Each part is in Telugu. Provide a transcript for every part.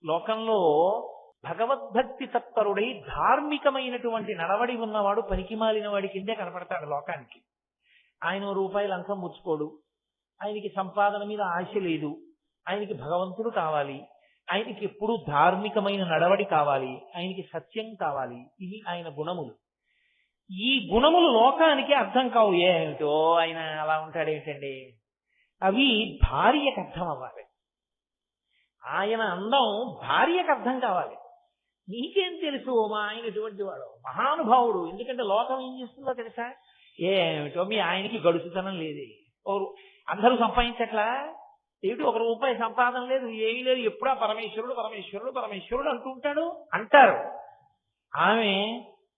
లోకంలో భగవద్భక్తి తత్పరుడై ధార్మికమైనటువంటి నడవడి ఉన్నవాడు పనికిమాలిన వాడి కిందే కనపడతాడు లోకానికి. ఆయన రూపాయి లంచం పుచ్చుకోడు, ఆయనకి సంపాదన మీద ఆశ లేదు, ఆయనకి భగవంతుడు కావాలి, ఆయనకి ఎప్పుడూ ధార్మికమైన నడవడి కావాలి, ఆయనకి సత్యం కావాలి. ఇవి ఆయన గుణములు. ఈ గుణములు లోకానికి అర్థం కావు. ఏమిటో ఆయన అలా ఉంటాడేమిటండి, అవి భార్యకు అర్థం అవ్వాలి. ఆయన అందం భార్యకు అర్థం కావాలి. నీకేం తెలుసు మా ఆయన ఎటువంటి వాడు, మహానుభావుడు. ఎందుకంటే లోకం ఏం చేస్తుందో తెలుసా, ఏమిటో మీ ఆయనకి గడుచుతనం లేదే, అందరూ సంపాదించట్లా ఏమిటి, ఒక రూపాయి సంపాదన లేదు, ఏమీ లేదు, ఎప్పుడా పరమేశ్వరుడు పరమేశ్వరుడు పరమేశ్వరుడు అంటూ ఉంటాడు అంటారు. ఆమె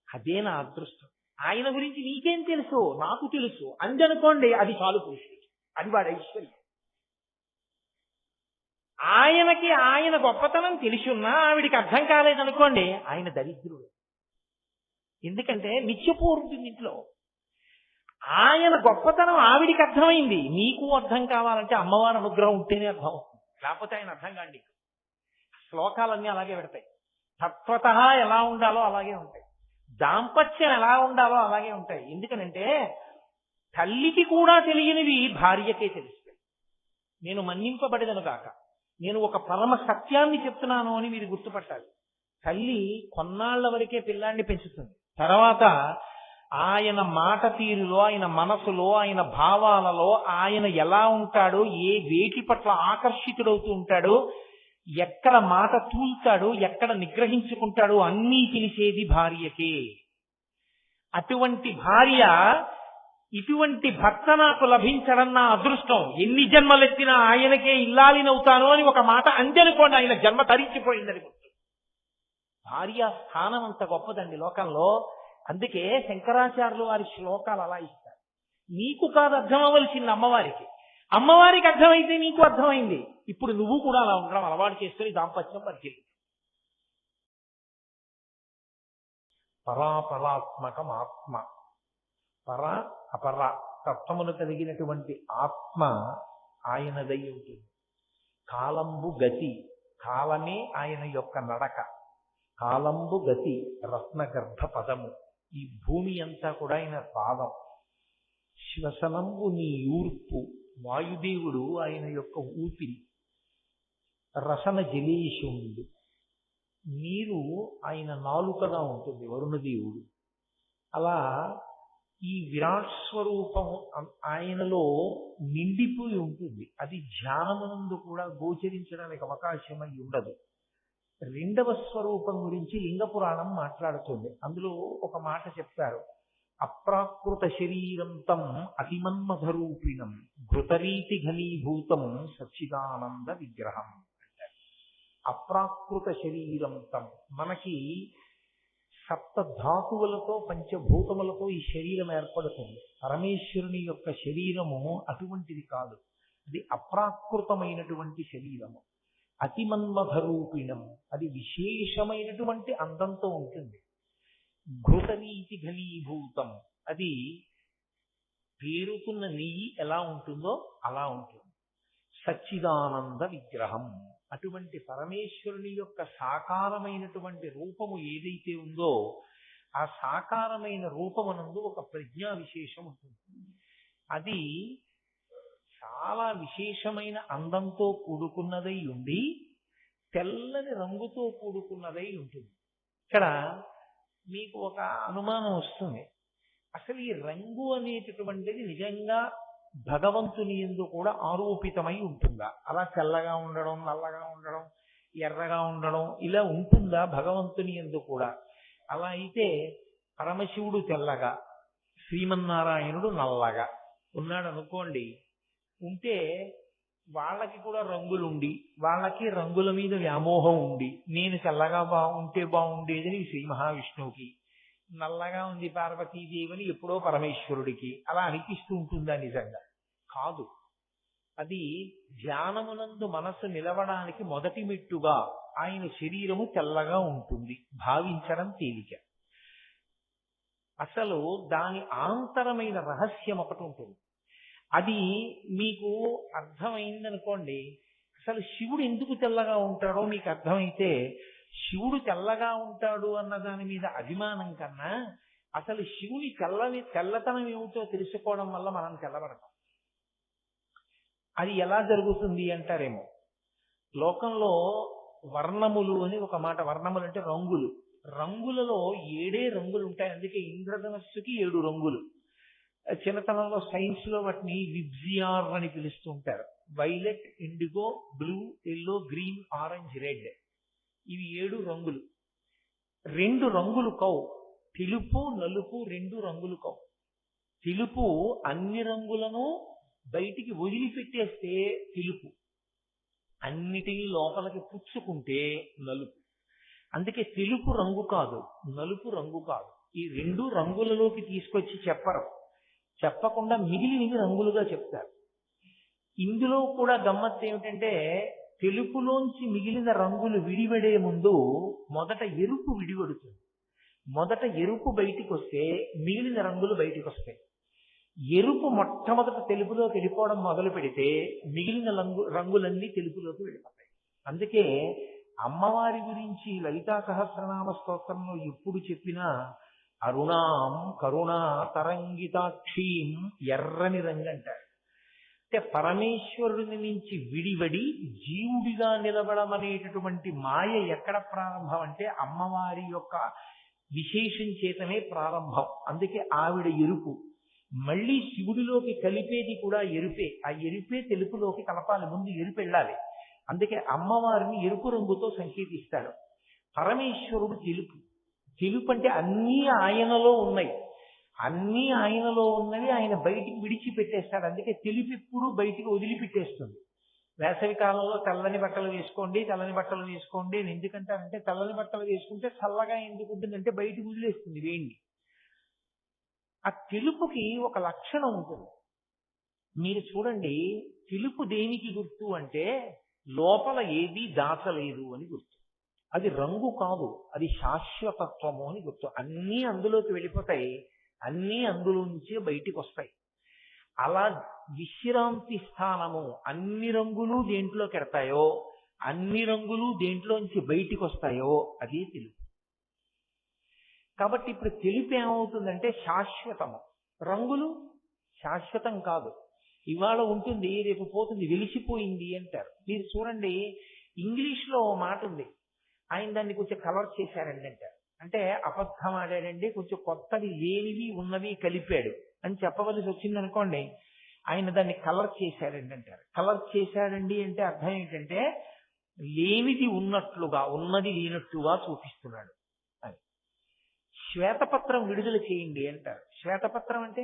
అదే నా అదృష్టం, ఆయన గురించి నీకేం తెలుసు నాకు తెలుసు అందనుకోండి, అది చాలు పురుషుడికి, అది వాడి ఐశ్వర్యం. ఆయనకి ఆయన గొప్పతనం తెలిసి ఉన్నా ఆవిడికి అర్థం కాలేదనుకోండి, ఆయన దరిద్రుడు. ఎందుకంటే నిత్యపూర్వుతుంది ఇంట్లో. ఆయన గొప్పతనం ఆవిడికి అర్థమైంది, నీకు అర్థం కావాలంటే అమ్మవారి అనుగ్రహం ఉంటేనే అర్థం అవుతుంది, లేకపోతే ఆయన అర్థం కాండి. శ్లోకాలన్నీ అలాగే పెడతాయి. తత్వత ఎలా ఉండాలో అలాగే ఉంటాయి, దాంపత్యం ఎలా ఉండాలో అలాగే ఉంటాయి. ఎందుకనంటే తల్లికి కూడా తెలియనివి భార్యకే తెలుస్తాయి. నేను మన్నింపబడేదను కాక, నేను ఒక పరమ సత్యాన్ని చెప్తున్నాను అని మీరు గుర్తుపట్టాలి. తల్లి కొన్నాళ్ల వరకే పిల్లాన్ని పెంచుతుంది, తర్వాత ఆయన మాట తీరులో, ఆయన మనసులో, ఆయన భావాలలో ఆయన ఎలా ఉంటాడో, ఏ వేటి పట్ల ఆకర్షితుడవుతూ ఉంటాడో, ఎక్కడ మాట తూల్తాడో, ఎక్కడ నిగ్రహించుకుంటాడో అన్నీ తెలిసేది భార్యకే. అటువంటి భార్య, ఇటువంటి భర్త నాకు లభించడం నా అదృష్టం, ఎన్ని జన్మలెత్తినా ఆయనకే ఇల్లాలినవుతాను అని ఒక మాట అంజనుకోండి, ఆయన జన్మ తరించిపోయిందని గుర్తు. భార్య స్థానం అంత గొప్పదండి లోకంలో. అందుకే శంకరాచార్యులు వారి శ్లోకాలు అలా ఇస్తారు. నీకు కాదు అర్థం అవ్వవలసింది అమ్మవారికి, అమ్మవారికి అర్థమైతే నీకు అర్థమైంది. ఇప్పుడు నువ్వు కూడా అలా ఉండడం అలవాటు చేసుకుని దాంపత్యం పరిచయం. పరాపరాత్మకం ఆత్మ, పర అపర తత్వమును కలిగినటువంటి ఆత్మ ఆయనదై ఉంటుంది. కాలంబు గతి, కాలమే ఆయన యొక్క నడక. కాలంబు గతి రత్నగర్భ పదము, ఈ భూమి అంతా కూడా ఆయన పాదం. శ్వసనంబు నీ ఊర్పు, వాయుదేవుడు ఆయన యొక్క ఊపిరి. రసన జలేశుండు, నీరు ఆయన నాలుకగా ఉంటుంది వరుణదేవుడు. అలా ఈ విరాట్ స్వరూపం ఆయనలో నిండిపోయి ఉంటుంది. అది ధ్యానమునందు కూడా గోచరించడానికి అవకాశమై ఉండదు. రెండవ స్వరూపం గురించి లింగ పురాణం మాట్లాడుతుంది. అందులో ఒక మాట చెప్తారు, అప్రాకృత శరీరంతం అతిమన్మధరూపిణం ఘృతరీతి ఘనీభూతం సచ్చిదానంద విగ్రహం అంటారు. అప్రాకృత శరీరంతం, మనకి సప్త ధాతువులతో పంచభూతములతో ఈ శరీరం ఏర్పడుతుంది. పరమేశ్వరుని యొక్క శరీరము అటువంటిది కాదు, అది అప్రాకృతమైనటువంటి శరీరము. అతిమన్మధరూపిణం, అది విశేషమైనటువంటి అందంతో ఉంటుంది. ఘృతనీతి ఘనీభూతం, అది పేరుకున్న నెయ్యి ఎలా ఉంటుందో అలా ఉంటుంది. సచ్చిదానంద విగ్రహం, అటువంటి పరమేశ్వరుని యొక్క సాకారమైనటువంటి రూపము ఏదైతే ఉందో ఆ సాకారమైన రూపమునందు ఒక ప్రజ్ఞా విశేషం ఉంటుంది. అది చాలా విశేషమైన అందంతో కూడుకున్నదై ఉండి తెల్లని రంగుతో కూడుకున్నదై ఉంటుంది. ఇక్కడ మీకు ఒక అనుమానం వస్తుంది, అసలు ఈ రంగు అనేటటువంటిది నిజంగా భగవంతుని యందు కూడా ఆరోపితమై ఉంటుందా? అలా తెల్లగా ఉండడం, నల్లగా ఉండడం, ఎర్రగా ఉండడం ఇలా ఉంటుందా భగవంతుని యందు కూడా? అలా అయితే పరమశివుడు తెల్లగా, శ్రీమన్నారాయణుడు నల్లగా ఉన్నాడు అనుకోండి, ఉంటే వాళ్ళకి కూడా రంగులుండి వాళ్ళకి రంగుల మీద వ్యామోహం ఉండి నేను తెల్లగా ఉంటే బాగుండేదని శ్రీ మహావిష్ణువుకి, నల్లగా ఉంది పార్వతీదేవిని ఎప్పుడో పరమేశ్వరుడికి అలా అనిపిస్తూ ఉంటుందా? నిజంగా కాదు. అది ధ్యానమునందు మనస్సు నిలవడానికి మొదటి మెట్టుగా ఆయన శరీరము తెల్లగా ఉంటుంది, భావించడం తేలిక. అసలు దాని ఆంతరమైన రహస్యం ఒకటి ఉంటుంది. అది మీకు అర్థమైందనుకోండి, అసలు శివుడు ఎందుకు తెల్లగా ఉంటాడో మీకు అర్థమైతే, శివుడు తెల్లగా ఉంటాడు అన్న దాని మీద అభిమానం కన్నా అసలు శివుని తెల్లతనం ఏమిటో తెలుసుకోవడం వల్ల మనం తెల్లబడతాం. అది ఎలా జరుగుతుంది అంటారేమో. లోకంలో వర్ణములు అని ఒక మాట. వర్ణములు అంటే రంగులు. రంగులలో 7 రంగులు ఉంటాయి. అందుకే ఇంద్రధనస్సుకి 7 రంగులు. చిన్నతనంలో సైన్స్ లో వాటిని విబ్జియార్ అని పిలుస్తూ ఉంటారు. Violet, IndiGo, blue, yellow, green, orange, red. ఇవి 7 రంగులు. 2 రంగులు కౌ. తెలుపు, నలుపు 2 రంగులు కౌ. తెలుపు అన్ని రంగులను బయటికి వదిలిపెట్టేస్తే తెలుపు, అన్నిటినీ లోపలికి పుచ్చుకుంటే నలుపు. అందుకే తెలుపు రంగు కాదు, నలుపు రంగు కాదు. ఈ 2 రంగులలోకి తీసుకొచ్చి చెప్పకుండా మిగిలినవి రంగులుగా చెప్తారు. ఇందులో కూడా గమ్మత్తు ఏమిటంటే, తెలుపులోంచి మిగిలిన రంగులు విడివడే ముందు మొదట ఎరుపు విడివడుతుంది. మొదట ఎరుపు బయటికి వస్తే మిగిలిన రంగులు బయటికి వస్తాయి. ఎరుపు మొట్టమొదట తెలుపులోకి వెళ్ళిపోవడం మొదలు పెడితే మిగిలిన రంగులన్నీ తెలుపులోకి వెళ్ళిపోతాయి. అందుకే అమ్మవారి గురించి లలితా సహస్రనామ స్తోత్రంలో ఎప్పుడు చెప్పినా అరుణాం కరుణా తరంగితాక్షీం, ఎర్రని రంగు అంటారు. అంటే పరమేశ్వరుడిని నుంచి విడివడి జీవుడిగా నిలబడమనేటటువంటి మాయ ఎక్కడ ప్రారంభం అంటే అమ్మవారి యొక్క విశేషం చేతనే ప్రారంభం. అందుకే ఆవిడ ఎరుపు. మళ్ళీ శివుడిలోకి కలిపేది కూడా ఎరుపే. ఆ ఎరుపే తెలుపులోకి కలపాలి, ముందు ఎరుపు వెళ్ళాలి. అందుకే అమ్మవారిని ఎరుపు రంగుతో సంకేతిస్తాడు. పరమేశ్వరుడు తెలుపు. తెలుపు అంటే అన్నీ ఆయనలో ఉన్నాయి. అన్నీ ఆయనలో ఉన్నవి ఆయన బయటికి విడిచిపెట్టేస్తాడు. అందుకే తెలుపు ఎప్పుడు బయటికి వదిలిపెట్టేస్తుంది. వేసవి కాలంలో తెల్లని బట్టలు వేసుకోండి, తెల్లని బట్టలు వేసుకోండి అని ఎందుకంటారంటే, తెల్లని బట్టలు వేసుకుంటే చల్లగా ఎందుకు ఉంటుందంటే బయటికి వదిలేస్తుంది వేడి. ఆ తెలుపుకి ఒక లక్షణం ఉంటుంది. మీరు చూడండి, తెలుపు దేనికి గుర్తు అంటే లోపల ఏది దాచలేదు అని గుర్తు. అది రంగు కాదు, అది శాశ్వతత్వము అని గుర్తు. అన్నీ అందులోకి వెళ్ళిపోతాయి, అన్నీ అందులోంచే బయటికి వస్తాయి. అలా విశ్రాంతి స్థానము. అన్ని రంగులు దేంట్లోకి ఎడతాయో, అన్ని రంగులు దేంట్లోంచి బయటికి వస్తాయో అదే తెలుపు. కాబట్టి ఇప్పుడు తెలుపు ఏమవుతుందంటే శాశ్వతము. రంగులు శాశ్వతం కాదు. ఇవాళ ఉంటుంది, రేపు పోతుంది, వెలిసిపోయింది అంటారు. మీరు చూడండి, ఇంగ్లీష్ లో మాట ఉంది, ఆయన దాన్ని కొంచెం కలర్ చేశారండి అంటారు. అంటే అబద్ధం ఆడాడండి, కొంచెం కొత్తవి లేనివి ఉన్నవి కలిపాడు అని చెప్పవలసి వచ్చింది అనుకోండి, ఆయన దాన్ని కలర్ చేశాడండి అంటారు. కలర్ చేశాడండి అంటే అర్థం ఏంటంటే లేనిది ఉన్నట్లుగా, ఉన్నది లేనట్టుగా చూపిస్తున్నాడు అని. శ్వేతపత్రం విడుదల చేయండి అంటారు. శ్వేతపత్రం అంటే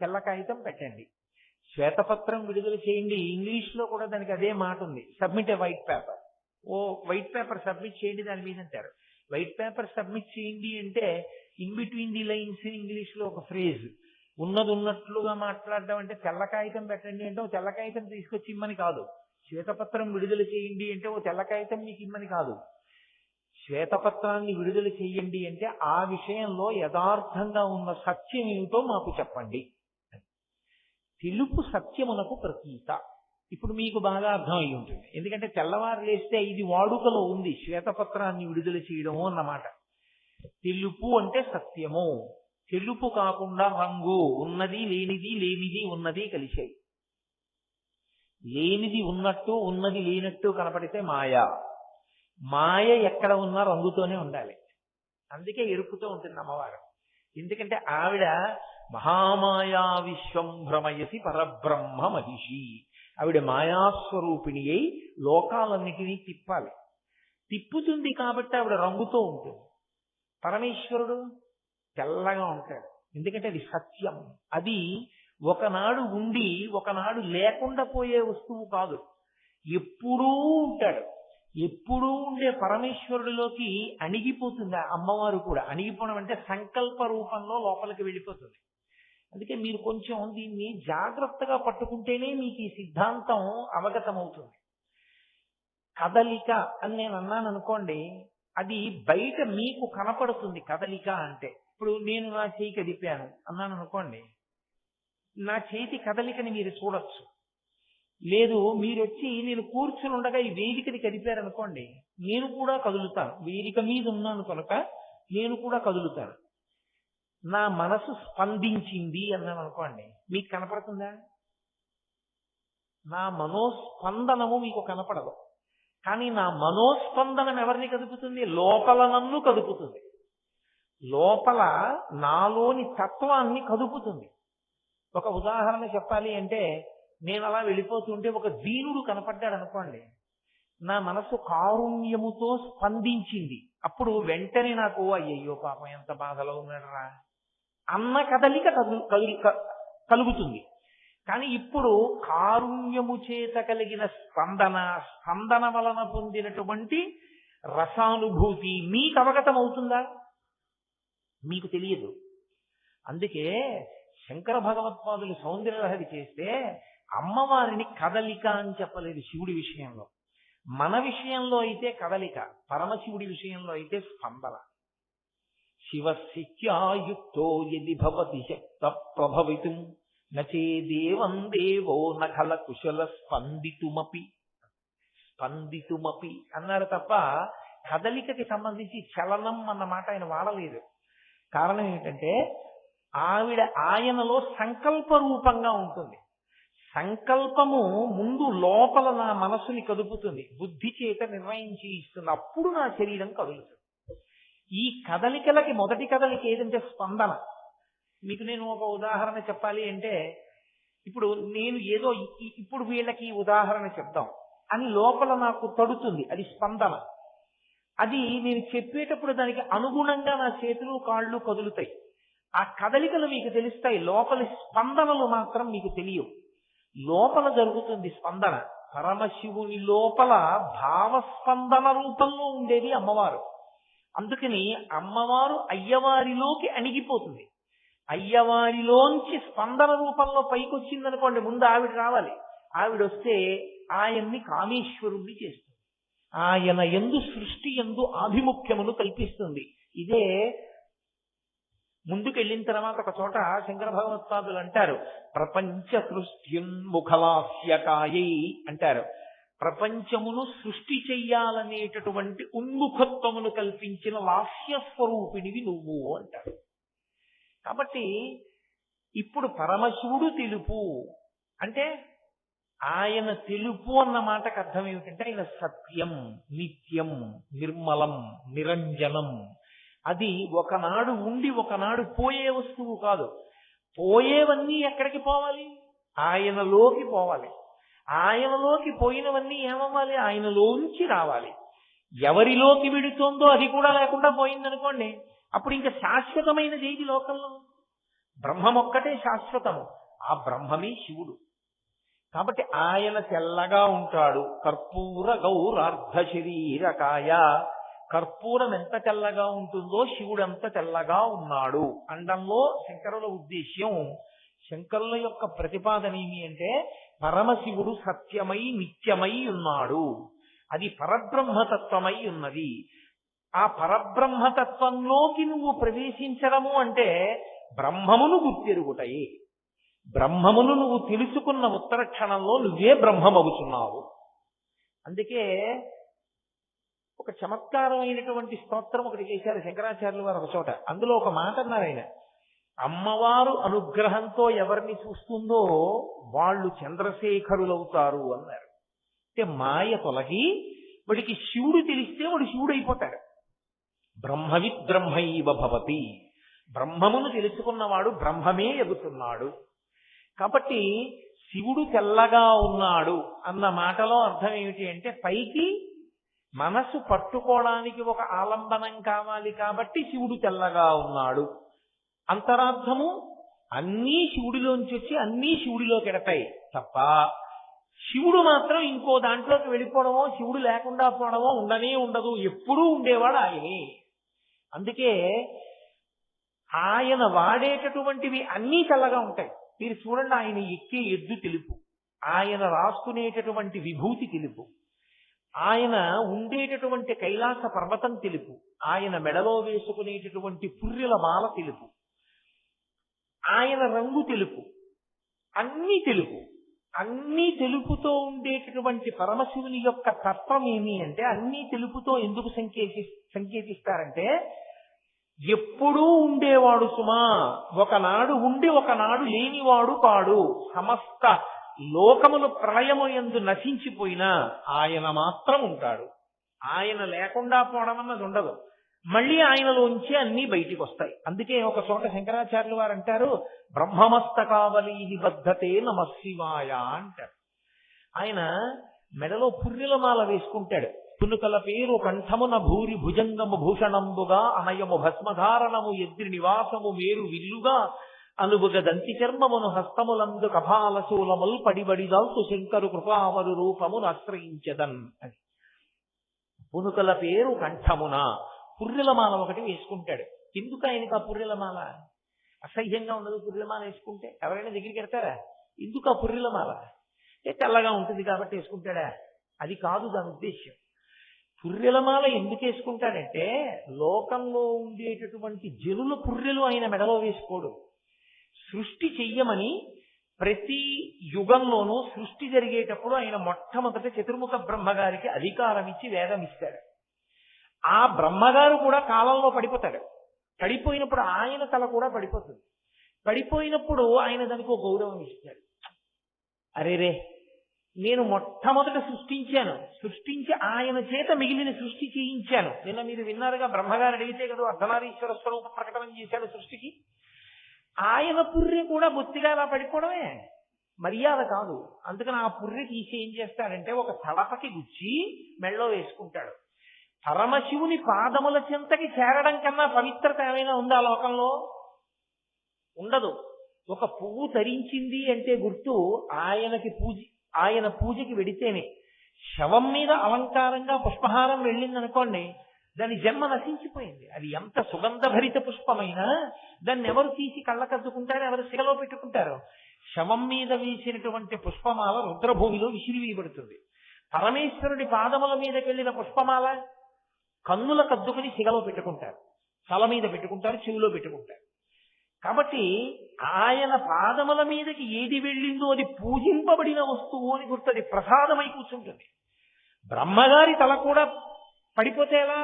తెల్ల కాగితం పెట్టండి. శ్వేతపత్రం విడుదల చేయండి, ఇంగ్లీష్ లో కూడా దానికి అదే మాట ఉంది, సబ్మిట్ ఏ వైట్ పేపర్. ఓ వైట్ పేపర్ సబ్మిట్ చేయండి దాని మీద అంటారు. వైట్ పేపర్ సబ్మిట్ చేయండి అంటే in between the lines English లో ఒక ఫ్రేజ్. ఉన్నది ఉన్నట్లుగా మాట్లాడడం అంటే తెల్ల కాగితం పెట్టండి అంటే ఓ తెల్ల కాగితం తీసుకొచ్చి ఇమ్మని కాదు. శ్వేతపత్రం విడుదల చేయండి అంటే ఓ తెల్ల కాగితం మీకు ఇమ్మని కాదు. శ్వేతపత్రాన్ని విడుదల చేయండి అంటే ఆ విషయంలో యథార్థంగా ఉన్న సత్యం ఏమిటో మాకు చెప్పండి. తెలుపు సత్యమునకు ప్రతీక. ఇప్పుడు మీకు బాగా అర్థం అయి ఉంటుంది, ఎందుకంటే తెల్లవారు లేస్తే ఇది వాడుకలో ఉంది, శ్వేతపత్రాన్ని విడుదల చేయడము అన్నమాట. తెలుపు అంటే సత్యము. తెలుపు కాకుండా రంగు, ఉన్నది లేనిది, లేనిది ఉన్నది కలిశాయి. లేనిది ఉన్నట్టు, ఉన్నది లేనట్టు కనపడితే మాయ. మాయ ఎక్కడ ఉన్నా రంగుతోనే ఉండాలి. అందుకే ఎరుపుతో ఉంటుంది అమ్మవారు. ఎందుకంటే ఆవిడ మహామాయా విశ్వం భ్రమయసి పరబ్రహ్మ మహిషి. ఆవిడ మాయాస్వరూపిణి అయి లోకాలన్నిటినీ తిప్పాలి. తిప్పుతుంది కాబట్టి ఆవిడ రంగుతో ఉంటుంది. పరమేశ్వరుడు తెల్లగా ఉంటాడు, ఎందుకంటే అది సత్యం. అది ఒకనాడు ఉండి ఒకనాడు లేకుండా పోయే వస్తువు కాదు, ఎప్పుడూ ఉంటాడు. ఎప్పుడూ ఉండే పరమేశ్వరుడిలోకి అణిగిపోతుంది అమ్మవారు కూడా. అణిగిపోవడం అంటే సంకల్ప రూపంలో లోపలికి వెళ్ళిపోతుంది. అందుకే మీరు కొంచెం దీన్ని జాగ్రత్తగా పట్టుకుంటేనే మీకు ఈ సిద్ధాంతం అవగతమవుతుంది. కదలిక అని నేను అన్నాను అనుకోండి, అది బయట మీకు కనపడుతుంది కదలిక అంటే. ఇప్పుడు నేను నా చేయి కదిపాను అన్నాను అనుకోండి, నా చేతి కదలికని మీరు చూడొచ్చు. లేదు మీరొచ్చి నేను కూర్చుని ఉండగా ఈ వేదికని కదిపారనుకోండి, నేను కూడా కదులుతాను. వేదిక మీద ఉన్నాను కనుక నేను కూడా కదులుతాను. నా మనసు స్పందించింది అన్నాను అనుకోండి, మీకు కనపడుతుందా? నా మనోస్పందనము మీకు కనపడదు. కానీ నా మనోస్పందనం ఎవరిని కదుపుతుంది? లోపల నన్ను కదుపుతుంది. లోపల నాలోని తత్వాన్ని కదుపుతుంది. ఒక ఉదాహరణ చెప్పాలి అంటే, నేను అలా వెళ్ళిపోతుంటే ఒక దీనుడు కనపడ్డాడు అనుకోండి, నా మనసు కారుణ్యముతో స్పందించింది. అప్పుడు వెంటనే నాకు అయ్యయ్యో పాపం ఎంత బాధలో ఉన్నాడరా అన్న కదలిక కలుగుతుంది. కానీ ఇప్పుడు కారుణ్యము చేత కలిగిన స్పందన వలన పొందినటువంటి రసానుభూతి మీకు అవగతం అవుతుందా? మీకు తెలియదు. అందుకే శంకర భగవత్పాదులు సౌందర్యలహరి చేస్తే అమ్మవారిని కదలిక అని చెప్పలేదు శివుడి విషయంలో. మన విషయంలో అయితే కదలిక, పరమశివుడి విషయంలో అయితే స్పందన. శివశిత్యాయుక్తో యది భవతి శక్త ప్రభవితుం నచే దేవం దేవో నఖల కుశల స్పందితుమపి అన్నాడు తప్ప కదలికకి సంబంధించి చలనం అన్న మాట ఆయన వాడలేదు. కారణం ఏంటంటే ఆయనలో సంకల్ప రూపంగా ఉంటుంది. సంకల్పము ముందు లోపల నా మనసుని కదుపుతుంది, బుద్ధి చేత నిర్ణయించి ఇస్తుంది. అప్పుడు నా శరీరం కదులుతుంది. ఈ కదలికలకి మొదటి కదలిక ఏదంటే స్పందన. మీకు నేను ఒక ఉదాహరణ చెప్పాలి అంటే, ఇప్పుడు నేను ఏదో ఇప్పుడు వీళ్ళకి ఉదాహరణ చెప్దాం అని లోపల నాకు తడుతుంది, అది స్పందన. అది నేను చెప్పేటప్పుడు దానికి అనుగుణంగా నా చేతులు కాళ్ళు కదులుతాయి. ఆ కదలికలు మీకు తెలుస్తాయి, లోపలి స్పందనలు మాత్రం మీకు తెలియవు. లోపల జరుగుతుంది స్పందన. పరమశివుని లోపల భావస్పందన రూపంలో ఉండేది అమ్మవారు. అందుకని అమ్మవారు అయ్యవారిలోకి అణిగిపోతుంది. అయ్యవారిలోంచి స్పందన రూపంలో పైకి వచ్చిందనుకోండి, ముందు ఆవిడ రావాలి. ఆవిడొస్తే ఆయన్ని కామేశ్వరుణ్ణి చేస్తుంది. ఆయన యందు సృష్టి యందు ఆభిముఖ్యమును కల్పిస్తుంది. ఇదే ముందుకెళ్ళిన తర్వాత ఒక చోట శంకర భగవత్పాదులు అంటారు, ప్రపంచ సృష్ట్యున్ముఖలాస్యకాయై అంటారు. ప్రపంచమును సృష్టి చెయ్యాలనేటటువంటి ఉన్ముఖత్వమును కల్పించిన లాస్య స్వరూపిణివి నువ్వు అంటారు. కాబట్టి ఇప్పుడు పరమశివుడు తెలుపు అంటే, ఆయన తెలుపు అన్న మాటకు అర్థం ఏమిటంటే ఆయన సత్యం, నిత్యం, నిర్మలం, నిరంజనం. అది ఒకనాడు ఉండి ఒకనాడు పోయే వస్తువు కాదు. పోయేవన్నీ ఎక్కడికి పోవాలి? ఆయనలోకి పోవాలి. ఆయనలోకి పోయినవన్నీ ఏమవ్వాలి? ఆయనలోంచి రావాలి. ఎవరిలోకి విడుతోందో అది కూడా లేకుండా పోయిందనుకోండి, అప్పుడు ఇంకా శాశ్వతమైనది ఏది లోకంలో? బ్రహ్మం ఒక్కటే శాశ్వతము. ఆ బ్రహ్మమే శివుడు. కాబట్టి ఆయన తెల్లగా ఉంటాడు. కర్పూర గౌరార్ధ శరీరకాయ. కర్పూరం ఎంత తెల్లగా ఉంటుందో శివుడు అంత తెల్లగా ఉన్నాడు అండంలో శంకరుల ఉద్దేశ్యం. శంకరుల యొక్క ప్రతిపాదన ఏమి అంటే, పరమశివుడు సత్యమై నిత్యమై ఉన్నాడు. అది పరబ్రహ్మతత్వమై ఉన్నది. ఆ పరబ్రహ్మతత్వంలోకి నువ్వు ప్రవేశించడము అంటే బ్రహ్మమును గుర్తెరుగుటయే. బ్రహ్మమును నువ్వు తెలుసుకున్న ఉత్తర క్షణంలో నువ్వే బ్రహ్మమవుతున్నావు. అందుకే ఒక చమత్కారమైనటువంటి స్తోత్రం ఒకటి చేశారు శంకరాచార్యులు వారు ఒక చోట. అందులో ఒక మాట అన్నారు ఆయన, అమ్మవారు అనుగ్రహంతో ఎవరిని చూస్తుందో వాళ్ళు చంద్రశేఖరులవుతారు అన్నారు. అంటే మాయ తొలగి వాడికి శివుడు తెలిస్తే వాడు శివుడు అయిపోతాడు. బ్రహ్మవిద్ బ్రహ్మైవ భవతి. బ్రహ్మమును తెలుసుకున్నవాడు బ్రహ్మమే ఎగుతున్నాడు. కాబట్టి శివుడు తెల్లగా ఉన్నాడు అన్న మాటలో అర్థం ఏమిటి అంటే, పైకి మనసు పట్టుకోవడానికి ఒక ఆలంబనం కావాలి కాబట్టి శివుడు తెల్లగా ఉన్నాడు. అంతరార్థము అన్నీ శివుడిలోంచి వచ్చి అన్నీ శివుడిలోకి ఎడతాయి తప్ప శివుడు మాత్రం ఇంకో దాంట్లోకి వెళ్ళిపోవడమో శివుడు లేకుండా పోవడమో ఉండనే ఉండదు. ఎప్పుడూ ఉండేవాడు ఆయనే. అందుకే ఆయన వాడేటటువంటివి అన్నీ తెల్లగా ఉంటాయి. మీరు చూడండి, ఆయన ఎక్కే ఎద్దు తెలుపు, ఆయన రాసుకునేటటువంటి విభూతి తెలుపు, ఆయన ఉండేటటువంటి కైలాస పర్వతం తెలుపు, ఆయన మెడలో వేసుకునేటటువంటి పుర్రెల మాల తెలుపు, ఆయన రంగు తెలుపు, అన్నీ తెలుపు. అన్నీ తెలుపుతో ఉండేటటువంటి పరమశివుని యొక్క తత్వం ఏమి అంటే, అన్నీ తెలుపుతో ఎందుకు సంకేతిస్తారంటే, ఎప్పుడూ ఉండేవాడు సుమా, ఒకనాడు ఉండి ఒకనాడు లేనివాడు కాడు. సమస్త లోకములు ప్రళయము యందు నశించిపోయినా ఆయన మాత్రం ఉంటాడు. ఆయన లేకుండా పోవడం అన్నది ఉండదు. మళ్ళీ ఆయనలోంచి అన్నీ బయటికి వస్తాయి. అందుకే ఒక చోట శంకరాచార్యులు వారు అంటారు, బ్రహ్మమస్తకావలి నిబద్ధతే నమశివాయ అంటారు. ఆయన మెడలో పుర్రెల మాల వేసుకుంటాడు. పునుకల పేరు కంఠమున భూరి భుజంగము భూషణంబుగా అనయము భస్మధారణము ఎద్రి నివాసము మేరు విల్లుగా అనుబుగ దంతి చర్మమును హస్తములందు కపాల శూలముల్ పడిబడిదాల్సు శంకరు కృపావరు రూపమును ఆశ్రయించదన్ అని. పునుకల పేరు కంఠమున పుర్రెల మాల ఒకటి వేసుకుంటాడు. ఎందుకు ఆయనకు ఆ పుర్రెల మాల? అసహ్యంగా ఉండదు పుర్రెల మాల వేసుకుంటే? ఎవరైనా దగ్గరికి వెళ్తారా? ఎందుకు ఆ పుర్రెల మాల? తెల్లగా ఉంటుంది కాబట్టి వేసుకుంటాడా? అది కాదు దాని ఉద్దేశ్యం. పుర్రెల మాల ఎందుకు వేసుకుంటాడంటే, లోకంలో ఉండేటటువంటి జనుల పుర్రెలు ఆయన మెడలో వేసుకోడు. సృష్టి చెయ్యమని ప్రతి యుగంలోనూ సృష్టి జరిగేటప్పుడు ఆయన మొట్టమొదట చతుర్ముఖ బ్రహ్మగారికి అధికారం ఇచ్చి వేదం ఇస్తాడు. ఆ బ్రహ్మగారు కూడా కాలంలో పడిపోతాడు. పడిపోయినప్పుడు ఆయన తల కూడా పడిపోతుంది. పడిపోయినప్పుడు ఆయన దానికి ఒక గౌరవం ఇస్తాడు. అరేరే, నేను మొట్టమొదట సృష్టించి ఆయన చేత మిగిలిన సృష్టి చేయించాను. నిన్న మీరు విన్నారుగా, బ్రహ్మగారు అడిగితే కదా అర్ధనారీశ్వర స్వరూప ప్రకటన చేశాడు సృష్టికి. ఆయన పుర్రె కూడా బొత్తిగా అలా పడిపోవడమే మర్యాద కాదు. అందుకని ఆ పుర్రె తీసి ఏం చేస్తాడంటే, ఒక తడపకి గుచ్చి మెళ్ళో వేసుకుంటాడు. పరమశివుని పాదముల చెంతకి చేరడం కన్నా పవిత్రత ఏమైనా ఉందా లోకంలో? ఉండదు. ఒక పువ్వు ధరించింది అంటే గుర్తు ఆయన పూజకి వెడితేనే. శవం మీద అలంకారంగా పుష్పహారం వెళ్ళిందనుకోండి, దాని జన్మ నశించిపోయింది. అది ఎంత సుగంధభరిత పుష్పమైనా దాన్ని ఎవరు తీసి కళ్ళకద్దుకుంటారో, ఎవరు శిగలో పెట్టుకుంటారో? శవం మీద వేసినటువంటి పుష్పమాల రుద్రభూమిలో విసిరివేయబడుతుంది. పరమేశ్వరుడి పాదముల మీదకి వెళ్ళిన పుష్పమాల కన్నుల కద్దుకుని శిగలో పెట్టుకుంటారు, తల మీద పెట్టుకుంటారు, చెవిలో పెట్టుకుంటారు. కాబట్టి ఆయన పాదముల మీదకి ఏది వెళ్ళిందో అది పూజింపబడిన వస్తువు అని గుర్తది ప్రసాదమై కూర్చుంటుంది. బ్రహ్మగారి తల కూడా పడిపోతే ఎలా?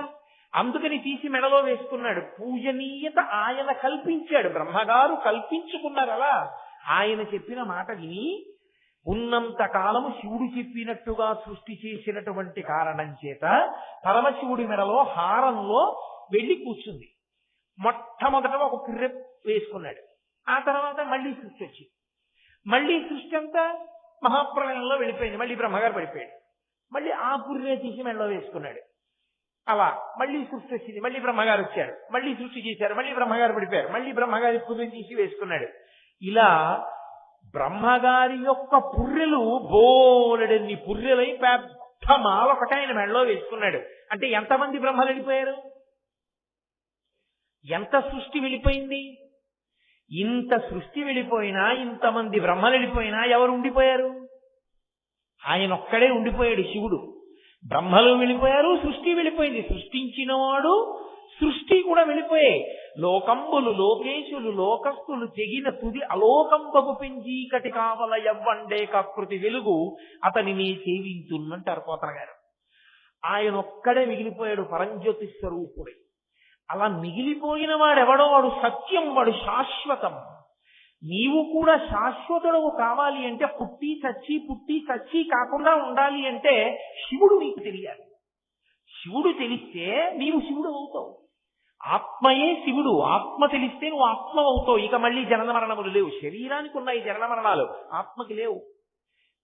అందుకని తీసి మెడలో వేసుకున్నాడు. పూజనీయత ఆయన కల్పించాడు, బ్రహ్మగారు కల్పించుకున్నారు. అలా ఆయన చెప్పిన మాట విని ఉన్నంత కాలము శివుడు చెప్పినట్టుగా సృష్టి చేసినటువంటి కారణం చేత పరమశివుడి మెడలో హారంలో వెళ్ళి కూర్చుంది. మొట్టమొదట ఒక పుర్రె వేసుకున్నాడు. ఆ తర్వాత మళ్ళీ సృష్టి వచ్చింది. మళ్ళీ సృష్టి అంతా మహాప్రళయంలో వెళ్ళిపోయింది. మళ్ళీ బ్రహ్మగారు పడిపోయాడు. మళ్ళీ ఆ పుర్రె తీసి మెడలో వేసుకున్నాడు. అలా మళ్ళీ సృష్టి వచ్చింది. మళ్ళీ బ్రహ్మగారు వచ్చారు, మళ్ళీ సృష్టి చేశారు, మళ్ళీ బ్రహ్మగారు పడిపోయారు, మళ్ళీ బ్రహ్మగారి పుర్రె తీసి వేసుకున్నాడు. ఇలా బ్రహ్మగారి యొక్క పుర్రెలు బోలెడన్ని పుర్రెలై పెద్ద మాల ఒకటి ఆయన మెడలో వేసుకున్నాడు. అంటే ఎంతమంది బ్రహ్మలు వెళ్ళిపోయారు? ఎంత సృష్టి వెళ్ళిపోయింది? ఇంత సృష్టి వెళ్ళిపోయినా, ఇంతమంది బ్రహ్మలు వెళ్ళిపోయినా ఎవరు ఉండిపోయారు? ఆయన ఒక్కడే ఉండిపోయాడు, శివుడు. బ్రహ్మలు వెళ్ళిపోయారు, సృష్టి వెళ్ళిపోయింది. సృష్టించినవాడు సృష్టి కూడా వెళ్ళిపోయాయి. లోకంబులు లోకేశులు లోకస్తులు తెగిన తుది అలోకంబగు పెంచీకటి కావల ఎవ్వండే కకృతి వెలుగు అతని నీ సేవించున్నంటారు పోతన గారు. ఆయన ఒక్కడే మిగిలిపోయాడు పరంజ్యోతి స్వరూపుడే. అలా మిగిలిపోయిన వాడెవడో వాడు సత్యం, వాడు శాశ్వతం. నీవు కూడా శాశ్వతుడవు కావాలి అంటే పుట్టి చచ్చి కాకుండా ఉండాలి అంటే శివుడు నీకు తెలియాలి. శివుడు తెలిస్తే నీవు శివుడు అవుతావు. ఆత్మయే శివుడు. ఆత్మ తెలిస్తే నువ్వు ఆత్మ అవుతావు. ఇక మళ్ళీ జనన మరణములు లేవు. శరీరానికి ఉన్నాయి జనన మరణాలు, ఆత్మకి లేవు.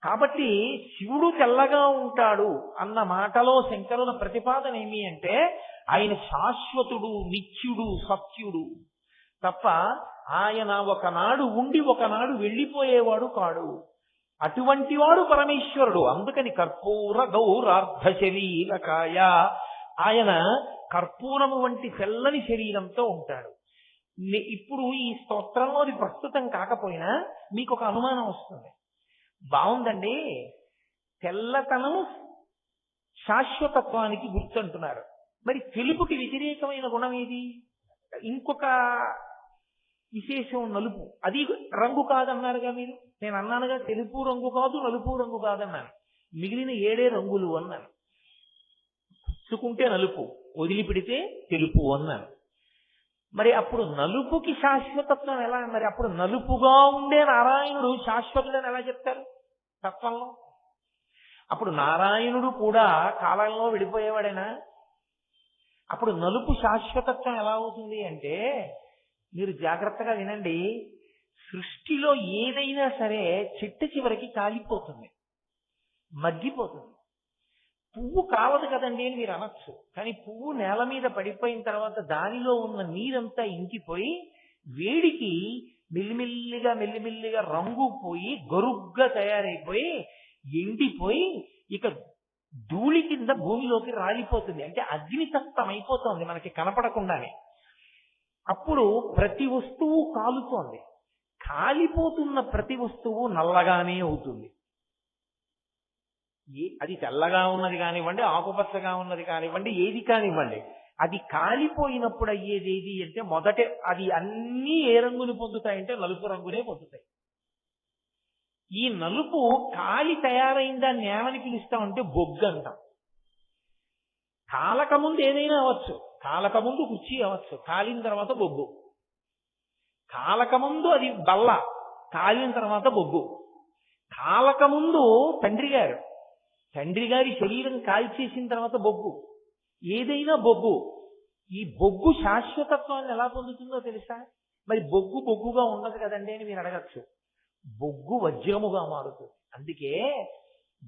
కాబట్టి శివుడు తెల్లగా ఉంటాడు అన్న మాటలో శంకరుల ప్రతిపాదన ఏమి అంటే, ఆయన శాశ్వతుడు, నిత్యుడు, సత్యుడు తప్ప ఆయన ఒకనాడు ఉండి ఒకనాడు వెళ్ళిపోయేవాడు కాడు. అటువంటి వాడు పరమేశ్వరుడు. అందుకని కర్పూర గౌరార్ధ శరీరకాయ, ఆయన కర్పూరము వంటి తెల్లని శరీరంతో ఉంటాడు. ఇప్పుడు ఈ స్తోత్రంలో అది ప్రస్తుతం కాకపోయినా మీకు ఒక అనుమానం వస్తుంది. బాగుందండి, తెల్లతనము శాశ్వతత్వానికి గుర్తంటున్నారు. మరి తెలుపుకి వ్యతిరేకమైన గుణం ఏది? ఇంకొక విశేషం నలుపు. అది రంగు కాదన్నారుగా మీరు. నేను అన్నానుగా తెలుపు రంగు కాదు, నలుపు రంగు కాదన్నాను. మిగిలిన 7 రంగులు అన్నాను. పుచ్చుకుంటే నలుపు, వదిలిపెడితే తెలుపు అన్నాను. మరి అప్పుడు నలుపుకి శాశ్వతత్వం ఎలా? మరి అప్పుడు నలుపుగా ఉండే నారాయణుడు శాశ్వతుడని ఎలా చెప్తారు తత్వంలో? అప్పుడు నారాయణుడు కూడా కాలంలో విడిపోయేవాడేనా? అప్పుడు నలుపు శాశ్వతత్వం ఎలా అవుతుంది అంటే, మీరు జాగ్రత్తగా వినండి, సృష్టిలో ఏదైనా సరే చెట్టు చివరికి కాలిపోతుంది, మగ్గిపోతుంది. పువ్వు కావదు కదండి అని మీరు అనొచ్చు. కానీ పువ్వు నేల మీద పడిపోయిన తర్వాత దానిలో ఉన్న నీరంతా ఇంకిపోయి వేడికి మెల్లిమెల్లిగా రంగు పోయి గరుగ్గా తయారైపోయి ఎండిపోయి ఇక ధూళి కింద భూమిలోకి రాలిపోతుంది. అంటే అగ్నితప్తం అయిపోతుంది మనకి కనపడకుండానే. అప్పుడు ప్రతి వస్తువు కాలుతోంది. కాలిపోతున్న ప్రతి వస్తువు నల్లగానే అవుతుంది. అది తెల్లగా ఉన్నది కానివ్వండి, ఆకుపచ్చగా ఉన్నది కానివ్వండి, ఏది కానివ్వండి, అది కాలిపోయినప్పుడు అయ్యేది ఏది అంటే మొదట అది అన్నీ ఏ రంగుని పొందుతాయంటే నలుపు రంగునే పొందుతాయి. ఈ నలుపు కాలి తయారైందాన్ని ఏమని పిలుస్తామంటే బొగ్గు అంటాం. కాలకముందు ఏదైనా అవ్వచ్చు, కాలకముందు కుర్చీ అవ్వచ్చు, కాలిన తర్వాత బొగ్గు. కాలకముందు అది బల్ల, కాలిన తర్వాత బొగ్గు. కాలకముందు తండ్రి గారి శరీరం కాల్చేసిన తర్వాత బొగ్గు. ఏదైనా బొగ్గు. ఈ బొగ్గు శాశ్వతత్వాన్ని ఎలా పొందుతుందో తెలుసా? మరి బొగ్గు బొగ్గుగా ఉండదు కదండి అని మీరు అడగచ్చు. బొగ్గు వజ్రముగా మారుతుంది. అందుకే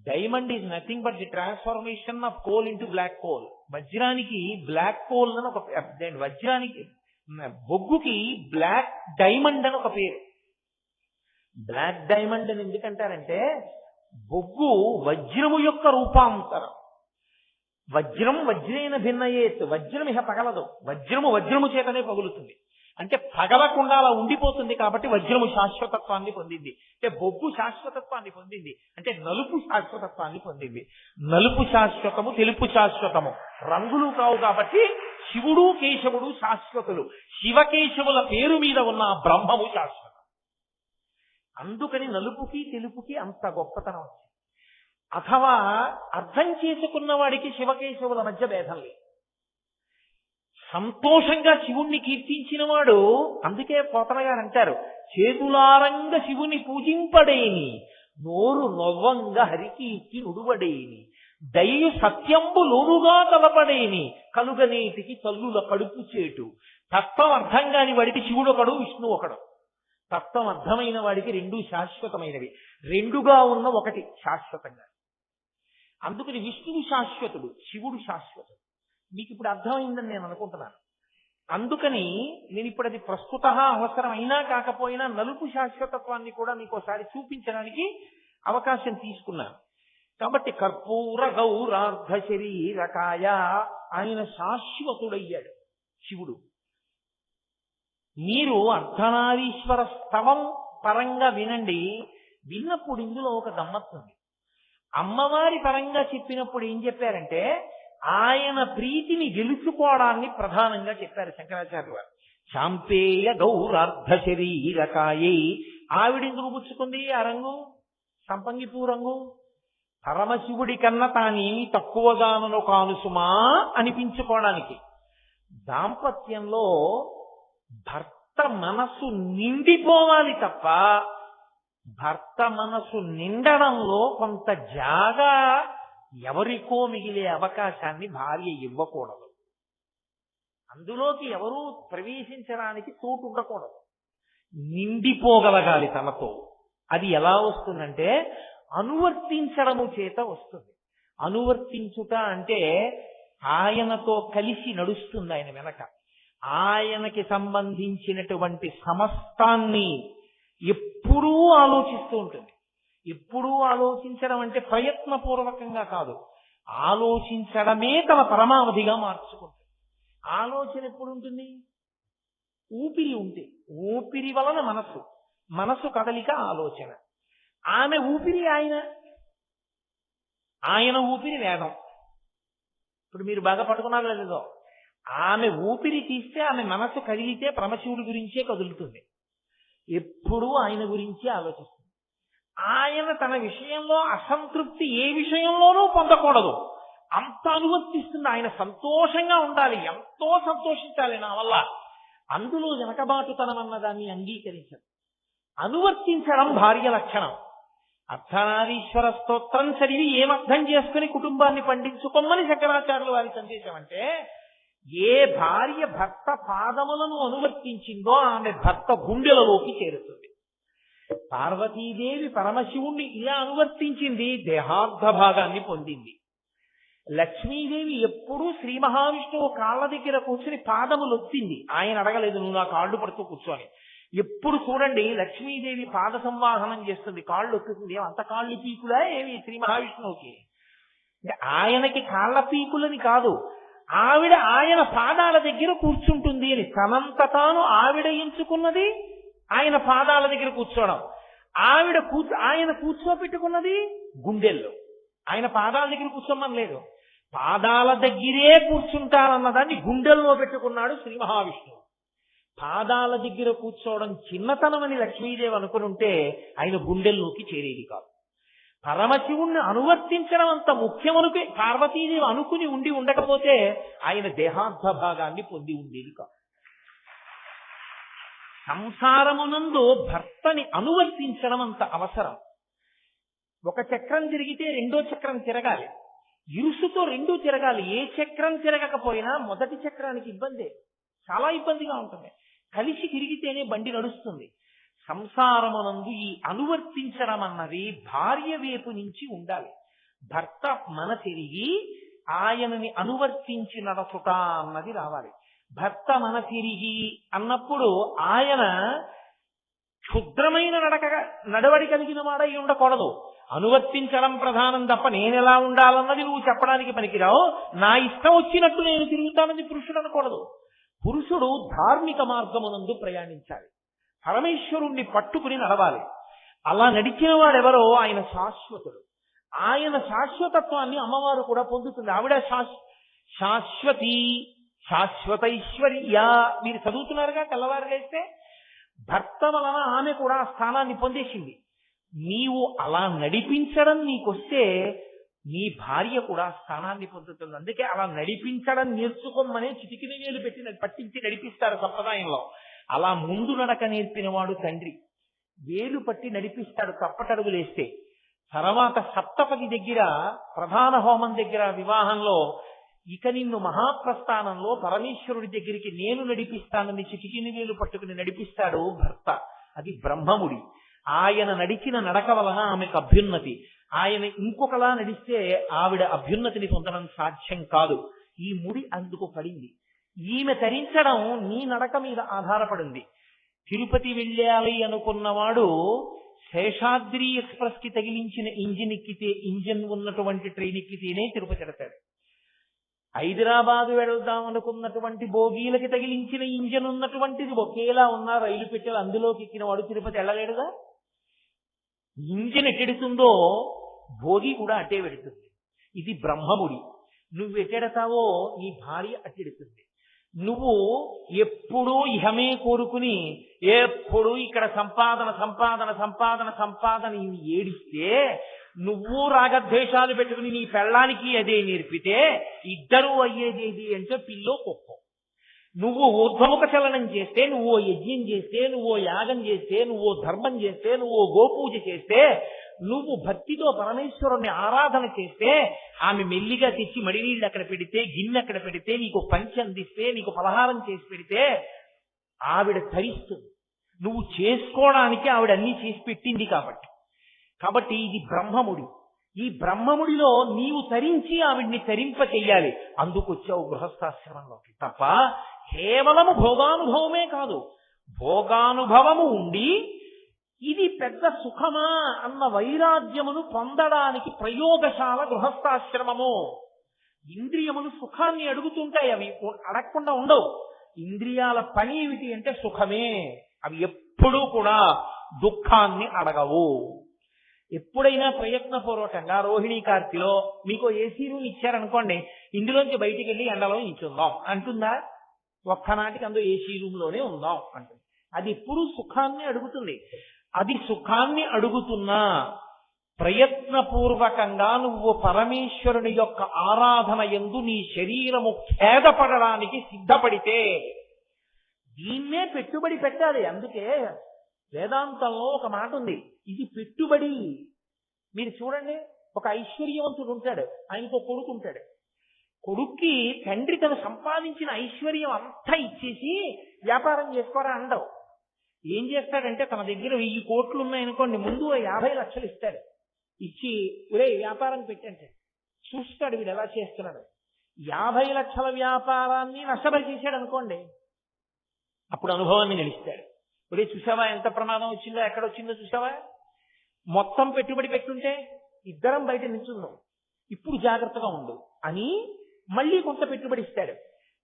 diamond is nothing but the transformation of coal into black coal. వజ్రానికి బ్లాక్ కోల్ అని ఒక, వజ్రానికి బొగ్గుకి బ్లాక్ డైమండ్ అని ఒక పేరు. బ్లాక్ డైమండ్ అని ఎందుకంటారంటే బొగ్గు వజ్రము యొక్క రూపాంతరం. వజ్రం వజ్రేన భిన్నయేత్. వజ్రం ఇహ పగలదు, వజ్రము చేతనే పగులుతుంది. అంటే పగలకుండా అలా ఉండిపోతుంది కాబట్టి వజ్రము శాశ్వతత్వాన్ని పొందింది. అంటే బొగ్గు శాశ్వతత్వాన్ని పొందింది. అంటే నలుపు శాశ్వతత్వాన్ని పొందింది. నలుపు శాశ్వతము, తెలుపు శాశ్వతము, రంగులు కావు కాబట్టి శివుడు కేశవుడు శాశ్వతులు. శివకేశవుల పేరు మీద ఉన్న బ్రహ్మము శాశ్వతం. అందుకని నలుపుకి తెలుపుకి అంత గొప్పతనం వచ్చింది. అథవా అర్థం చేసుకున్న వాడికి శివకేశవుల మధ్య భేదం లేదు. సంతోషంగా శివుణ్ణి కీర్తించిన వాడు, అందుకే పోతన గారు అంటారు, చేతులారంగ శివుని పూజింపడేని, నోరు నొవ్వంగ హరికీర్తి నుడువడేని, దయయు సత్యంబు లోనుగా తలపడేని, కలుగనేటికి తల్లుల కడుపు చేటు. తత్వం అర్థం కాని వాడికి శివుడు ఒకడు, విష్ణువు ఒకడు. తత్వం అర్థమైన వాడికి రెండూ శాశ్వతమైనవి. రెండుగా ఉన్న ఒకటి శాశ్వతంగా. అందుకని విష్ణువు శాశ్వతుడు, శివుడు శాశ్వతుడు. మీకు ఇప్పుడు అర్థమైందని నేను అనుకుంటున్నాను. అందుకని నేను ఇప్పుడు అది ప్రస్తుత అవసరం అయినా కాకపోయినా నలుపు శాశ్వతత్వాన్ని కూడా మీకు ఒకసారి చూపించడానికి అవకాశం తీసుకున్నాను. కాబట్టి కర్పూర గౌరార్ధ శరీరకాయ, ఆయన శాశ్వతుడయ్యాడు శివుడు. మీరు అర్ధనారీశ్వర స్తవం పరంగా వినండి. విన్నప్పుడు ఇందులో ఒక గమ్మత్తుంది. అమ్మవారి పరంగా చెప్పినప్పుడు ఏం చెప్పారంటే ఆయన ప్రీతిని గెలుచుకోవడాన్ని ప్రధానంగా చెప్పారు శంకరాచార్య వారు. శాంపేయ గౌరార్ధ శరీరకాయై. ఆవిడెందుకు పుచ్చుకుంది ఆ రంగు, సంపంగిపూ రంగు? పరమశివుడి కన్నా తానేమి తక్కువగానను కాను సుమా అనిపించుకోవడానికి. దాంపత్యంలో భర్త మనసు నిండిపోవాలి తప్ప భర్త మనసు నిండడంలో కొంత జాగా ఎవరికో మిగిలే అవకాశాన్ని భార్య ఇవ్వకూడదు. అందులోకి ఎవరూ ప్రవేశించడానికి చోటు ఉండకూడదు. నిండిపోగలగాలి తనతో. అది ఎలా వస్తుందంటే అనువర్తించడము చేత వస్తుంది. అనువర్తించుట అంటే ఆయనతో కలిసి నడుస్తుంది. ఆయన వెనక ఆయనకి సంబంధించినటువంటి సమస్తాన్ని ఎప్పుడూ ఆలోచిస్తూ ఉంటుంది. ఎప్పుడూ ఆలోచించడం అంటే ప్రయత్నపూర్వకంగా కాదు, ఆలోచించడమే తన పరమావధిగా మార్చుకుంటుంది. ఆలోచన ఎప్పుడు ఉంటుంది? ఊపిరి ఉంటే. ఊపిరి వలన మనసు కదలిక ఆలోచన. ఆమె ఊపిరి ఆయన ఊపిరి వేదం. ఇప్పుడు మీరు బాగా పట్టుకున్నారు లేదో, ఆమె ఊపిరి తీస్తే ఆమె మనసు కదిలితే పరమశివుడి గురించే కదులుతుంది. ఎప్పుడూ ఆయన గురించి ఆలోచిస్తుంది. ఆయన తన విషయంలో అసంతృప్తి ఏ విషయంలోనూ పొందకూడదు, అంత అనువర్తిస్తుంది. ఆయన సంతోషంగా ఉండాలి, ఎంతో సంతోషించాలి నా వల్ల. అందులో వెనకబాటుతనం అన్నదాన్ని అంగీకరించదు. అనువర్తించడం భార్య లక్షణం. అర్ధనారీశ్వర స్తోత్రం చదివి ఏమర్థం చేసుకుని కుటుంబాన్ని పండించుకోమని శంకరాచార్యులు వారి సందేశం. అంటే ఏ భార్య భర్త పాదములను అనువర్తించిందో ఆమె భర్త గుండెలలోకి చేరుతుంది. పార్వతీదేవి పరమశివుణ్ణి ఇలా అనువర్తించింది, దేహార్థ భాగాన్ని పొందింది. లక్ష్మీదేవి ఎప్పుడూ శ్రీ మహావిష్ణువు కాళ్ళ దగ్గర కూర్చుని పాదములొత్తింది. ఆయన అడగలేదు నువ్వు నా కాళ్ళు పడుతూ కూర్చొని. ఎప్పుడు చూడండి లక్ష్మీదేవి పాద సంవాహనం చేస్తుంది, కాళ్ళు ఒత్తుతుంది. అంత కాళ్ళు పీకులా ఏమి శ్రీ మహావిష్ణువుకి? ఆయనకి కాళ్ళ పీకులని కాదు, ఆవిడ ఆయన పాదాల దగ్గర కూర్చుంటుంది అని. తనంత తాను ఆవిడ ఎంచుకున్నది ఆయన పాదాల దగ్గర కూర్చోవడం. ఆయన కూర్చోపెట్టుకున్నది గుండెల్లో. ఆయన పాదాల దగ్గర కూర్చోమని లేదు, పాదాల దగ్గరే కూర్చుంటారన్నదాన్ని గుండెల్లో పెట్టుకున్నాడు శ్రీ మహావిష్ణువు. పాదాల దగ్గర కూర్చోవడం చిన్నతనమని లక్ష్మీదేవి అనుకుని ఆయన గుండెల్లోకి చేరేది కాదు. పరమశివుణ్ణి అనువర్తించడం అంత ముఖ్యమనుకు పార్వతీదేవి అనుకుని ఉండకపోతే ఆయన దేహార్థ భాగాన్ని పొంది ఉండేది కాదు. సంసారమునందు భర్తని అనువర్తించడం అంత అవసరం. ఒక చక్రం తిరిగితే రెండో చక్రం తిరగాలి, ఇరుసుతో రెండూ తిరగాలి. ఏ చక్రం తిరగకపోయినా మొదటి చక్రానికి ఇబ్బందే, చాలా ఇబ్బందిగా ఉంటుంది. కలిసి తిరిగితేనే బండి నడుస్తుంది. సంసారమునందు ఈ అనువర్తించడం అన్నది భార్య వైపు నుంచి ఉండాలి. భర్త మన తిరిగి ఆయనని అనువర్తించి నడచుట అన్నది రావాలి. భర్త మన తిరిగి అన్నప్పుడు ఆయన క్షుద్రమైన నడవడి కలిగిన వాడై ఉండకూడదు. అనువర్తించడం ప్రధానం తప్ప నేనెలా ఉండాలన్నది నువ్వు చెప్పడానికి పనికిరావు. నా ఇష్టం వచ్చినట్టు నేను తిరుగుతానని పురుషుడు అనకూడదు. పురుషుడు ధార్మిక మార్గమునందు ప్రయాణించాలి, పరమేశ్వరుణ్ణి పట్టుకుని నడవాలి. అలా నడిచిన వాడెవరో ఆయన శాశ్వతుడు. ఆయన శాశ్వతత్వాన్ని అమ్మవారు కూడా పొందుతుంది. ఆవిడ శాశ్వతి, శాశ్వతైశ్వర్య. మీరు చదువుతున్నారుగా తెల్లవారు లేస్తే. భర్త వలన ఆమె కూడా ఆ స్థానాన్ని పొందేసింది. నీవు అలా నడిపించడం నీకొస్తే నీ భార్య కూడా స్థానాన్ని పొందుతుంది. అందుకే అలా నడిపించడం నేర్చుకోమనే చిటికిన వేలు పెట్టి పట్టించి నడిపిస్తారు సంప్రదాయంలో. అలా ముందు నడక నేర్పిన వాడు తండ్రి, వేలు పట్టి నడిపిస్తాడు తప్పటడుగులేస్తే. తర్వాత సప్తపది దగ్గర ప్రధాన హోమం దగ్గర వివాహంలో ఇక నిన్ను మహాప్రస్థానంలో పరమేశ్వరుడి దగ్గరికి నేను నడిపిస్తానని చిటికిన వేలు పట్టుకుని నడిపిస్తాడు భర్త. అది బ్రహ్మముడి. ఆయన నడిచిన నడక వలన ఆమెకు అభ్యున్నతి. ఆయన ఇంకొకలా నడిస్తే ఆవిడ అభ్యున్నతిని పొందడం సాధ్యం కాదు. ఈ ముడి అందుకు పడింది. ఈమె ధరించడం నీ నడక మీద ఆధారపడింది. తిరుపతి వెళ్ళాలి అనుకున్నవాడు శేషాద్రి ఎక్స్ప్రెస్ కి తగిలించిన ఇంజిన్ ఉన్నటువంటి ట్రైన్ ఎక్కితేనే తిరుపతి వెళతాడు. హైదరాబాద్ వెళ్దాం అనుకున్నటువంటి బోగీలకి తగిలించిన ఇంజన్ ఉన్నటువంటిది ఒకేలా ఉన్న రైలు పెట్టెలు అందులోకి ఎక్కిన వాడు తిరుపతి వెళ్ళలేడుగా. ఇంజిన్ ఎట్టెడుతుందో భోగి కూడా అట్టే వెడుతుంది. ఇది బ్రహ్మముడి. నువ్వు ఎట్టెడతావో నీ భార్య అట్టెడుతుంది. నువ్వు ఎప్పుడూ ఇహమే కోరుకుని ఎప్పుడూ ఇక్కడ సంపాదన సంపాదన సంపాదన సంపాదన ఏడిస్తే, నువ్వు రాగద్వేషాలు పెట్టుకుని నీ పెళ్ళానికి అదే నేర్పితే ఇద్దరూ అయ్యేదేది అంటే పిల్లో కుక్క. నువ్వు ఊర్ధ్వముఖ చలనం చేస్తే, నువ్వు యజ్ఞం చేస్తే, నువ్వు యాగం చేస్తే, నువ్వు ధర్మం చేస్తే, నువ్వు గోపూజ చేస్తే, నువ్వు భక్తితో పరమేశ్వరుణ్ణి ఆరాధన చేస్తే, ఆమె మెల్లిగా తెచ్చి మడినీళ్ళు అక్కడ పెడితే, గిన్నె అక్కడ పెడితే, నీకు పంచి అందిస్తే, నీకు పలహారం చేసి పెడితే ఆవిడ తరిస్తుంది. నువ్వు చేసుకోవడానికి ఆవిడ అన్ని చేసి పెట్టింది కాబట్టి ఇది బ్రహ్మముడి. ఈ బ్రహ్మముడిలో నీవు తరించి ఆవిడ్ని తరింప చెయ్యాలి. అందుకు వచ్చావు గృహస్థాశ్రమంలోకి. తప్ప కేవలము భోగానుభవమే కాదు, భోగానుభవము ఉండి ఇది పెద్ద సుఖమా అన్న వైరాగ్యమును పొందడానికి ప్రయోగశాల గృహస్థాశ్రమము. ఇంద్రియములు సుఖాన్ని అడుగుతుంటాయి, అవి అడగకుండా ఉండవు. ఇంద్రియాల పని ఏమిటి అంటే సుఖమే. అవి ఎప్పుడూ కూడా దుఃఖాన్ని అడగవు. ఎప్పుడైనా ప్రయత్నపూర్వకంగా రోహిణీ కార్తిలో మీకు ఏసీ రూమ్ ఇచ్చారనుకోండి, ఇందులోంచి బయటికి వెళ్ళి ఎండలో నిల్చుందాం అంటుందా? ఒక్కనాటికి అందులో ఏసీ రూమ్ లోనే ఉందాం అంటుంది. అది ఎప్పుడూ సుఖాన్ని అడుగుతుంది. అది సుఖాన్ని అడుగుతున్నా ప్రయత్నపూర్వకంగా నువ్వు పరమేశ్వరుని యొక్క ఆరాధన యందు నీ శరీరము ఖేదపడడానికి సిద్ధపడితే దీన్నే పెట్టుబడి పెట్టాలి. అందుకే వేదాంతంలో ఒక మాట ఉంది, ఇది పెట్టుబడి. మీరు చూడండి, ఒక ఐశ్వర్యవంతుడు ఉంటాడు, ఆయనకు కొడుకు ఉంటాడు. కొడుక్కి తండ్రి తను సంపాదించిన ఐశ్వర్యం అంతా ఇచ్చేసి వ్యాపారం చేసుకోరా అండవు. ఏం చేస్తాడంటే తన దగ్గర 1000 కోట్లు ఉన్నాయనుకోండి, ముందు 50 లక్షలు ఇస్తాడు. ఇచ్చి ఒరే వ్యాపారం పెట్టంటే చూస్తాడు వీడు ఎలా చేస్తున్నాడు. 50 లక్షల వ్యాపారాన్ని నష్టపరిచేశాడు అనుకోండి, అప్పుడు అనుభవాన్ని గెలుస్తాడు. ఒరే చూసావా ఎంత ప్రమాదం వచ్చిందో, ఎక్కడొచ్చిందో చూసావా, మొత్తం పెట్టుబడి పెట్టుంటే ఇద్దరం బయట నిల్చున్నాం, ఇప్పుడు జాగ్రత్తగా ఉండు అని మళ్ళీ కొంత పెట్టుబడి ఇస్తాడు.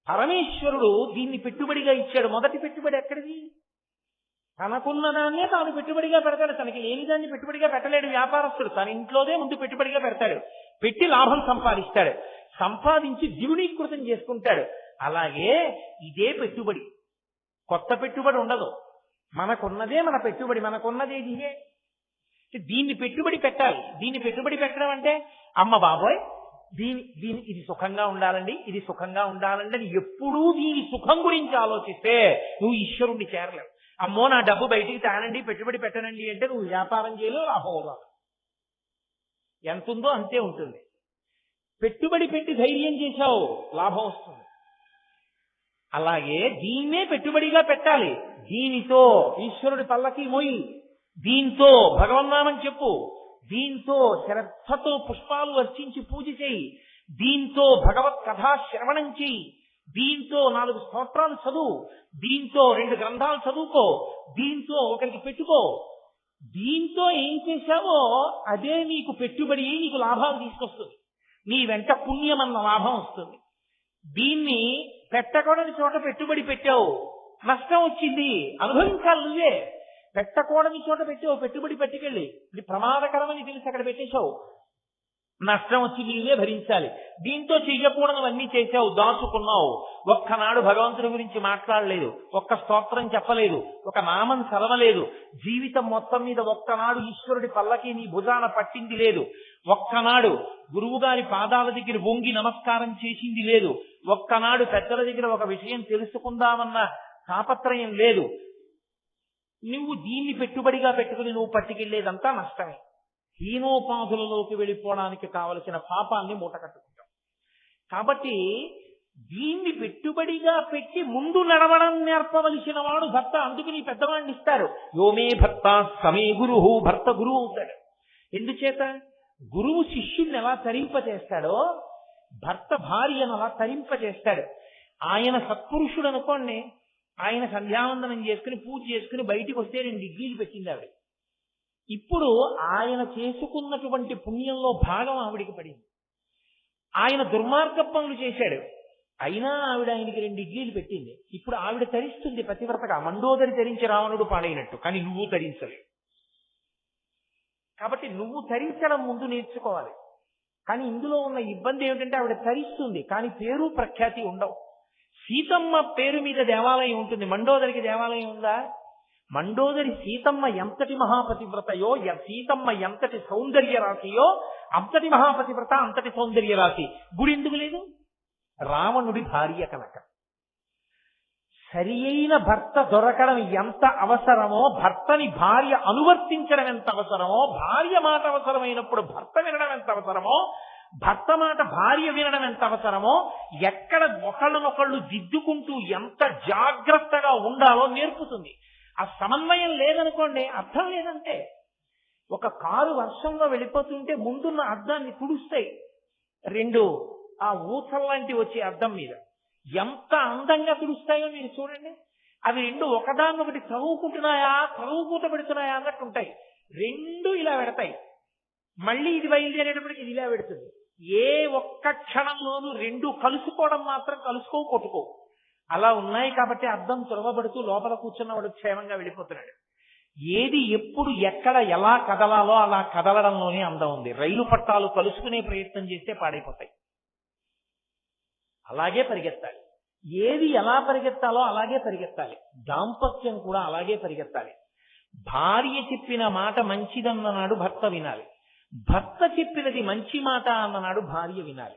పరమేశ్వరుడు దీన్ని పెట్టుబడిగా ఇచ్చాడు. మొదటి పెట్టుబడి ఎక్కడిది? తనకున్నదాన్నే తాను పెట్టుబడిగా పెడతాడు. తనకి లేని దాన్ని పెట్టుబడిగా పెట్టలేడు వ్యాపారస్తుడు. తన ఇంట్లోనే ముందు పెట్టుబడిగా పెడతాడు, పెట్టి లాభం సంపాదిస్తాడు, సంపాదించి ద్విగుణీకృతం చేసుకుంటాడు. అలాగే ఇదే పెట్టుబడి, కొత్త పెట్టుబడి ఉండదు. మనకున్నదే మన పెట్టుబడి, మనకున్నదే ఇదే. దీన్ని పెట్టుబడి పెట్టాలి. దీన్ని పెట్టుబడి పెట్టడం అంటే అమ్మ బాబోయ్ ఇది సుఖంగా ఉండాలండి, ఇది సుఖంగా ఉండాలండి అని ఎప్పుడూ దీని సుఖం గురించి ఆలోచిస్తే నువ్వు ఈశ్వరుణ్ణి చేరలేవు. అమ్మో నా డబ్బు బయటికి తానండి, పెట్టుబడి పెట్టనండి అంటే నువ్వు వ్యాపారం చేయలేవు, లాభం రాదు. ఎంత ఉందో అంతే ఉంటుంది. పెట్టుబడి పెట్టి ధైర్యం చేశావు, లాభం వస్తుంది. అలాగే దీన్నే పెట్టుబడిగా పెట్టాలి. దీనితో ఈశ్వరుడి పల్లకి మోయి, దీంతో భగవన్నామం చెప్పు, దీంతో శ్రద్ధతో పుష్పాలు అర్చించి పూజ చేయి, దీంతో భగవత్ కథా శ్రవణం చేయి, దీంతో 4 స్తోత్రాలు చదువు, దీంతో 2 గ్రంథాలు చదువుకో, దీంతో ఒకరికి పెట్టుకో. దీంతో ఏం చేశావో అదే నీకు పెట్టుబడి, నీకు లాభాలు తీసుకొస్తుంది. నీ వెంట పుణ్యం అన్న లాభం వస్తుంది. దీన్ని పెట్టకూడని చోట పెట్టుబడి పెట్టావు, నష్టం వచ్చింది, అనుభవించాలి నువ్వే. పెట్టకూడని చోట పెట్టావు, పెట్టుబడి పట్టుకెళ్ళి ఇది ప్రమాదకరమని తెలిసి అక్కడ పెట్టేశావు, నష్టం వచ్చి నీవే భరించాలి. దీంతో చెయ్యకూడనివన్నీ చేశావు, దాచుకున్నావు. ఒక్కనాడు భగవంతుడి గురించి మాట్లాడలేదు, ఒక్క స్తోత్రం చెప్పలేదు, ఒక నామం చదవలేదు, జీవితం మొత్తం మీద ఒక్కనాడు ఈశ్వరుడి పల్లకి నీ భుజాన పట్టింది లేదు, ఒక్కనాడు గురువు గారి పాదాల దగ్గర వంగి నమస్కారం చేసింది లేదు, ఒక్కనాడు పెద్దల దగ్గర ఒక విషయం తెలుసుకుందామన్న తాపత్రయం లేదు. నువ్వు దీన్ని పెట్టుబడిగా పెట్టుకుని నువ్వు పట్టుకెళ్లేదంతా నష్టమే. హీనోపాధులలోకి వెళ్ళిపోవడానికి కావలసిన పాపాన్ని మూట కట్టుకుంటాం. కాబట్టి దీన్ని పెట్టుబడిగా పెట్టి ముందు నడవడం నేర్పవలసిన వాడు భర్త. అందుకని పెద్దవాడిని ఇస్తారు. యోమే భర్త సమే గురువు, భర్త గురువు అవుతాడు. ఎందుచేత గురువు శిష్యుల్ని ఎలా తరింపచేస్తాడో భర్త భార్యను అలా తరింపచేస్తాడు. ఆయన సత్పురుషుడు అనుకోండి, ఆయన సంధ్యావందనం చేసుకుని పూజ చేసుకుని బయటికి వస్తే 2 ఇడ్లీలు పెట్టింది ఆవిడ. ఇప్పుడు ఆయన చేసుకున్నటువంటి పుణ్యంలో భాగం ఆవిడికి పడింది. ఆయన దుర్మార్గ పనులు చేశాడు, అయినా ఆవిడ ఆయనకి 2 ఇడ్లీలు పెట్టింది. ఇప్పుడు ఆవిడ తరిస్తుంది పతివ్రతగా. మండోదరి తరించి రావణుడు పాడైనట్టు, కానీ నువ్వు తరించలేవు. కాబట్టి నువ్వు తరించడం ముందు నేర్చుకోవాలి. కానీ ఇందులో ఉన్న ఇబ్బంది ఏమిటంటే ఆవిడ తరిస్తుంది, కానీ పేరు ప్రఖ్యాతి ఉండవు. సీతమ్మ పేరు మీద దేవాలయం ఉంటుంది, మండోదరికి దేవాలయం ఉందా? మండోదరి సీతమ్మ ఎంతటి మహాపతివ్రతయో, సీతమ్మ ఎంతటి సౌందర్య రాశియో, అంతటి మహాపతివ్రత, అంతటి సౌందర్య రాశి. గుడి ఎందుకు లేదు? రావణుడి భార్య కనుక. సరి అయిన భర్త దొరకడం ఎంత అవసరమో, భర్తని భార్య అనువర్తించడం ఎంత అవసరమో, భార్య మాట అవసరమైనప్పుడు భర్త వినడం ఎంత అవసరమో, భర్త మాట భార్య వినడం ఎంత అవసరమో, ఎక్కడ ఒకళ్ళనొకళ్ళు దిద్దుకుంటూ ఎంత జాగ్రత్తగా ఉండాలో నేర్పుతుంది. ఆ సమన్వయం లేదనుకోండి, అర్థం లేదంటే. ఒక కారు వర్షంలో వెళ్ళిపోతుంటే ముందున్న అద్దాన్ని తుడుస్తాయి 2 ఆ ఊసల్లాంటి వచ్చే అద్దం మీద, ఎంత అందంగా తుడుస్తాయో మీరు చూడండి. అవి 2 ఒకదాన్నొకటి చదువుకుంటూ పెడుతున్నాయా అన్నట్టు ఉంటాయి. 2 ఇలా పెడతాయి, మళ్ళీ ఇది బయలుదేరేటప్పటికి ఇది ఇలా పెడుతుంది. ఏ ఒక్క క్షణంలోనూ 2 కలుసుకోవడం మాత్రం కలుసుకోవు, కొట్టుకో. అలా ఉన్నాయి కాబట్టి అద్దం త్రొరవబడుతూ లోపల కూర్చున్నవాడు క్షేమంగా వెళ్ళిపోతున్నాడు. ఏది ఎప్పుడు ఎక్కడ ఎలా కదలాలో అలా కదలడంలోనే అందం ఉంది. రైలు పట్టాలు కలుసుకునే ప్రయత్నం చేస్తే పాడైపోతాయి. అలాగే పరిగెత్తాలి. ఏది ఎలా పరిగెత్తాలో అలాగే పరిగెత్తాలి. దాంపత్యం కూడా అలాగే పరిగెత్తాలి. భార్య చెప్పిన మాట మంచిదన్ననాడు భర్త వినాలి. భర్త చెప్పినది మంచి మాట అన్ననాడు భార్య వినాలి.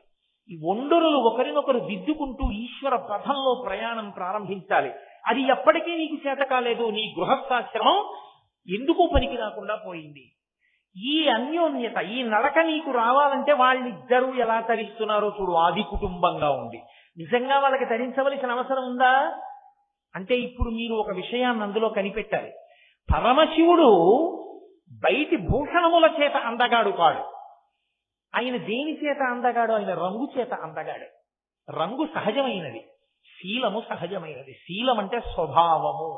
ఈ ఒండరులు ఒకరినొకరు దిద్దుకుంటూ ఈశ్వర పథంలో ప్రయాణం ప్రారంభించాలి. అది ఎప్పటికీ నీకు చేత కాలేదు, నీ గృహస్థాశ్రమం ఎందుకు పనికి రాకుండా పోయింది. ఈ అన్యోన్యత, ఈ నడక నీకు రావాలంటే వాళ్ళిద్దరూ ఎలా తరిస్తున్నారో చూడు. ఆది కుటుంబంగా ఉంది. నిజంగా వాళ్ళకి తరించవలసిన అవసరం ఉందా అంటే ఇప్పుడు మీరు ఒక విషయాన్ని అందులో కనిపెట్టాలి. పరమశివుడు బయటి భూషణముల చేత అందగాడు కాడు. ఆయన దేని చేత అందగాడు? ఆయన రంగు చేత అందగాడు. రంగు సహజమైనది, శీలము సహజమైనది. శీలం అంటే స్వభావము,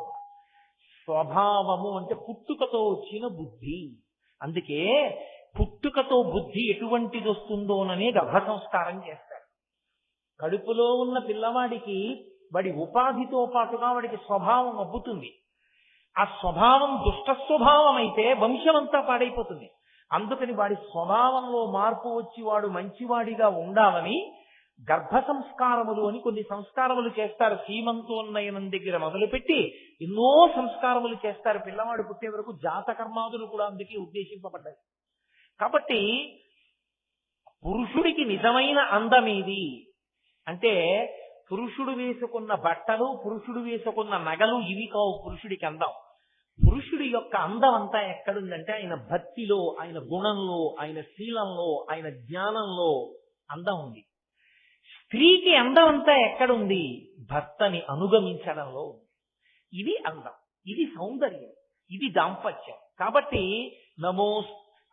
స్వభావము అంటే పుట్టుకతో వచ్చిన బుద్ధి. అందుకే పుట్టుకతో బుద్ధి ఎటువంటిది వస్తుందోననే గర్భ సంస్కారం చేస్తారు. కడుపులో ఉన్న పిల్లవాడికి వాడి ఉపాధితో పాటుగా వాడికి స్వభావం అబ్బుతుంది. ఆ స్వభావం దుష్ట స్వభావం అయితే వంశమంతా పాడైపోతుంది. అందుకని వాడి స్వభావంలో మార్పు వచ్చి వాడు మంచివాడిగా ఉండాలని గర్భ సంస్కారములు అని కొన్ని సంస్కారములు చేస్తారు. సీమంతోన్నయనం దగ్గర మొదలుపెట్టి ఎన్నో సంస్కారములు చేస్తారు. పిల్లవాడు పుట్టే వరకు జాతకర్మాదులు కూడా అందుకే ఉద్దేశింపబడ్డాయి. కాబట్టి పురుషుడికి నిజమైన అందమేది అంటే పురుషుడు వేసుకున్న బట్టలు, పురుషుడు వేసుకున్న నగలు ఇవి కావు పురుషుడికి అందం. పురుషుడి యొక్క అందం అంతా ఎక్కడుందంటే ఆయన భక్తిలో, ఆయన గుణంలో, ఆయన శీలంలో, ఆయన జ్ఞానంలో అందం ఉంది. స్త్రీకి అందం అంతా ఎక్కడుంది? భర్తని అనుగమించడంలో ఉంది. ఇది అందం, ఇది సౌందర్యం, ఇది దాంపత్యం. కాబట్టి నమో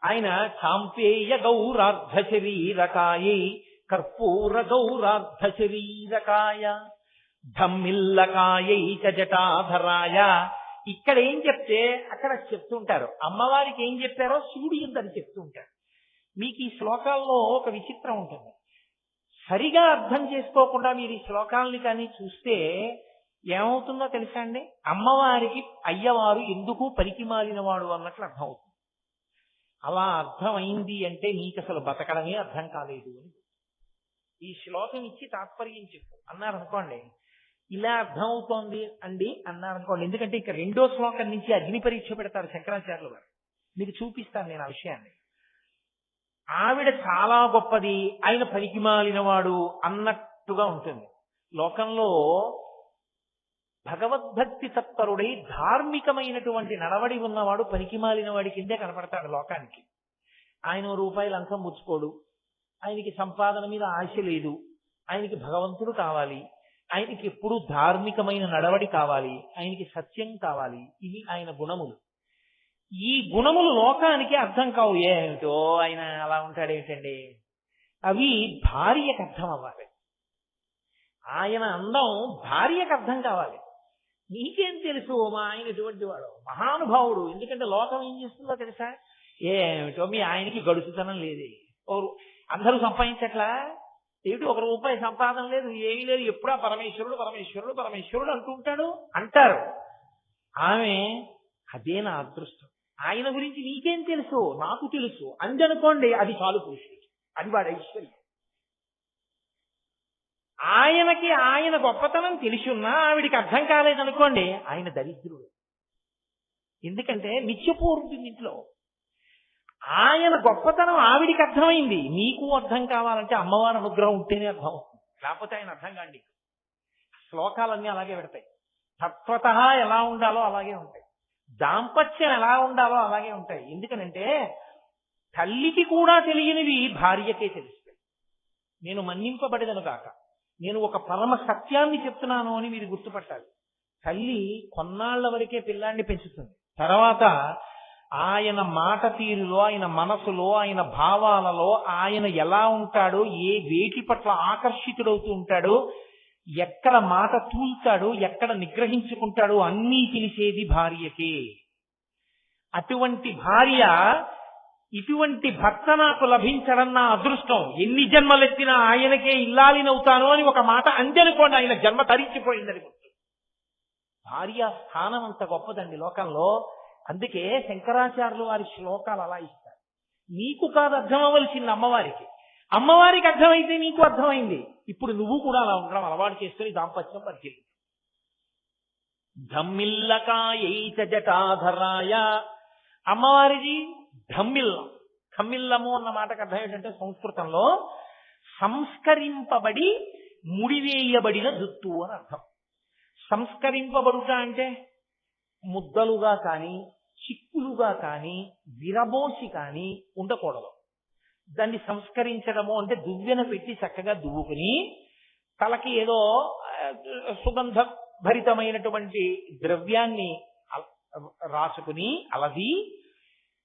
ఆయన చాంపేయ గౌరార్ధ శరీరకాయై కర్పూర గౌరార్ధ శరీరకాయ ధమ్మిల్లకాయై చ జటాధరాయ. ఇక్కడ ఏం చెప్తే అక్కడ చెప్తుంటారు. అమ్మవారికి ఏం చెప్పారో శివుడు ఎందని చెప్తుంటారు. మీకు ఈ శ్లోకాల్లో ఒక విచిత్రం ఉంటుంది. సరిగా అర్థం చేసుకోకుండా మీరు ఈ శ్లోకాలని కానీ చూస్తే ఏమవుతుందో తెలుసా అండి? అమ్మవారికి అయ్యవారు ఎందుకు పనికి మాలినవాడు అన్నట్లు అర్థం అవుతుంది. అలా అర్థమైంది అంటే నీకు అసలు బతకడమే అర్థం కాలేదు అని. ఈ శ్లోకం ఇచ్చి తాత్పర్యం చెప్పు అన్నారనుకోండి, ఇలా అర్థం అవుతోంది అండి అన్నారనుకోండి. ఎందుకంటే ఇక రెండో శ్లోకం నుంచి అగ్ని పరీక్ష పెడతారు శంకరాచార్యులు గారు. మీకు చూపిస్తాను నేను ఆ విషయాన్ని. ఆవిడ చాలా గొప్పది, ఆయన పనికి మాలినవాడు అన్నట్టుగా ఉంటుంది. లోకంలో భగవద్భక్తి తత్పరుడై ధార్మికమైనటువంటి నడవడి ఉన్నవాడు పనికి మాలిన వాడి కిందే కనపడతాడు లోకానికి. ఆయన రూపాయి లంచం పుచ్చుకోడు, ఆయనకి సంపాదన మీద ఆశ లేదు, ఆయనకి భగవంతుడు కావాలి, ఆయనకి ఎప్పుడూ ధార్మికమైన నడవడి కావాలి, ఆయనకి సత్యం కావాలి. ఇవి ఆయన గుణములు. ఈ గుణములు లోకానికి అర్థం కావు. ఏమిటో ఆయన అలా ఉంటాడేమిటండి, అవి భార్యకు అర్థం అవ్వాలి. ఆయన అందం భార్యకు అర్థం కావాలి. నీకేం తెలుసు మా ఆయన ఎటువంటి వాడు, మహానుభావుడు. ఎందుకంటే లోకం ఏం చేస్తుందో తెలుసా? ఏమిటో మీ ఆయనకి గడుచుతనం లేదే, అందరూ సంపాదించట్లా ఏమిటి, ఒక రూపాయి సంపాదన లేదు, ఏమీ లేదు, ఎప్పుడా పరమేశ్వరుడు పరమేశ్వరుడు పరమేశ్వరుడు అంటూ అంటారు. ఆమె అదే నా అదృష్టం, ఆయన గురించి నీకేం తెలుసు, నాకు తెలుసు అందనుకోండి, అది చాలు పురుషుడికి, అది వాడి ఐశ్వర్యం. ఆయనకి ఆయన గొప్పతనం తెలిసిన్నా ఆవిడికి అర్థం కాలేదనుకోండి, ఆయన దరిద్రుడు. ఎందుకంటే నిత్యపూర్వుతుంది ఇంట్లో. ఆయన గొప్పతనం ఆవిడికి అర్థమైంది, నీకు అర్థం కావాలంటే అమ్మవారి అనుగ్రహం ఉంటేనే అర్థం అవుతుంది, లేకపోతే ఆయన అర్థం కాండి. శ్లోకాలన్నీ అలాగే పెడతాయి. తత్వత ఎలా ఉండాలో అలాగే ఉంటాయి, దాంపత్యం ఎలా ఉండాలో అలాగే ఉంటాయి. ఎందుకనంటే తల్లికి కూడా తెలియనివి భార్యకే తెలుస్తాయి. నేను మన్నింపబడేదను కాక నేను ఒక పరమ సత్యాన్ని చెప్తున్నాను అని మీరు గుర్తుపట్టాలి. తల్లి కొన్నాళ్ల వరకే పిల్లాన్ని పెంచుతుంది, తర్వాత ఆయన మాట తీరులో, ఆయన మనసులో, ఆయన భావాలలో ఆయన ఎలా ఉంటాడో, ఏ వేటి పట్ల ఆకర్షితుడవుతూ ఉంటాడో, ఎక్కడ మాట తూల్తాడో, ఎక్కడ నిగ్రహించుకుంటాడో అన్నీ తెలిసేది భార్యకే. అటువంటి భార్య, ఇటువంటి భర్త నాకు లభించడం నా అదృష్టం, ఎన్ని జన్మలెత్తినా ఆయనకే ఇల్లాలినవుతాను అని ఒక మాట అందనుకోండి, ఆయన జన్మ తరించిపోయిందని గుర్తు. భార్య స్థానం అంత గొప్పదండి లోకంలో. అందుకే శంకరాచార్యులు వారి శ్లోకాలు అలా ఇస్తారు. నీకు కాదు అర్థం అవ్వవలసింది అమ్మవారికి. అమ్మవారికి అర్థమైతే నీకు అర్థమైంది. ఇప్పుడు నువ్వు కూడా అలా ఉండడం అలవాటు చేసుకుని దాంపత్యం పరిశీలి. ధమ్మిల్లకాయైత జటాధరాయ, అమ్మవారిది ధమ్మిల్లం. ధమ్మిల్లము అన్న మాటకు అర్థం ఏంటంటే సంస్కృతంలో సంస్కరింపబడి ముడివేయబడిన జుత్తు అని అర్థం. సంస్కరింపబడుట అంటే ముద్దలుగా కానీ చిక్కులుగా కానీ విరబోసి కానీ ఉండకూడదు. దాన్ని సంస్కరించడము అంటే దువ్వెన పెట్టి చక్కగా దువ్వుకుని తలకి ఏదో సుగంధ భరితమైనటువంటి ద్రవ్యాన్ని రాసుకుని అలది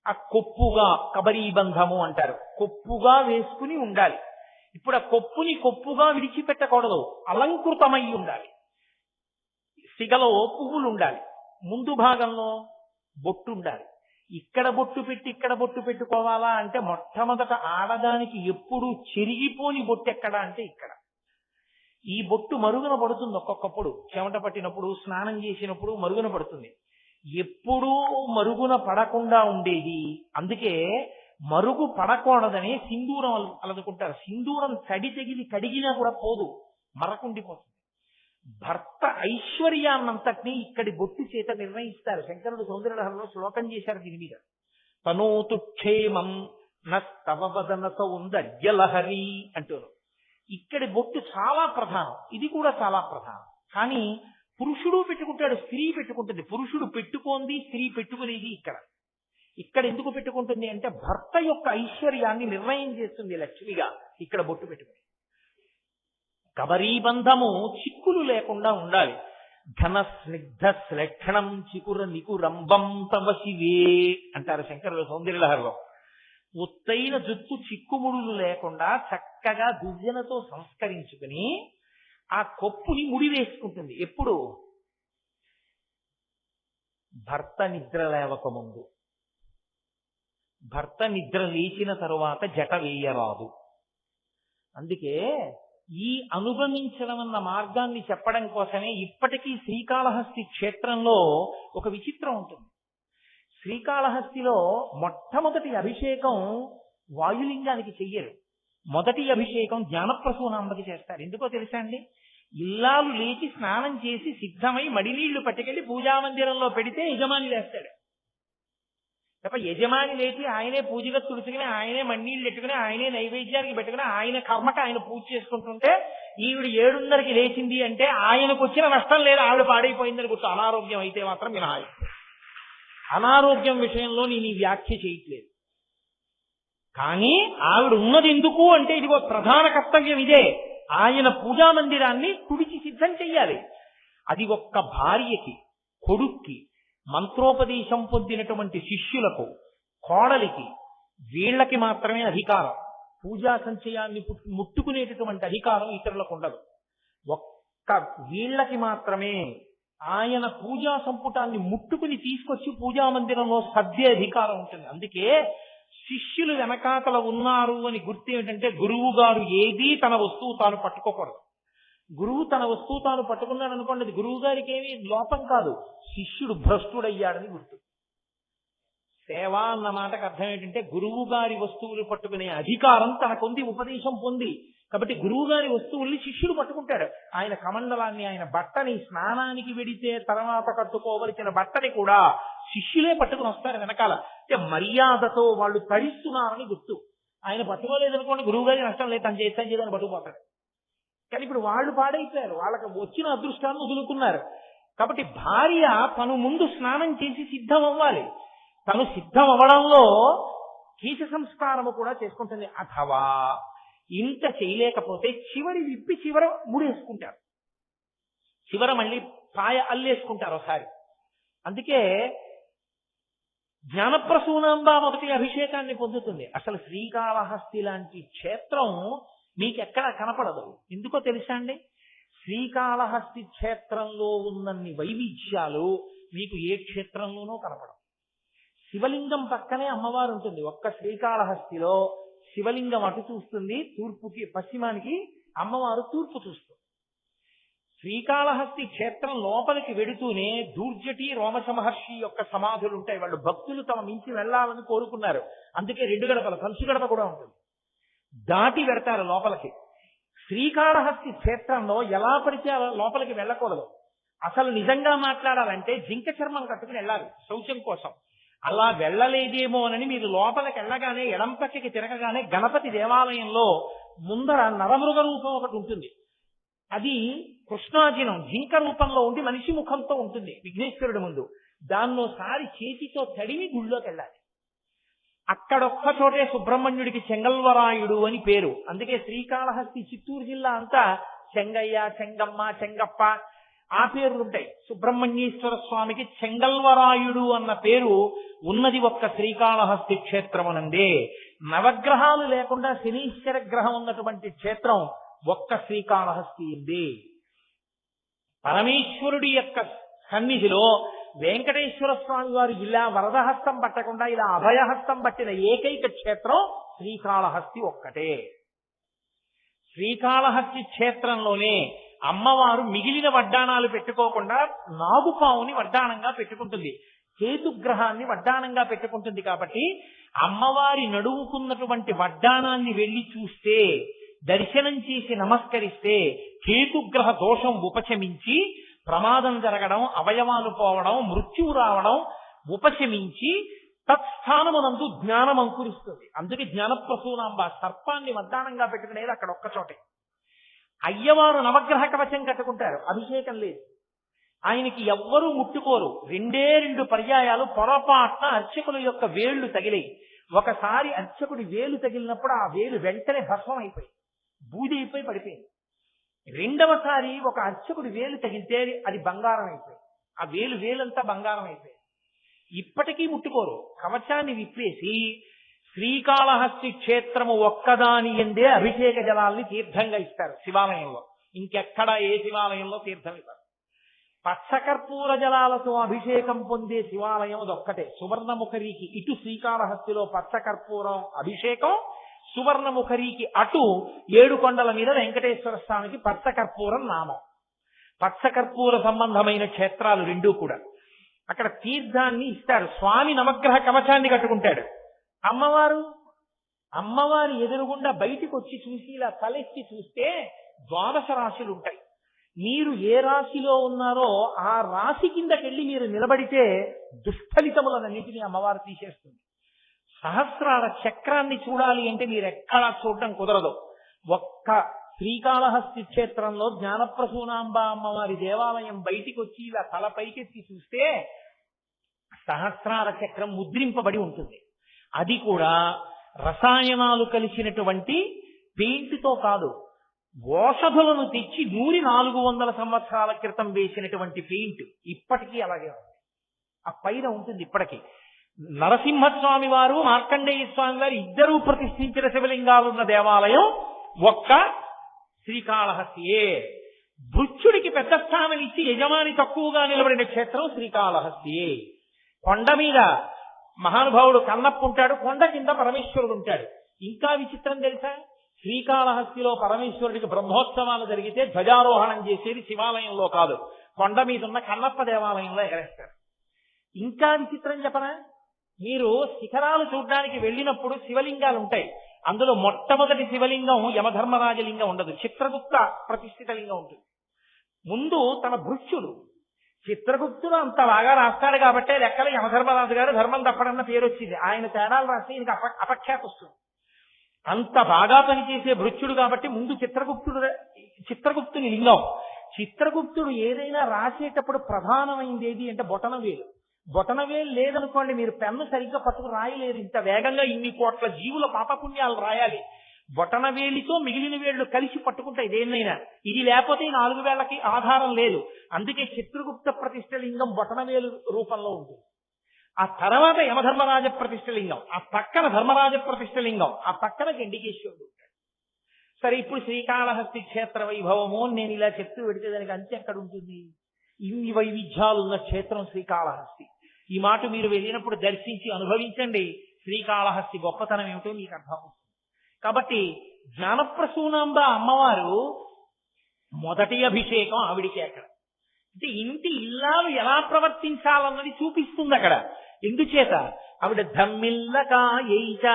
ఆ కొప్పుగా కబరీబంధము అంటారు, కొప్పుగా వేసుకుని ఉండాలి. ఇప్పుడు ఆ కొప్పుని కొప్పుగా విడిచిపెట్టకూడదు, అలంకృతమై ఉండాలి. సిగలో పువ్వులు ఉండాలి, ముందు భాగంలో బొట్టు ఉండాలి. ఇక్కడ బొట్టు పెట్టి ఇక్కడ బొట్టు పెట్టుకోవాలా అంటే మొట్టమొదట ఆడదానికి ఎప్పుడు చెరిగిపోని బొట్టు ఎక్కడ అంటే ఇక్కడ. ఈ బొట్టు మరుగున పడుతుంది, ఒక్కొక్కప్పుడు చెమట పట్టినప్పుడు స్నానం చేసినప్పుడు మరుగున పడుతుంది. ఎప్పుడూ మరుగున పడకుండా ఉండేది. అందుకే మరుగు పడకూడదని సింధూరం అలదుకుంటారు. సింధూరం తడి తెగిలి కడిగినా కూడా పోదు, మరకుండిపోతుంది. భర్త ఐశ్వర్యాన్నంతటినీ ఇక్కడి బొట్టు చేత నిర్ణయిస్తారు. శంకరుడు సౌందర్యలహరిలో శ్లోకం చేశారు దీని మీద. తనోతు క్షేమం నస్తవ వదన సౌందర్యలహరి అంటారు. ఇక్కడి బొట్టు చాలా ప్రధానం, ఇది కూడా చాలా ప్రధానం. కానీ పురుషుడు పెట్టుకుంటాడు, స్త్రీ పెట్టుకుంటుంది. పురుషుడు పెట్టుకోంది, స్త్రీ పెట్టుకునేది ఇక్కడ. ఇక్కడ ఎందుకు పెట్టుకుంటుంది అంటే భర్త యొక్క ఐశ్వర్యాన్ని నిర్ణయం చేస్తుంది లక్ష్మిగా ఇక్కడ బొట్టు పెట్టుకుని. కబరీబంధము చిక్కులు లేకుండా ఉండాలి. ఘన స్నిగ్ధ శ్లక్షణం చికుర నికురంబం తవ శివే అంటారు శంకరుల సౌందర్యలహరిలో. ఒత్తైన జుత్తు చిక్కుముడులు లేకుండా చక్కగా దువ్వెనతో సంస్కరించుకుని ఆ కొప్పుని ముడి వేసుకుంటుంది. ఎప్పుడు? భర్త నిద్ర లేవకముందు. భర్త నిద్ర లేచిన తరువాత జట వేయరాదు. అందుకే ఈ అనుగమించడం అన్న మార్గాన్ని చెప్పడం కోసమే ఇప్పటికీ శ్రీకాళహస్తి క్షేత్రంలో ఒక విచిత్రం ఉంటుంది. శ్రీకాళహస్తిలో మొట్టమొదటి అభిషేకం వాయులింగానికి చెయ్యరు. మొదటి అభిషేకం జ్ఞానప్రసూనాంబకి చేస్తారు. ఎందుకో తెలుసా అండి? ఇల్లాలు లేచి స్నానం చేసి సిద్ధమై మడినీళ్లు పట్టుకెళ్లి పూజామందిరంలో పెడితే యజమాని లేస్తాడు తప్ప యజమాని లేచి ఆయనే పూజగా తుడుచుకుని ఆయనే మన్నీళ్లు పెట్టుకుని ఆయనే నైవేద్యానికి పెట్టుకుని ఆయన కర్మకి ఆయన పూజ చేసుకుంటుంటే ఈవిడ 7:30కి లేచింది అంటే ఆయనకు వచ్చిన నష్టం లేదు, ఆవిడ పాడైపోయిందని గుర్తు. అనారోగ్యం అయితే మాత్రం మినహాయి. అనారోగ్యం విషయంలో నేను ఈ వ్యాఖ్య చేయట్లేదు. కానీ ఆవిడ ఉన్నది ఎందుకు అంటే ఇదిగో ప్రధాన కర్తవ్యం ఇదే. ఆయన పూజా మందిరాన్ని తుడిచి సిద్ధం చెయ్యాలి. అది ఒక్క భార్యకి, కొడుక్కి, మంత్రోపదేశం పొందినటువంటి శిష్యులకు, కోడలికి, వీళ్ళకి మాత్రమే అధికారం. పూజా సంచయాన్ని ముట్టుకునేటటువంటి అధికారం ఇతరులకు ఉండదు. ఒక్క వీళ్ళకి మాత్రమే ఆయన పూజా సంపుటాన్ని ముట్టుకుని తీసుకొచ్చి పూజా మందిరంలో సర్దే అధికారం ఉంటుంది. అందుకే శిష్యులు వెనకాతల ఉన్నారు అని గుర్తు ఏమిటంటే గురువు గారు ఏదీ తన వస్తువు తాను పట్టుకోకూడదు. గురువు తన వస్తువు తాను పట్టుకున్నాడు అనుకోండి, అది గురువు గారికి ఏమీ లోపం కాదు, శిష్యుడు భ్రష్టుడయ్యాడని గుర్తు. సేవ అన్న మాటకు అర్థం ఏంటంటే గురువు గారి వస్తువులు పట్టుకునే అధికారం తనకుంది, ఉపదేశం పొంది. కాబట్టి గురువు గారి వస్తువుల్ని శిష్యుడు పట్టుకుంటాడు. ఆయన కమండలాన్ని, ఆయన బట్టని, స్నానానికి వెడితే తర్వాత కట్టుకోవలసిన బట్టని కూడా శిష్యులే పట్టుకుని వస్తారు వెనకాల. అంటే మర్యాదతో వాళ్ళు తరిస్తున్నారని గుర్తు. ఆయన పట్టుకోలేదనుకోండి గురువు గారికి నష్టం లేదు, తను చేస్తాను చేయదని పట్టుకుపోతాడు. కానీ ఇప్పుడు వాళ్ళు పాడైపోయారు, వాళ్ళకి వచ్చిన అదృష్టాన్ని వదులుకున్నారు. కాబట్టి భార్య తను ముందు స్నానం చేసి సిద్ధం అవ్వాలి. తను సిద్ధం అవ్వడంలో కీచ సంస్కారము కూడా చేసుకుంటుంది. అథవా ఇంత చేయలేకపోతే చివరి విప్పి చివర ముడేసుకుంటారు, చివర మళ్ళీ పాయ అల్లేసుకుంటారు ఒకసారి. అందుకే జ్ఞానప్రసూనాంబ మొదటి అభిషేకాన్ని పొందుతుంది. అసలు శ్రీకాళహస్తి లాంటి క్షేత్రం మీకెక్కడ కనపడదు. ఎందుకో తెలుసా అండి? శ్రీకాళహస్తి క్షేత్రంలో ఉన్నన్ని వైవిధ్యాలు మీకు ఏ క్షేత్రంలోనూ కనపడవు. శివలింగం పక్కనే అమ్మవారు ఉంటుంది. ఒక్క శ్రీకాళహస్తిలో శివలింగం అటు చూస్తుంది తూర్పుకి, పశ్చిమానికి అమ్మవారు తూర్పు చూస్తుంది. శ్రీకాళహస్తి క్షేత్రం లోపలికి వెడుతూనే దూర్జటి రోమశ మహర్షి యొక్క సమాధులు ఉంటాయి. వాళ్ళు భక్తులు తమ మించి వెళ్ళాలని కోరుకున్నారు. అందుకే 2 గడపలు, కంచు గడప కూడా ఉంటుంది. దాటి పెడతారు లోపలికి. శ్రీకాళహస్తి క్షేత్రంలో ఎలా పడితే అలా లోపలికి వెళ్ళకూడదు. అసలు నిజంగా మాట్లాడాలంటే జింక చర్మం కట్టుకుని వెళ్ళాలి శౌచం కోసం. అలా వెళ్ళలేదేమోనని మీరు లోపలికి వెళ్ళగానే ఎడం పక్కకి తిరగగానే గణపతి దేవాలయంలో ముందర నరమృగ రూపం ఒకటి ఉంటుంది. అది కృష్ణాజినం జింక రూపంలో ఉండి మనిషి ముఖంతో ఉంటుంది విఘ్నేశ్వరుడి ముందు. దాన్నోసారి చేతితో తడిమి గుళ్ళోకి వెళ్ళాలి. అక్కడొక్క చోటే సుబ్రహ్మణ్యుడికి చెంగల్వరాయుడు అని పేరు. అందుకే శ్రీకాళహస్తి చిత్తూరు జిల్లా అంతా చెంగయ్య, చెంగమ్మ, చెంగప్ప ఆ పేర్లుంటాయి. సుబ్రహ్మణ్యేశ్వర స్వామికి చెంగల్వరాయుడు అన్న పేరు ఉన్నది ఒక్క శ్రీకాళహస్తి క్షేత్రమునందే. నవగ్రహాలు లేకుండా శనీశ్వర గ్రహం ఉన్నటువంటి క్షేత్రం ఒక్క శ్రీకాళహస్తి ఉంది. పరమేశ్వరుడి యొక్క సన్నిధిలో వెంకటేశ్వర స్వామి వారు ఇలా వరదహస్తం పట్టకుండా ఇలా అభయహస్తం పట్టిన ఏకైక క్షేత్రం శ్రీకాళహస్తి ఒక్కటే. శ్రీకాళహస్తి క్షేత్రంలోనే అమ్మవారు మిగిలిన వడ్డాణాలు పెట్టుకోకుండా నాగుపావుని వడ్డాణంగా పెట్టుకుంటుంది, కేతుగ్రహాన్ని వడ్డాణంగా పెట్టుకుంటుంది. కాబట్టి అమ్మవారి నడుముకున్నటువంటి వడ్డాణాన్ని వెళ్లి చూస్తే, దర్శనం చేసి నమస్కరిస్తే కేతుగ్రహ దోషం ఉపశమించి ప్రమాదం జరగడం, అవయవాలు పోవడం, మృత్యువు రావడం ఉపశమించి తత్స్థానమునందు జ్ఞానం అంకురిస్తుంది. అందుకే జ్ఞానప్రసూనాంబ సర్పాన్ని వడ్డాణంగా పెట్టుకునేది అక్కడ ఒక్క చోటే. అయ్యవారు నవగ్రహ కవచం కట్టుకుంటారు, అభిషేకం లేదు. ఆయనకి ఎవ్వరూ ముట్టుకోరు. 2 పర్యాయాలు పొరపాటున అర్చకుల యొక్క వేళ్లు తగిలాయి. ఒకసారి అర్చకుడి వేలు తగిలినప్పుడు ఆ వేలు వెంటనే భస్మం అయిపోయి బూది అయిపోయి పడిపోయింది. రెండవసారి ఒక అర్చకుడి వేలు తగిలితే అది బంగారం అయిపోయింది. ఆ వేలంతా బంగారం అయిపోయింది. ఇప్పటికీ ముట్టుకోరు. కవచాన్ని విప్పేసి శ్రీకాళహస్తి క్షేత్రము ఒక్కదాని ఎందే అభిషేక జలాల్ని తీర్థంగా ఇస్తారు శివాలయంలో. ఇంకెక్కడా ఏ శివాలయంలో తీర్థం ఇవ్వరు. పచ్చకర్పూర జలాలతో అభిషేకం పొందే శివాలయం అదొక్కటే. సువర్ణముఖరికి ఇటు శ్రీకాళహస్తిలో పచ్చకర్పూరం అభిషేకం, సువర్ణముఖరికి అటు 7 కొండల మీద వెంకటేశ్వర స్వామికి పచ్చకర్పూరం నామం. పచ్చకర్పూర సంబంధమైన క్షేత్రాలు 2 కూడా. అక్కడ తీర్థాన్ని ఇస్తారు. స్వామి నవగ్రహ కవచాన్ని కట్టుకుంటాడు. అమ్మవారి ఎదురుగుండా బయటికి వచ్చి చూసి ఇలా తలెత్తి చూస్తే 12 రాశులు ఉంటాయి. మీరు ఏ రాశిలో ఉన్నారో ఆ రాశి కిందకెళ్ళి మీరు నిలబడితే దుష్ఫలితములన్నింటినీ అమ్మవారు తీసేస్తుంది. సహస్రాల చక్రాన్ని చూడాలి అంటే మీరు ఎక్కడా చూడడం కుదరదు. ఒక్క శ్రీకాళహస్తి క్షేత్రంలో జ్ఞానప్రసూనాంబ అమ్మవారి దేవాలయం బయటికి వచ్చి ఇలా తల పైకెత్తి చూస్తే సహస్రాల చక్రం ముద్రింపబడి ఉంటుంది. అది కూడా రసాయనాలు కలిసినటువంటి పెయింట్తో కాదు, ఓషధులను తెచ్చి 400 సంవత్సరాల క్రితం వేసినటువంటి పెయింట్ ఇప్పటికీ అలాగే ఉంది. ఆ పైన ఉంటుంది ఇప్పటికీ. నరసింహస్వామి వారు, మార్కండేయ స్వామి వారు ఇద్దరూ ప్రతిష్ఠించిన శివలింగాలున్న దేవాలయం ఒక్క శ్రీకాళహస్తియే. భృత్యుడికి పెద్ద స్థానం ఇచ్చి యజమాని తక్కువగా నిలబడిన క్షేత్రం శ్రీకాళహస్తియే. కొండ మీద మహానుభావుడు కన్నప్ప ఉంటాడు, కొండ కింద పరమేశ్వరుడు ఉంటాడు. ఇంకా విచిత్రం తెలుసా? శ్రీకాళహస్తిలో పరమేశ్వరుడికి బ్రహ్మోత్సవాలు జరిగితే ధ్వజారోహణం చేసేది శివాలయంలో కాదు, కొండ మీద ఉన్న కన్నప్ప దేవాలయంలో ఎగరేస్తారు. ఇంకా విచిత్రం చెప్పనా? మీరు శిఖరాలు చూడడానికి వెళ్ళినప్పుడు శివలింగాలు ఉంటాయి. అందులో మొట్టమొదటి శివలింగం యమధర్మరాజలింగం ఉండదు, చిత్రగుప్త ప్రతిష్ఠిత లింగం ఉంటుంది. ముందు తన భృత్యుడు చిత్రగుప్తుడు అంత బాగా రాస్తాడు కాబట్టి లెక్కల యమధర్మరాజు గారు ధర్మం తప్పడన్న పేరు వచ్చింది. ఆయన తేడాలు రాస్తే ఈయనకి అపఖ్యాతి వస్తుంది. అంత బాగా పనిచేసే భృత్యుడు కాబట్టి ముందు చిత్రగుప్తుని లింగం. చిత్రగుప్తుడు ఏదైనా రాసేటప్పుడు ప్రధానమైంది ఏది అంటే బొటనవేలు. బొటనవేలు లేదనుకోండి, మీరు పెన్ను సరిగ్గా పట్టుకు రాయలేరు. ఇంత వేగంగా ఇన్ని కోట్ల జీవుల పాపపుణ్యాలు రాయాలి. బొటనవేలితో మిగిలిన వేళ్లు కలిసి పట్టుకుంటాయి దేన్నైనా. ఇది లేకపోతే 4 వేళ్లకి ఆధారం లేదు. అందుకే చిత్రగుప్త ప్రతిష్ఠ లింగం బొటనవేలు రూపంలో ఉంటుంది. ఆ తర్వాత యమధర్మరాజ ప్రతిష్ఠ లింగం, ఆ పక్కన ధర్మరాజ ప్రతిష్ఠ లింగం, ఆ పక్కన గండికేశ్వరుడు ఉంటాడు. సరే, ఇప్పుడు శ్రీకాళహస్తి క్షేత్ర వైభవము నేను ఇలా చెప్తూ పెడితే దానికి అంత్యం ఎక్కడ ఉంటుంది? ఇన్ని వైవిధ్యాలు ఉన్న క్షేత్రం శ్రీకాళహస్తి. ఈ మాట మీరు వెళ్ళినప్పుడు దర్శించి అనుభవించండి. శ్రీకాళహస్తి గొప్పతనం ఏమిటో మీకు అర్థం. కాబట్టి జ్ఞానప్రసూనాంబ అమ్మవారు మొదటి అభిషేకం ఆవిడికి. అక్కడ అంటే ఇంటి ఇల్లాలు ఎలా ప్రవర్తించాలన్నది చూపిస్తుంది అక్కడ. ఎందుచేత ఆవిడ ధమ్మిల్లకాయైచ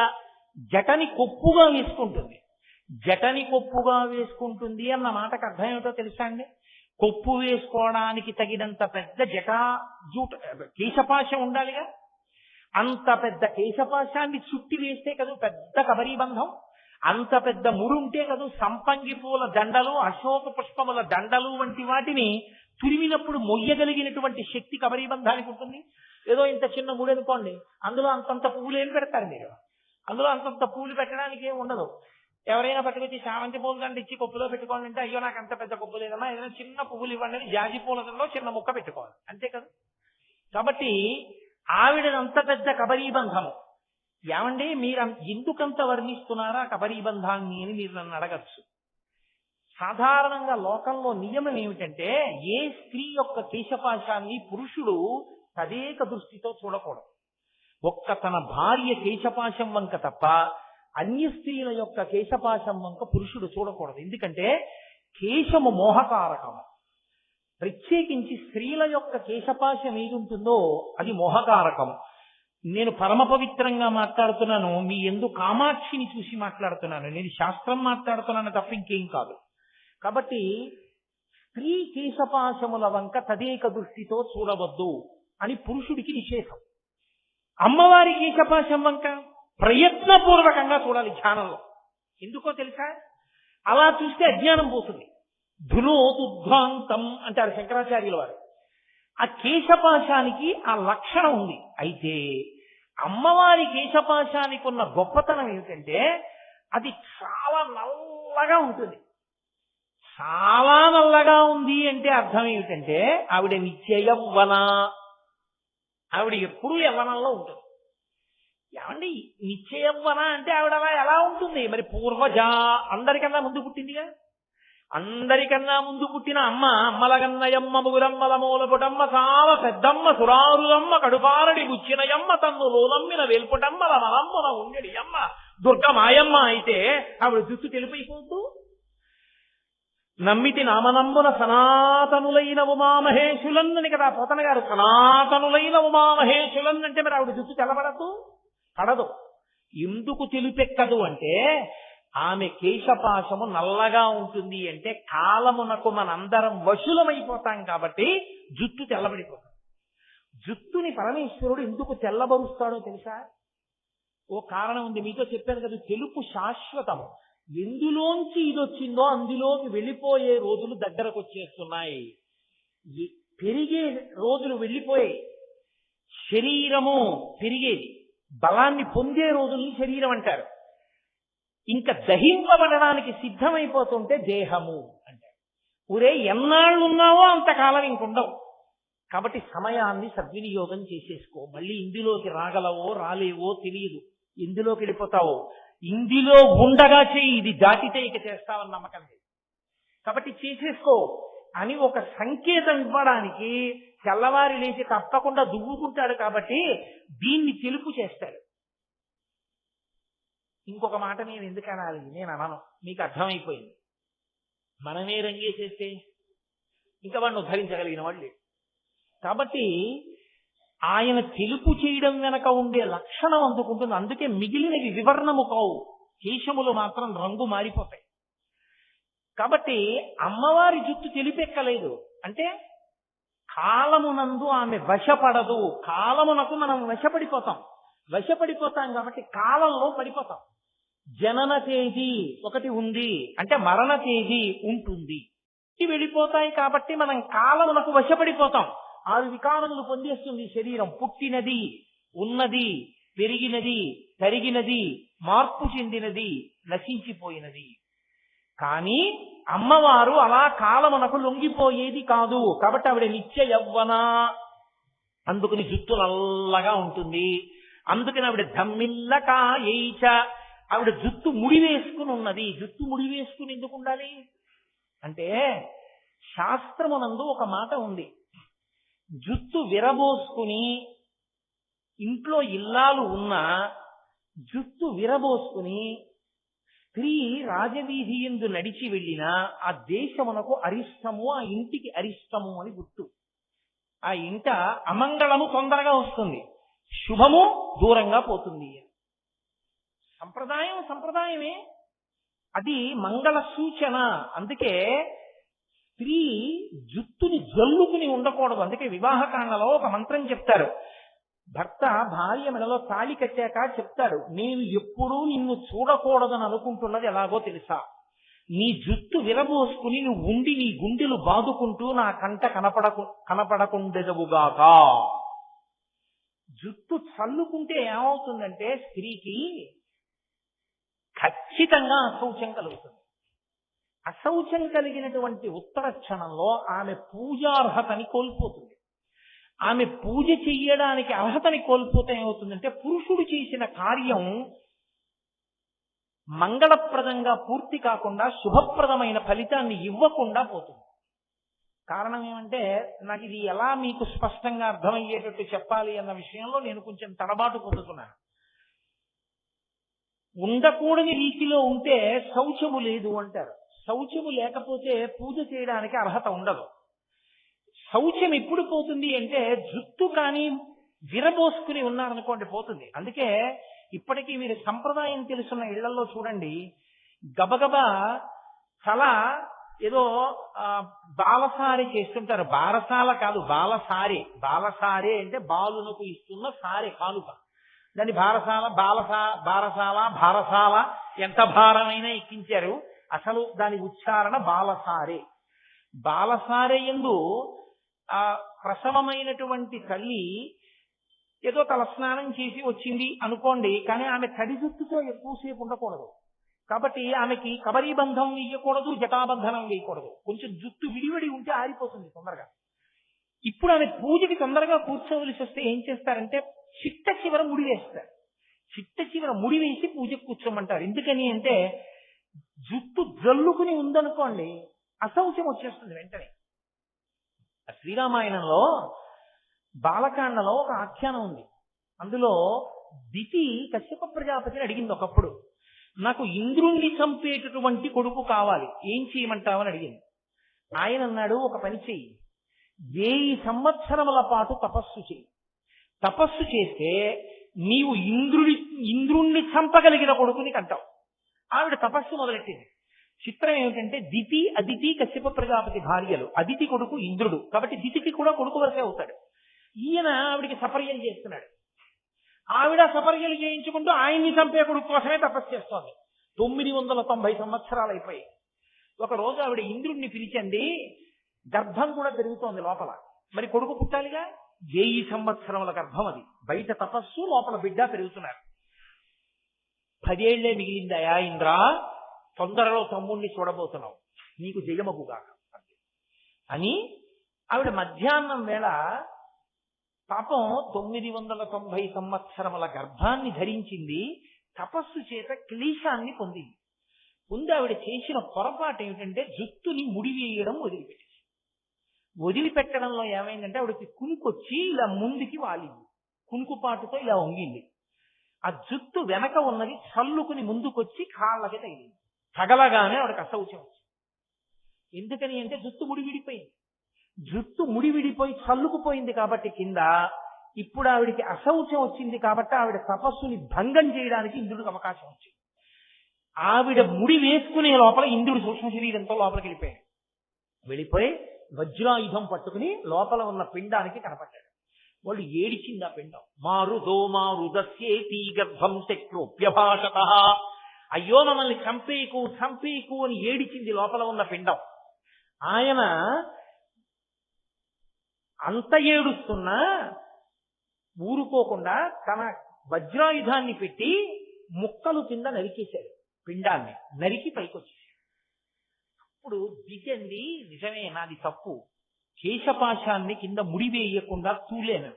జటని కొప్పుగా వేసుకుంటుంది. జటని కొప్పుగా వేసుకుంటుంది అన్న మాటకు అర్థం ఏమిటో తెలుసా అండి? కొప్పు వేసుకోవడానికి తగినంత పెద్ద కేశపాశం ఉండాలిగా. అంత పెద్ద కేశపాశాన్ని చుట్టి వేస్తే కదా పెద్ద కబరీబంధం. అంత పెద్ద ముడుంటే కదా సంపంగి పూల దండలు, అశోక పుష్పముల దండలు వంటి వాటిని తురిమినప్పుడు మొయ్యగలిగినటువంటి శక్తి కబరీబంధానికి ఉంటుంది. ఏదో ఇంత చిన్న ముడి అనుకోండి, అందులో అంతంత పువ్వులు ఏం పెడతారు మీరు? అందులో అంతంత పువ్వులు పెట్టడానికి ఏమి ఉండదు. ఎవరైనా పట్టుకొచ్చి చామంతి పూల దండ ఇచ్చి కొప్పులో పెట్టుకోండి అంటే, అయ్యో నాకు అంత పెద్ద కొప్పు లేదమ్మా, ఏదైనా చిన్న పువ్వులు ఇవ్వండి అని జాజి పూల దండలో చిన్న ముక్క పెట్టుకోవాలి, అంతే కదా. కాబట్టి ఆవిడనంత పెద్ద కబరీబంధము. ఏమండి మీరు ఎందుకంత వర్ణిస్తున్నారా కబరీబంధాన్ని అని మీరు నన్ను అడగచ్చు. సాధారణంగా లోకంలో నియమం ఏమిటంటే, ఏ స్త్రీ యొక్క కేశపాశాన్ని పురుషుడు తదేక దృష్టితో చూడకూడదు. ఒక్క తన భార్య కేశపాశం వంక తప్ప అన్య స్త్రీల యొక్క కేశపాశం వంక పురుషుడు చూడకూడదు. ఎందుకంటే కేశము మోహకారకము. ప్రత్యేకించి స్త్రీల యొక్క కేశపాశం ఏది ఉంటుందో అది మోహకారకము. నేను పరమ పవిత్రంగా మాట్లాడుతున్నాను, మీ యందు కామాక్షిని చూసి మాట్లాడుతున్నాను. నేను శాస్త్రం మాట్లాడుతున్నాను తప్ప ఇంకేం కాదు. కాబట్టి స్త్రీ కేశపాశముల వంక తదేక దృష్టితో చూడవద్దు అని పురుషుడికి నిషేధం. అమ్మవారి కేశపాశం వంక ప్రయత్నపూర్వకంగా చూడాలి ధ్యానంలో. ఎందుకో తెలుసా? అలా చూస్తే అజ్ఞానం పోతుంది. ధునోతుధ్వాంతం అంటారు శంకరాచార్యుల వారు. ఆ కేశపాశానికి ఆ లక్షణం ఉంది. అయితే అమ్మవారి కేశపాశానికి ఉన్న గొప్పతనం ఏమిటంటే అది చాలా నల్లగా ఉంటుంది. చాలా నల్లగా ఉంది అంటే అర్థం ఏమిటంటే ఆవిడ నిత్య యవ్వన, ఆవిడ ఎప్పుడూ యవ్వనంలో ఉంటుంది. ఏమండి నిత్య యవ్వన అంటే ఆవిడ అలా ఎలా ఉంటుంది? మరి పూర్వజ, అందరికన్నా ముందు పుట్టిందిగా. అందరికన్నా ముందు పుట్టిన అమ్మ, అమ్మలగన్నయమ్మ ముగురమ్మల మూలపుటమ్మ చాలా పెద్దమ్మ సురారులమ్మ కడుపారడి బుచ్చినయమ్మ తన్ను లోలమ్మిన వేల్పుటమ్మల మలమ్మన ఉండడి అమ్మ దుర్గమాయమ్మ అయితే ఆవిడ జుట్టు తెలిపైపోతూ నమ్మితి నామనంబున సనాతనులైన ఉమామహేశులన్నని కదా పోతన గారు. సనాతనులైన ఉమామహేశులన్ అంటే మరి ఆవిడ జుట్టు తెల్లబడదు, పడదు. ఎందుకు తెలిపెక్కదు అంటే ఆమె కేశపాశము నల్లగా ఉంటుంది అంటే కాలమునకు మనందరం వశులమైపోతాం కాబట్టి జుట్టు తెల్లబడిపోతాం. జుట్టుని పరమేశ్వరుడు ఎందుకు తెల్లబరుస్తాడో తెలుసా? ఓ కారణం ఉంది. మీతో చెప్పాను కదా, తెలుపు శాశ్వతము. ఎందులోంచి ఇది వచ్చిందో అందులోకి వెళ్ళిపోయే రోజులు దగ్గరకు వచ్చేస్తున్నాయి. పెరిగే రోజులు వెళ్ళిపోయాయి. శరీరము పెరిగేది, బలాన్ని పొందే రోజుల్ని శరీరం అంటారు. ఇంకా దహింపబడడానికి సిద్ధమైపోతుంటే దేహము అంటారు. ఊరే ఎన్నాళ్ళు ఉన్నావో అంతకాలం ఇంకుండవు. కాబట్టి సమయాన్ని సద్వినియోగం చేసేసుకో. మళ్ళీ ఇందులోకి రాగలవో రాలేవో తెలియదు, ఎందులోకి వెళ్ళిపోతావో. ఇందులో ఉండగా చేయి, ఇది దాటితే ఇక చేస్తావని నమ్మకం లేదు. కాబట్టి చేసేసుకో అని ఒక సంకేతం ఇవ్వడానికి తెల్లవారి లేచి తప్పకుండా దువ్వుకుంటాడు. కాబట్టి దీన్ని తెలుపు చేస్తాడు. ఇంకొక మాట నేను ఎందుకు అనాలి? నేను అనను, మీకు అర్థమైపోయింది. మనమే రంగేసేస్తే ఇంకా వాడిని ఉద్ధరించగలిగిన వాళ్ళు లేడు. కాబట్టి ఆయన తెలుపు చేయడం వెనక ఉండే లక్షణం అందుకుంటుంది. అందుకే మిగిలినవి వివర్ణము కావు, కేశములు మాత్రం రంగు మారిపోతాయి. కాబట్టి అమ్మవారి జుట్టు తెలిపెక్కలేదు అంటే కాలమునందు ఆమె వశపడదు. కాలమునకు మనం వశపడిపోతాం కాబట్టి కాలంలో పడిపోతాం. జనన తేదీ ఒకటి ఉంది అంటే మరణ తేదీ ఉంటుంది, వెళ్ళిపోతాయి. కాబట్టి మనం కాలమునకు వశపడిపోతాం. 6 వికారములు పొందేస్తుంది శరీరం. పుట్టినది, ఉన్నది, పెరిగినది, తరిగినది, మార్పు చెందినది, నశించిపోయినది. కానీ అమ్మవారు అలా కాలమునకు లొంగిపోయేది కాదు. కాబట్టి ఆవిడ నిత్య యవ్వన, అందుకని జుట్టు నల్లగా ఉంటుంది. అందుకని ఆవిడ ధమ్మిల్లకాయైచ, ఆవిడ జుట్టు ముడివేసుకుని ఉన్నది. జుట్టు ముడివేసుకుని ఎందుకు ఉండాలి అంటే శాస్త్రమునందు ఒక మాట ఉంది. జుట్టు విరబోసుకుని ఇంట్లో ఇల్లాలు ఉన్నా జుట్టు విరబోసుకుని స్త్రీ రాజవీధి యందు నడిచి వెళ్ళినా ఆ దేశమునకు అరిష్టము, ఆ ఇంటికి అరిష్టము అని గుర్తు. ఆ ఇంట అమంగళము తొందరగా వస్తుంది, శుభము దూరంగా పోతుంది. సంప్రదాయమే. అది మంగళ సూచన. అందుకే స్త్రీ జుత్తుని జల్లుకుని ఉండకూడదు. అందుకే వివాహకాండలో ఒక మంత్రం చెప్తారు. భర్త భార్య మెడలో తాళి కట్టాక చెప్తాడు, నేను ఎప్పుడూ నిన్ను చూడకూడదని అనుకుంటున్నది ఎలాగో తెలుసా? నీ జుత్తు విరబోసుకుని నువ్వు ఉండి నీ గుండెలు బాదుకుంటూ నా కంట కనపడకుండెదవుగాక. జుత్తు చల్లుకుంటే ఏమవుతుందంటే స్త్రీకి ఖచ్చితంగా అశౌచం కలుగుతుంది. అశౌచం కలిగినటువంటి ఉత్తర క్షణంలో ఆమె పూజార్హతని కోల్పోతుంది. ఆమె పూజ చెయ్యడానికి అర్హతని కోల్పోతే ఏమవుతుందంటే పురుషుడు చేసిన కార్యం మంగళప్రదంగా పూర్తి కాకుండా శుభప్రదమైన ఫలితాన్ని ఇవ్వకుండా పోతుంది. కారణం ఏమంటే, నాకు ఇది ఎలా మీకు స్పష్టంగా అర్థమయ్యేటట్టు చెప్పాలి అన్న విషయంలో నేను కొంచెం తడబాటు పొందుతున్నాను. ఉండకూడని రీతిలో ఉంటే శౌచము లేదు అంటారు. శౌచము లేకపోతే పూజ చేయడానికి అర్హత ఉండదు. శౌచం ఎప్పుడు పోతుంది అంటే జుత్తు కానీ విరబోసుకుని ఉన్నారనుకోండి పోతుంది. అందుకే ఇప్పటికీ మీరు సంప్రదాయం తెలుసున్న ఇళ్లలో చూడండి, గబగబా చాలా ఏదో బాలసారి చేస్తుంటారు. బారసాల కాదు, బాలసారే. బాలసారే అంటే బాలునకు ఇస్తున్న సారే, కానుక. దాన్ని బారసాల, బారసాల, భారసాల, ఎంత భారమైనా ఎక్కించారు. అసలు దాని ఉచ్చారణ బాలసారే. బాలసారే యందు ఆ ప్రసవమైనటువంటి తల్లి ఏదో తలస్నానం చేసి వచ్చింది అనుకోండి, కానీ ఆమె తడి జుట్టుతో ఎక్కువసేపు ఉండకూడదు. కాబట్టి ఆమెకి కబరీబంధం వేయకూడదు, జటాబంధనం వేయకూడదు. కొంచెం జుట్టు విడివిడి ఉంటే ఆరిపోతుంది తొందరగా. ఇప్పుడు ఆమె పూజకి తొందరగా కూర్చోవలసి వస్తే ఏం చేస్తారంటే చిట్ట చివర ముడి వేస్తారు. చిట్ట చివర ముడి వేసి పూజకు కూర్చోమంటారు. ఎందుకని అంటే జుట్టు జల్లుకుని ఉందనుకోండి అశౌచం వచ్చేస్తుంది వెంటనే. శ్రీరామాయణంలో బాలకాండలో ఒక ఆఖ్యానం ఉంది. అందులో దితి కశ్యప ప్రజాపతిని అడిగింది ఒకప్పుడు, నాకు ఇంద్రుణ్ణి చంపేటటువంటి కొడుకు కావాలి, ఏం చేయమంటావని అడిగింది. ఆయన అన్నాడు, ఒక పని చెయ్యి, 1000 సంవత్సరముల పాటు తపస్సు చెయ్యి. తపస్సు చేస్తే నీవు ఇంద్రుణ్ణి చంపగలిగిన కొడుకుని కంటావు. ఆవిడ తపస్సు మొదలెట్టింది. చిత్రం ఏమిటంటే దితి అదితి కశ్యప ప్రజాపతి భార్యలు. అదితి కొడుకు ఇంద్రుడు, కాబట్టి దితికి కూడా కొడుకు వరకే అవుతాడు. ఈయన ఆవిడికి సపర్యలు చేస్తున్నాడు. ఆవిడ సపర్యలు చేయించుకుంటూ ఆయన్ని చంపే కొడుకు కోసమే తపస్సు చేస్తోంది. 990 సంవత్సరాలు అయిపోయాయి. ఒక రోజు ఆవిడ ఇంద్రుడిని పిలిచండి, గర్భం కూడా పెరుగుతోంది లోపల, మరి కొడుకు పుట్టాలిగా. 1000 సంవత్సరముల గర్భం అది. బయట తపస్సు, లోపల బిడ్డ పెరుగుతున్నారు. 10 ఏళ్లే మిగిలిందయా ఇంద్ర, తొందరలో తమ్ముణ్ణి చూడబోతున్నావు, నీకు జయమగుగా అని ఆవిడ మధ్యాహ్నం వేళ పాపం 990 సంవత్సరముల గర్భాన్ని ధరించింది. తపస్సు చేత క్లేశాన్ని పొందింది. ముందు ఆవిడ చేసిన పొరపాటు ఏమిటంటే జుట్టుని ముడివేయడం వదిలిపెట్టేసి. వదిలిపెట్టడంలో ఏమైందంటే ఆవిడకి కునుకొచ్చి ఇలా ముందుకి వాలింది, కునుకుపాటుతో ఇలా వంగింది. ఆ జుట్టు వెనక ఉన్నది చల్లుకుని ముందుకొచ్చి కాళ్ళకి తగిలింది. తగలగానే ఆవిడకి అశౌచం వచ్చింది. ఎందుకని అంటే జుట్టు ముడివిడిపోయింది. జుట్టు ముడివిడిపోయి చల్లుకుపోయింది కాబట్టి కింద. ఇప్పుడు ఆవిడికి అశౌచం వచ్చింది కాబట్టి ఆవిడ తపస్సుని భంగం చేయడానికి ఇంద్రుడికి అవకాశం వచ్చింది. ఆవిడ ముడి వేసుకునే లోపల ఇంద్రుడు సూక్ష్మ శరీరంతో లోపలికి వెళ్ళిపోయి వజ్రాయుధం పట్టుకుని లోపల ఉన్న పిండానికి కనపడ్డాడు. వాళ్ళు ఏడిచింది ఆ పిండం. మారుదస్యేతి గర్భం శక్రోప్యభాషత. అయ్యో మమ్మల్ని చంపేకు అని ఏడిచింది లోపల ఉన్న పిండం. ఆయన అంత ఏడుస్తున్నా ఊరుకోకుండా తన వజ్రాయుధాన్ని పెట్టి ముక్కలు కింద నరికేశాడు. పిండాన్ని నరికి పైకొచ్చేసాడు. అప్పుడు దిగండి, నిజమే నాది తప్పు, కేశపాశాన్ని కింద ముడివేయకుండా తూలేను,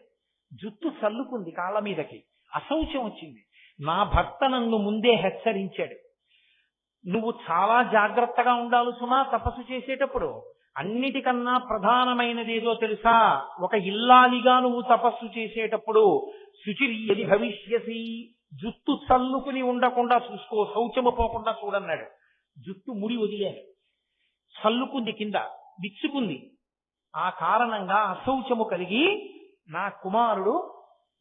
జుట్టు చల్లుకుంది కాళ్ళ మీదకి, అశౌచం వచ్చింది. నా భర్త నన్ను ముందే హెచ్చరించాడు, నువ్వు చాలా జాగ్రత్తగా ఉండాలి సుమా తపస్సు చేసేటప్పుడు. అన్నిటికన్నా ప్రధానమైనదేదో తెలుసా? ఒక ఇల్లాలిగా నువ్వు తపస్సు చేసేటప్పుడు శుచిర్యది భవిష్యసి, జుట్టు చల్లుకుని ఉండకుండా చూసుకో, శౌచము పోకుండా చూడన్నాడు. జుట్టు ముడి వదిలేను, చల్లుకుంది, కింద విచ్చుకుంది. ఆ కారణంగా అశౌచము కలిగి నా కుమారుడు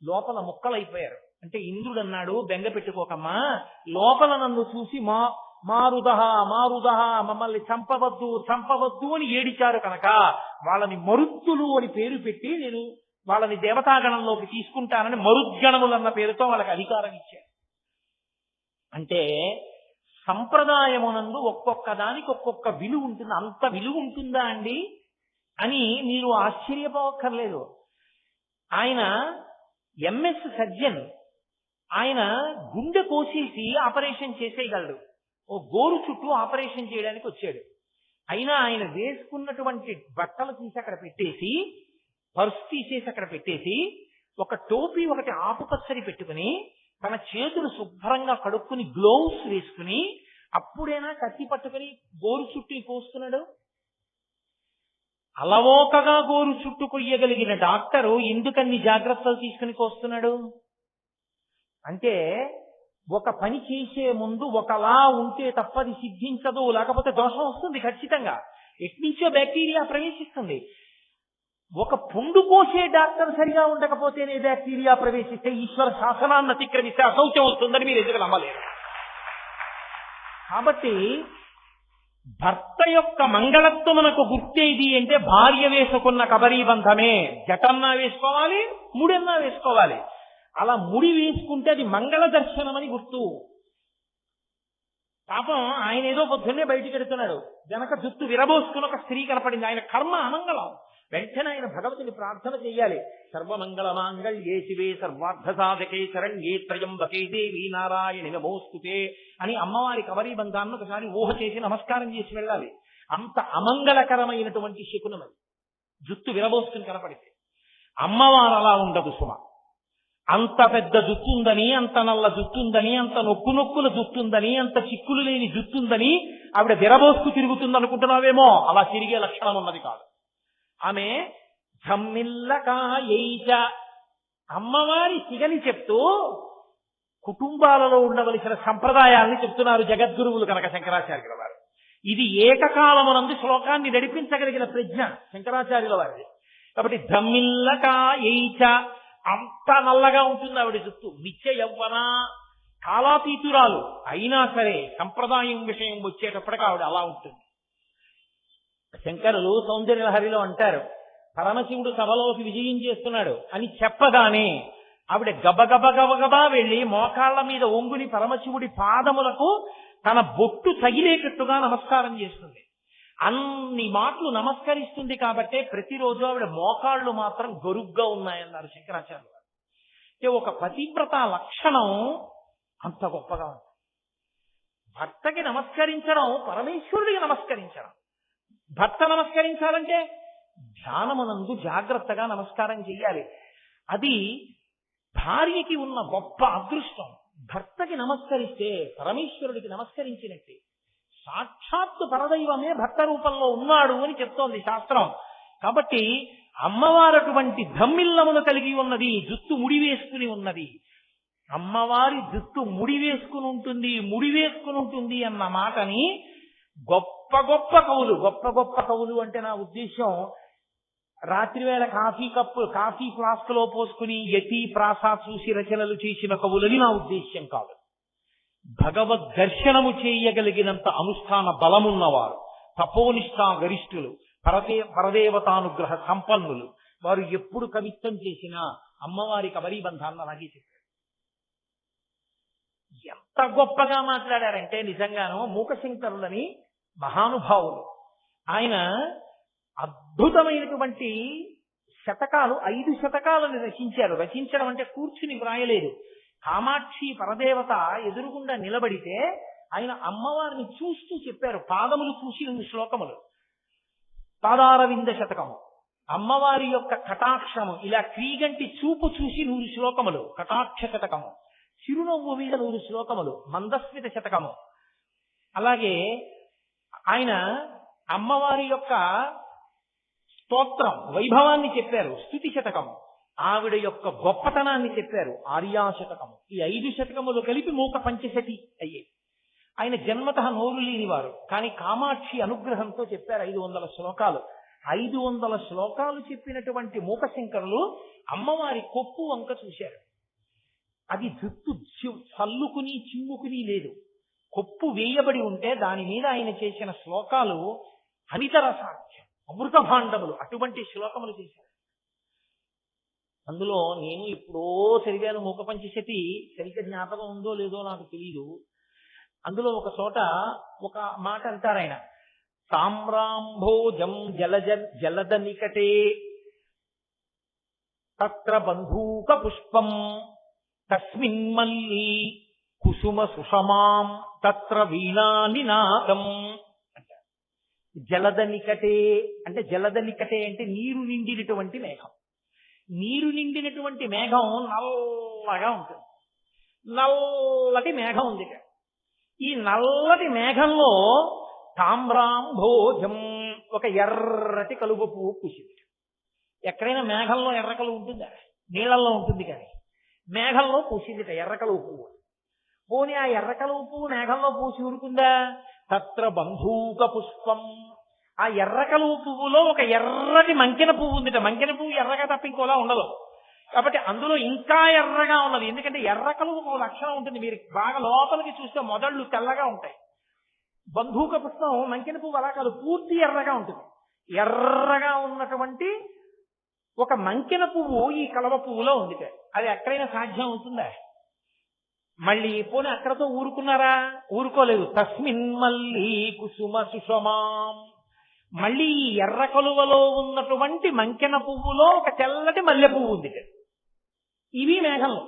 లోపల ముక్కలైపోయారు. అంటే ఇంద్రుడు అన్నాడు, బెంగ పెట్టుకోకమ్మా, లోపల నన్ను చూసి మారుదహ మారుదహ మమ్మల్ని చంపవద్దు చంపవద్దు అని ఏడిచారు కనుక వాళ్ళని మరుత్తులు అని పేరు పెట్టి నేను వాళ్ళని దేవతాగణంలోకి తీసుకుంటానని మరుద్గణములన్న పేరుతో వాళ్ళకి అధికారం ఇచ్చారు. అంటే సంప్రదాయమునందు ఒక్కొక్క దానికి ఒక్కొక్క విలువ ఉంటుంది. అంత విలువ ఉంటుందా అండి అని మీరు ఆశ్చర్యపోవక్కర్లేదు. ఆయన ఎంఎస్ సర్జన్, ఆయన గుండె కోసేసి ఆపరేషన్ చేసేయగలడు. ఓ గోరు చుట్టూ ఆపరేషన్ చేయడానికి వచ్చాడు. అయినా ఆయన వేసుకున్నటువంటి బట్టలు తీసి అక్కడ పెట్టేసి, పర్స్ తీసేసి అక్కడ పెట్టేసి, ఒక టోపీ ఒకటి ఆకుపచ్చడి పెట్టుకుని, తన చేతులు శుభ్రంగా కడుక్కుని గ్లోవ్స్ వేసుకుని, అప్పుడైనా కత్తి పట్టుకుని గోరు చుట్టూ కోస్తున్నాడు. అలవోకగా గోరు చుట్టూ కొయ్యగలిగిన డాక్టరు ఎందుకన్ని జాగ్రత్తలు తీసుకుని కోస్తున్నాడు? అంటే ఒక పని చేసే ముందు ఒకలా ఉంటే తప్పది సిద్ధించదు, లేకపోతే దోషం వస్తుంది ఖచ్చితంగా. ఎట్నుంచో బ్యాక్టీరియా ప్రవేశిస్తుంది. ఒక పుండు కోసే డాక్టర్ సరిగా ఉండకపోతేనే బ్యాక్టీరియా ప్రవేశిస్తే ఈశ్వర శాసనాన్ని అతిక్రమిస్తే అశౌచం వస్తుందని మీరు ఎందుకు నమ్మలేరు? కాబట్టి భర్త యొక్క మంగళత్వమునకు గుర్తేది అంటే భార్య వేసుకున్న కబరీ బంధమే. జటన్నా వేసుకోవాలి, ముడన్నా వేసుకోవాలి. అలా ముడి వేసుకుంటే అది మంగళ దర్శనం అని గుర్తు. పాపం ఆయన ఏదో పొద్దున్నే బయటికి వెడుతున్నాడు, వెనక జుట్టు విరబోసుకుని ఒక స్త్రీ కనపడింది. ఆయన కర్మ అమంగళం. వెంటనే ఆయన భగవతిని ప్రార్థన చెయ్యాలి. సర్వమంగళ మాంగళ్యే శివే సర్వార్థ సాధకే శరణ్యే త్రయంబకే దేవి నారాయణి నమోస్తుతే అని అమ్మవారి కబరీ బంధాన్ని ఒకసారి ఊహ చేసి నమస్కారం చేసి వెళ్ళాలి. అంత అమంగళకరమైనటువంటి శకునం అది, జుట్టు విరబోసుకుని కనపడితే. అమ్మవారు అలా ఉండదు సుమ. అంత పెద్ద జుట్టుందని, అంత నల్ల జుట్టుందని, అంత నొక్కుల జుట్టుందని, అంత చిక్కులు లేని జుట్టుందని ఆవిడ విరబోసుకు తిరుగుతుంది అనుకుంటున్నావేమో. అలా తిరిగే లక్షణం ఉన్నది కాదు. ఆమె ఝమ్మిల్లకాయైజ, అమ్మవారి సిగని చెప్తూ కుటుంబాలలో ఉండవలసిన సంప్రదాయాల్ని చెప్తున్నారు జగద్గురువులు కనుక శంకరాచార్యుల వారు. ఇది ఏకకాలమునందు శ్లోకాన్ని నడిపించగలిగిన ప్రజ్ఞ శంకరాచార్యుల వారిది. కాబట్టి ఝమ్మిల్లకాయైజ, అంత నల్లగా ఉంటుంది ఆవిడ జుట్టు. నిత్య యవ్వన, కాలాతీతురాలు అయినా సరే సంప్రదాయం విషయం వచ్చేటప్పటికి ఆవిడ అలా ఉంటుంది. శంకరులు సౌందర్యలహరిలో అంటారు, పరమశివుడు సభలోకి విజయం చేస్తున్నాడు అని చెప్పగానే ఆవిడ గబగబా వెళ్ళి మోకాళ్ల మీద ఒంగుని పరమశివుడి పాదములకు తన బొట్టు తగిలేటట్టుగా నమస్కారం చేస్తుంది. అన్ని మాటలు నమస్కరిస్తుంది కాబట్టే ప్రతిరోజు ఆవిడ మోకాళ్ళు మాత్రం గరుగ్గా ఉన్నాయన్నారు శంకరాచార్యులు గారు. అంటే ఒక పతివ్రత లక్షణం అంత గొప్పగా ఉంది. భర్తకి నమస్కరించడం పరమేశ్వరుడికి నమస్కరించడం. భర్త నమస్కరించాలంటే ధ్యానమునందు జాగ్రత్తగా నమస్కారం చెయ్యాలి. అది భార్యకి ఉన్న గొప్ప అదృష్టం. భర్తకి నమస్కరిస్తే పరమేశ్వరుడికి నమస్కరించినట్టే. సాక్షాత్తు పరదైవమే భర్త రూపంలో ఉన్నాడు అని చెప్తోంది శాస్త్రం. కాబట్టి అమ్మవారు అటువంటి ధమ్మిల్లమును కలిగి ఉన్నది, జుత్తు ముడి వేసుకుని ఉన్నది. అమ్మవారి జుత్తు ముడి వేసుకుని ఉంటుంది అన్న మాటని గొప్ప గొప్ప కవులు అంటే నా ఉద్దేశం రాత్రివేళ కాఫీ ఫ్లాస్క్ లో పోసుకుని యతి ప్రాస చూసి రచనలు చేసిన కవులని నా ఉద్దేశ్యం కాదు. భగవద్ దర్శనము చేయగలిగినంత అనుష్ఠాన బలమున్నవారు, తపోనిష్టా గరిష్ఠులు, పరదేవతానుగ్రహ సంపన్నులు, వారు ఎప్పుడు కవిత్వం చేసినా అమ్మవారి కబరీ బంధాన్ని అలాగే చెప్పారు. ఎంత గొప్పగా మాట్లాడారంటే నిజంగానో మూకశంకరులని మహానుభావులు. ఆయన అద్భుతమైనటువంటి శతకాలు, 5 శతకాలను రచించారు. రచించడం అంటే కూర్చుని వ్రాయలేదు. కామాక్షి పరదేవత ఎదురుగుండా నిలబడితే ఆయన అమ్మవారిని చూస్తూ చెప్పారు. పాదములు చూసి 2 శ్లోకములు. పాదారవింద శతకము, అమ్మవారి యొక్క కటాక్షము ఇలా క్రీగంటి చూపు చూసి 100 శ్లోకములు కటాక్ష శతకము, చిరునవ్వు మీద 100 శ్లోకములు మందస్మిత శతకము. అలాగే ఆయన అమ్మవారి యొక్క స్తోత్రం వైభవాన్ని చెప్పారు, స్తుతి శతకము. ఆవిడ యొక్క గొప్పతనాన్ని చెప్పారు, ఆర్యాశతకము. ఈ 5 శతకములు కలిపి మూక పంచశతి అయ్యే. ఆయన జన్మత నోరు లేనివారు, కానీ కామాక్షి అనుగ్రహంతో చెప్పారు 500 శ్లోకాలు. 500 శ్లోకాలు చెప్పినటువంటి మూకశంకరులు అమ్మవారి కొప్పు వంక చూశారు. అది జుట్టు చల్లుకుని చిమ్ముకుని లేదు, కొప్పు వేయబడి ఉంటే దాని మీద ఆయన చేసిన శ్లోకాలు అనితర సాధ్యం, అమృత భాండములు, అటువంటి శ్లోకములు చేశారు. అందులో నేను ఎప్పుడో చదివాను మూక పంచశతి, సరిగ్గా జ్ఞాపకం ఉందో లేదో నాకు తెలియదు. అందులో ఒక చోట ఒక మాట అంటారు ఆయన, తామ్రాంభోజం జలద నికటే తత్ర బంధూక పుష్పం తస్మిన్మల్లీ కుసుమ సుషమాం తత్ర వీణానినాదం అంటారు. జలద నికటే అంటే, జలద నికటే అంటే నీరు నిండినటువంటి మేఘం. నీరు నిండినటువంటి మేఘం నల్లగా ఉంటుంది. నల్లటి మేఘం ఉంది. ఈ నల్లటి మేఘంలో తామ్రాంభోజం ఒక ఎర్రటి కలువ పువ్వు పూసింది. ఎక్కడైనా మేఘంలో ఎర్ర కలువ ఉంటుందా? నీళ్లలో ఉంటుంది, కానీ మేఘంలో పూసిందిట ఎర్ర కలువ పువ్వు. పోనీ ఆ ఎర్ర కలువ పువ్వు మేఘంలో పూసి ఊరుకుందా? తత్ర బంధూక పుష్పం, ఆ ఎర్ర కలువ పువ్వులో ఒక ఎర్రటి మంకెన పువ్వు ఉందిట. మంకెన పువ్వు ఎర్రగా తప్ప ఇంకోలా ఉండదు. కాబట్టి అందులో ఇంకా ఎర్రగా ఉన్నది. ఎందుకంటే ఎర్ర కలువకు ఒక లక్షణం ఉంటుంది, మీరు బాగా లోపలికి చూస్తే మొదళ్ళు తెల్లగా ఉంటాయి. బంధూక పుష్పం మంకెన పువ్వు అలా కాదు, పూర్తి ఎర్రగా ఉంటుంది. ఎర్రగా ఉన్నటువంటి ఒక మంకెన పువ్వు ఈ కలవ పువ్వులో ఉంది. అది ఎక్కడైనా సాధ్యం అవుతుందా? మళ్ళీ పోనీ అక్కడతో ఊరుకున్నారా? ఊరుకోలేదు. తస్మిన్ మళ్ళీ కుసుమ సుషమాం, మళ్ళీ ఎర్ర కలువలో ఉన్నటువంటి మంకెన పువ్వులో ఒక తెల్లటి మల్లె పువ్వు ఉంది. ఇవి మేఘంలో.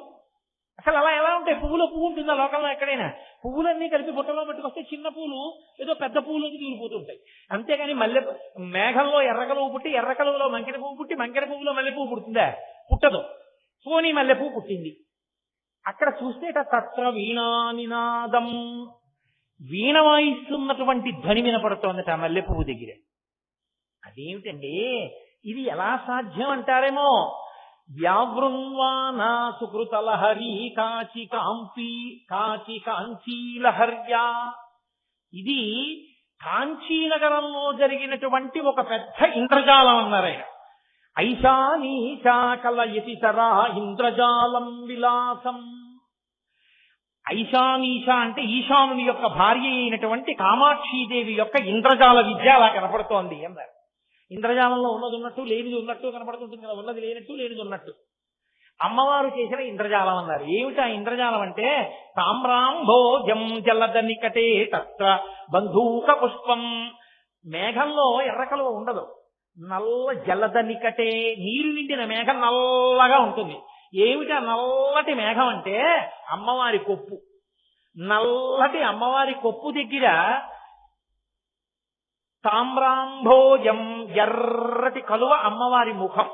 అసలు అలా ఎలా ఉంటాయి? పువ్వులో పువ్వు ఉంటుందా లోకంలో ఎక్కడైనా? పువ్వులన్నీ కలిపి బుట్టలో పెట్టుకొస్తే చిన్న పువ్వులు ఏదో పెద్ద పువ్వులోకి తీరిపోతుంటాయి. అంతేగాని మేఘంలో ఎర్ర కలువ పుట్టి, ఎర్ర కలువలో మంకెన పువ్వు పుట్టి, మంకెన పువ్వులో మల్లె పువ్వు పుడుతుందా? పుట్టదు. పోనీ మల్లె పువ్వు పుట్టింది. అక్కడ చూస్తే తత్ర వీణానినాదం, వీణ వాయిస్తున్నటువంటి ధ్వని వినపడుతోందట ఆ మల్లె పువ్వు దగ్గర. అదేమిటండి ఇది ఎలా సాధ్యం అంటారేమో. వ్యావృన్వానా సుకృతలహరి కాచి కాంచీలహర్యా, ఇది కాంచీనగరంలో జరిగినటువంటి ఒక పెద్ద ఇంద్రజాలం అన్నారు ఆయన. ఐశానీశా కలయతి తరా ఇంద్రజాలం విలాసం. ఐశానీశ అంటే ఈశానుని యొక్క భార్య అయినటువంటి కామాక్షీదేవి యొక్క ఇంద్రజాల విద్య అలా కనపడుతోంది అన్నారు. ఇంద్రజాలంలో ఉన్నది ఉన్నట్టు, లేనిది ఉన్నట్టు కనపడుతుంటుంది కదా, ఉన్నది లేనట్టు, లేనిది ఉన్నట్టు. అమ్మవారు చేసిన ఇంద్రజాలం అన్నారు. ఏమిటి ఆ ఇంద్రజాలం అంటే, తామ్రాంభోజం జలద నికటే తత్ర బంధూక పుష్పం. మేఘంలో ఎర్రకలువ ఉండదు, నల్ల జలద నికటే, నీరు నిండిన మేఘం నల్లగా ఉంటుంది. ఏమిటి ఆ నల్లటి మేఘం అంటే అమ్మవారి కొప్పు. నల్లటి అమ్మవారి కొప్పు దగ్గర తామ్రాంభోజం ఎర్రటి కలువ అమ్మవారి ముఖం.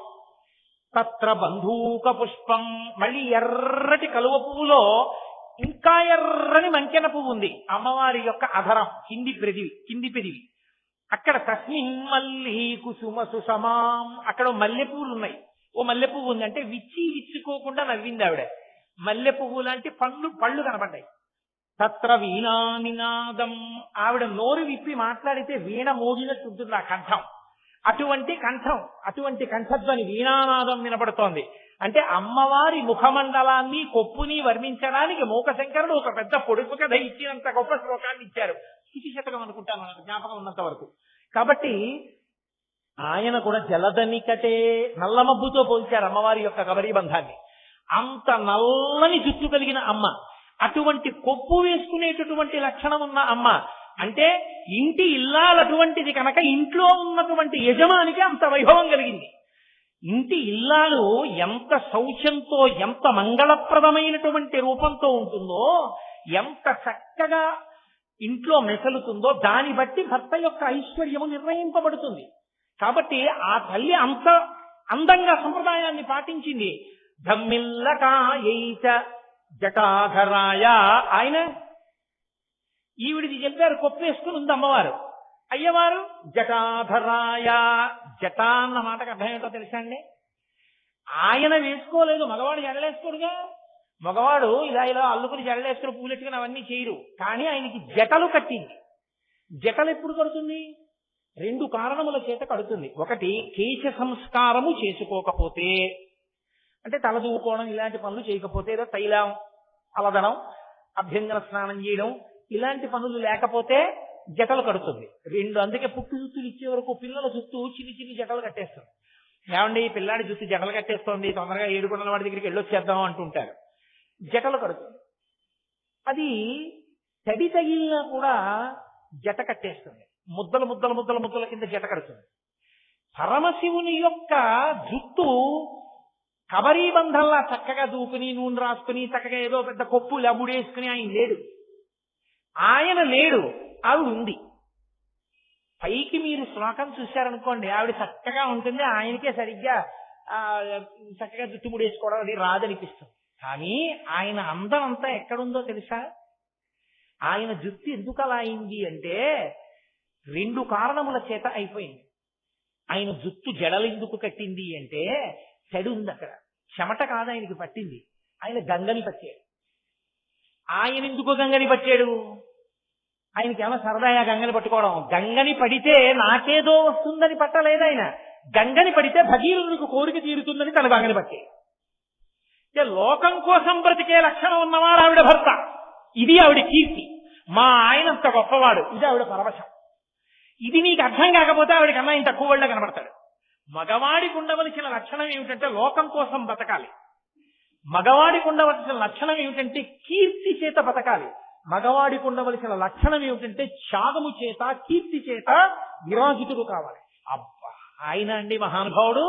తత్ర బంధూక పుష్పం, మళ్ళీ ఎర్రటి కలువ పువ్వులో ఇంకా ఎర్రని మంకెన పువ్వు ఉంది. అమ్మవారి యొక్క అధరం, కింది పెదివి. అక్కడ తస్మిన్ మల్లీ కుసుమ సుషమాం, అక్కడ మల్లె పువ్వులు ఉన్నాయి. ఓ మల్లె పువ్వు ఉంది అంటే విచ్చుకోకుండా నవ్వింది ఆవిడ. మల్లె పువ్వు లాంటి పళ్ళు కనపడ్డాయి. తత్ర వీణానినాదం, ఆవిడ నోరు విప్పి మాట్లాడితే వీణ మోగినట్టు ఉంటుంది ఆ కంఠం. అటువంటి కంఠధ్వని వీణానాదం వినపడుతోంది. అంటే అమ్మవారి ముఖమండలాన్ని కొప్పుని వర్ణించడానికి మూకశంకరుడు ఒక పెద్ద పొడుపు కథ ఇచ్చినంత గొప్ప శ్లోకాన్ని ఇచ్చారు. స్థితి శతకం అనుకుంటాను నాకు జ్ఞాపకం ఉన్నంత వరకు. కాబట్టి ఆయన కూడా జలదనికటే, నల్లమబ్బుతో పోల్చారు అమ్మవారి యొక్క కబరీ బంధాన్ని. అంత నల్లని జుట్టు కలిగిన అమ్మ, అటువంటి కొప్పు వేసుకునేటటువంటి లక్షణం ఉన్న అమ్మ అంటే ఇంటి ఇల్లాలు అటువంటిది కనుక ఇంట్లో ఉన్నటువంటి యజమానికి అంత వైభవం కలిగింది. ఇంటి ఇల్లాలు ఎంత శౌచంతో, ఎంత మంగళప్రదమైనటువంటి రూపంతో ఉంటుందో, ఎంత చక్కగా ఇంట్లో మెసలుతుందో దాన్ని బట్టి భర్త యొక్క ఐశ్వర్యము నిర్ణయింపబడుతుంది. కాబట్టి ఆ తల్లి అంత అందంగా సంప్రదాయాన్ని పాటించింది. ధమ్మిల్లకాయైచ జటాధరాయ, ఆయన ఈవిడిది చెప్పారు కొప్పేసుకుని ఉంది అమ్మవారు. అయ్యవారు జటాధరాయ, జట అన్న మాటకు అర్థం ఏంటో తెలుసా అండి? ఆయన వేసుకోలేదు, మగవాడు జడలేసుకోడుగా. మగవాడు ఇలా అల్లుకుని జడలేసుకుని పూలెట్టుకుని అవన్నీ చేయరు. కానీ ఆయనకి జటలు కట్టింది. జటలు ఎప్పుడు కడుతుంది? 2 కారణముల చేత కడుతుంది. ఒకటి, కేశ సంస్కారము చేసుకోకపోతే, అంటే తల దూకోవడం ఇలాంటి పనులు చేయకపోతే, ఏదో తైలం, అలదనం, అభ్యంగన స్నానం చేయడం ఇలాంటి పనులు లేకపోతే జటలు కడుతుంది. అందుకే పుట్టు జుత్తులు ఇచ్చే వరకు పిల్లల జుత్తు చిన్ని చిన్ని జటలు కట్టేస్తుంది. ఏమండి పిల్లాడి జుత్తు జటలు కట్టేస్తోంది, తొందరగా 7 వాడి దగ్గరికి వెళ్ళొచ్చేద్దాం అంటుంటారు. జటలు కడుతుంది. అది తడి తగిలినా కూడా జట కట్టేస్తుంది. ముద్దలు ముద్దల ముద్దల ముద్దల కింద జట కడుతుంది. పరమశివుని యొక్క జుత్తు కబరీ బంధంలా చక్కగా దూకుని నూనె రాసుకుని చక్కగా ఏదో పెద్ద కొప్పు లబుడేసుకుని ఆయన లేడు. ఆయన లేడు, ఆవిడ ఉంది. పైకి మీరు శ్లోకం చూశారనుకోండి, ఆవిడ చక్కగా ఉంటుంది, ఆయనకే సరిగ్గా చక్కగా జుట్టు ముడేసుకోవడం అది రాదనిపిస్తుంది. కానీ ఆయన అందం అంతా ఎక్కడుందో తెలుసా? ఆయన జుట్టు ఎందుకు అలా అయింది అంటే 2 కారణముల చేత అయిపోయింది. ఆయన జుట్టు జడలెందుకు కట్టింది అంటే చెడు ఉంది అక్కడ. చెమట కాదు ఆయనకి పట్టింది, ఆయన గంగని పట్టాడు. ఆయన ఎందుకు గంగని పట్టాడు? ఆయనకి ఏమో సరదాగా గంగని పట్టుకోవడం. గంగని పడితే నాకేదో వస్తుందని పట్టలేదు ఆయన. గంగని పడితే భగీరథుడికి కోరిక తీరుతుందని తన గంగని పట్టాడు. లోకం కోసం బ్రతికే లక్షణం ఉన్నవాడు ఆవిడ భర్త. ఇది ఆవిడ కీర్తి. మా ఆయనంత గొప్పవాడు, ఇది ఆవిడ పరవశం. ఇది నీకు అర్థం కాకపోతే ఆవిడకన్నా ఇంత తక్కువ వాళ్ళ కనబడతాడు. మగవాడికి ఉండవలసిన లక్షణం ఏమిటంటే లోకం కోసం బతకాలి. మగవాడికి ఉండవలసిన లక్షణం ఏమిటంటే కీర్తి చేత బతకాలి. మగవాడికి ఉండవలసిన లక్షణం ఏమిటంటే త్యాగము చేత కీర్తి చేత విరాజితుడు కావాలి. అబ్బా ఆయన అండి మహానుభావుడు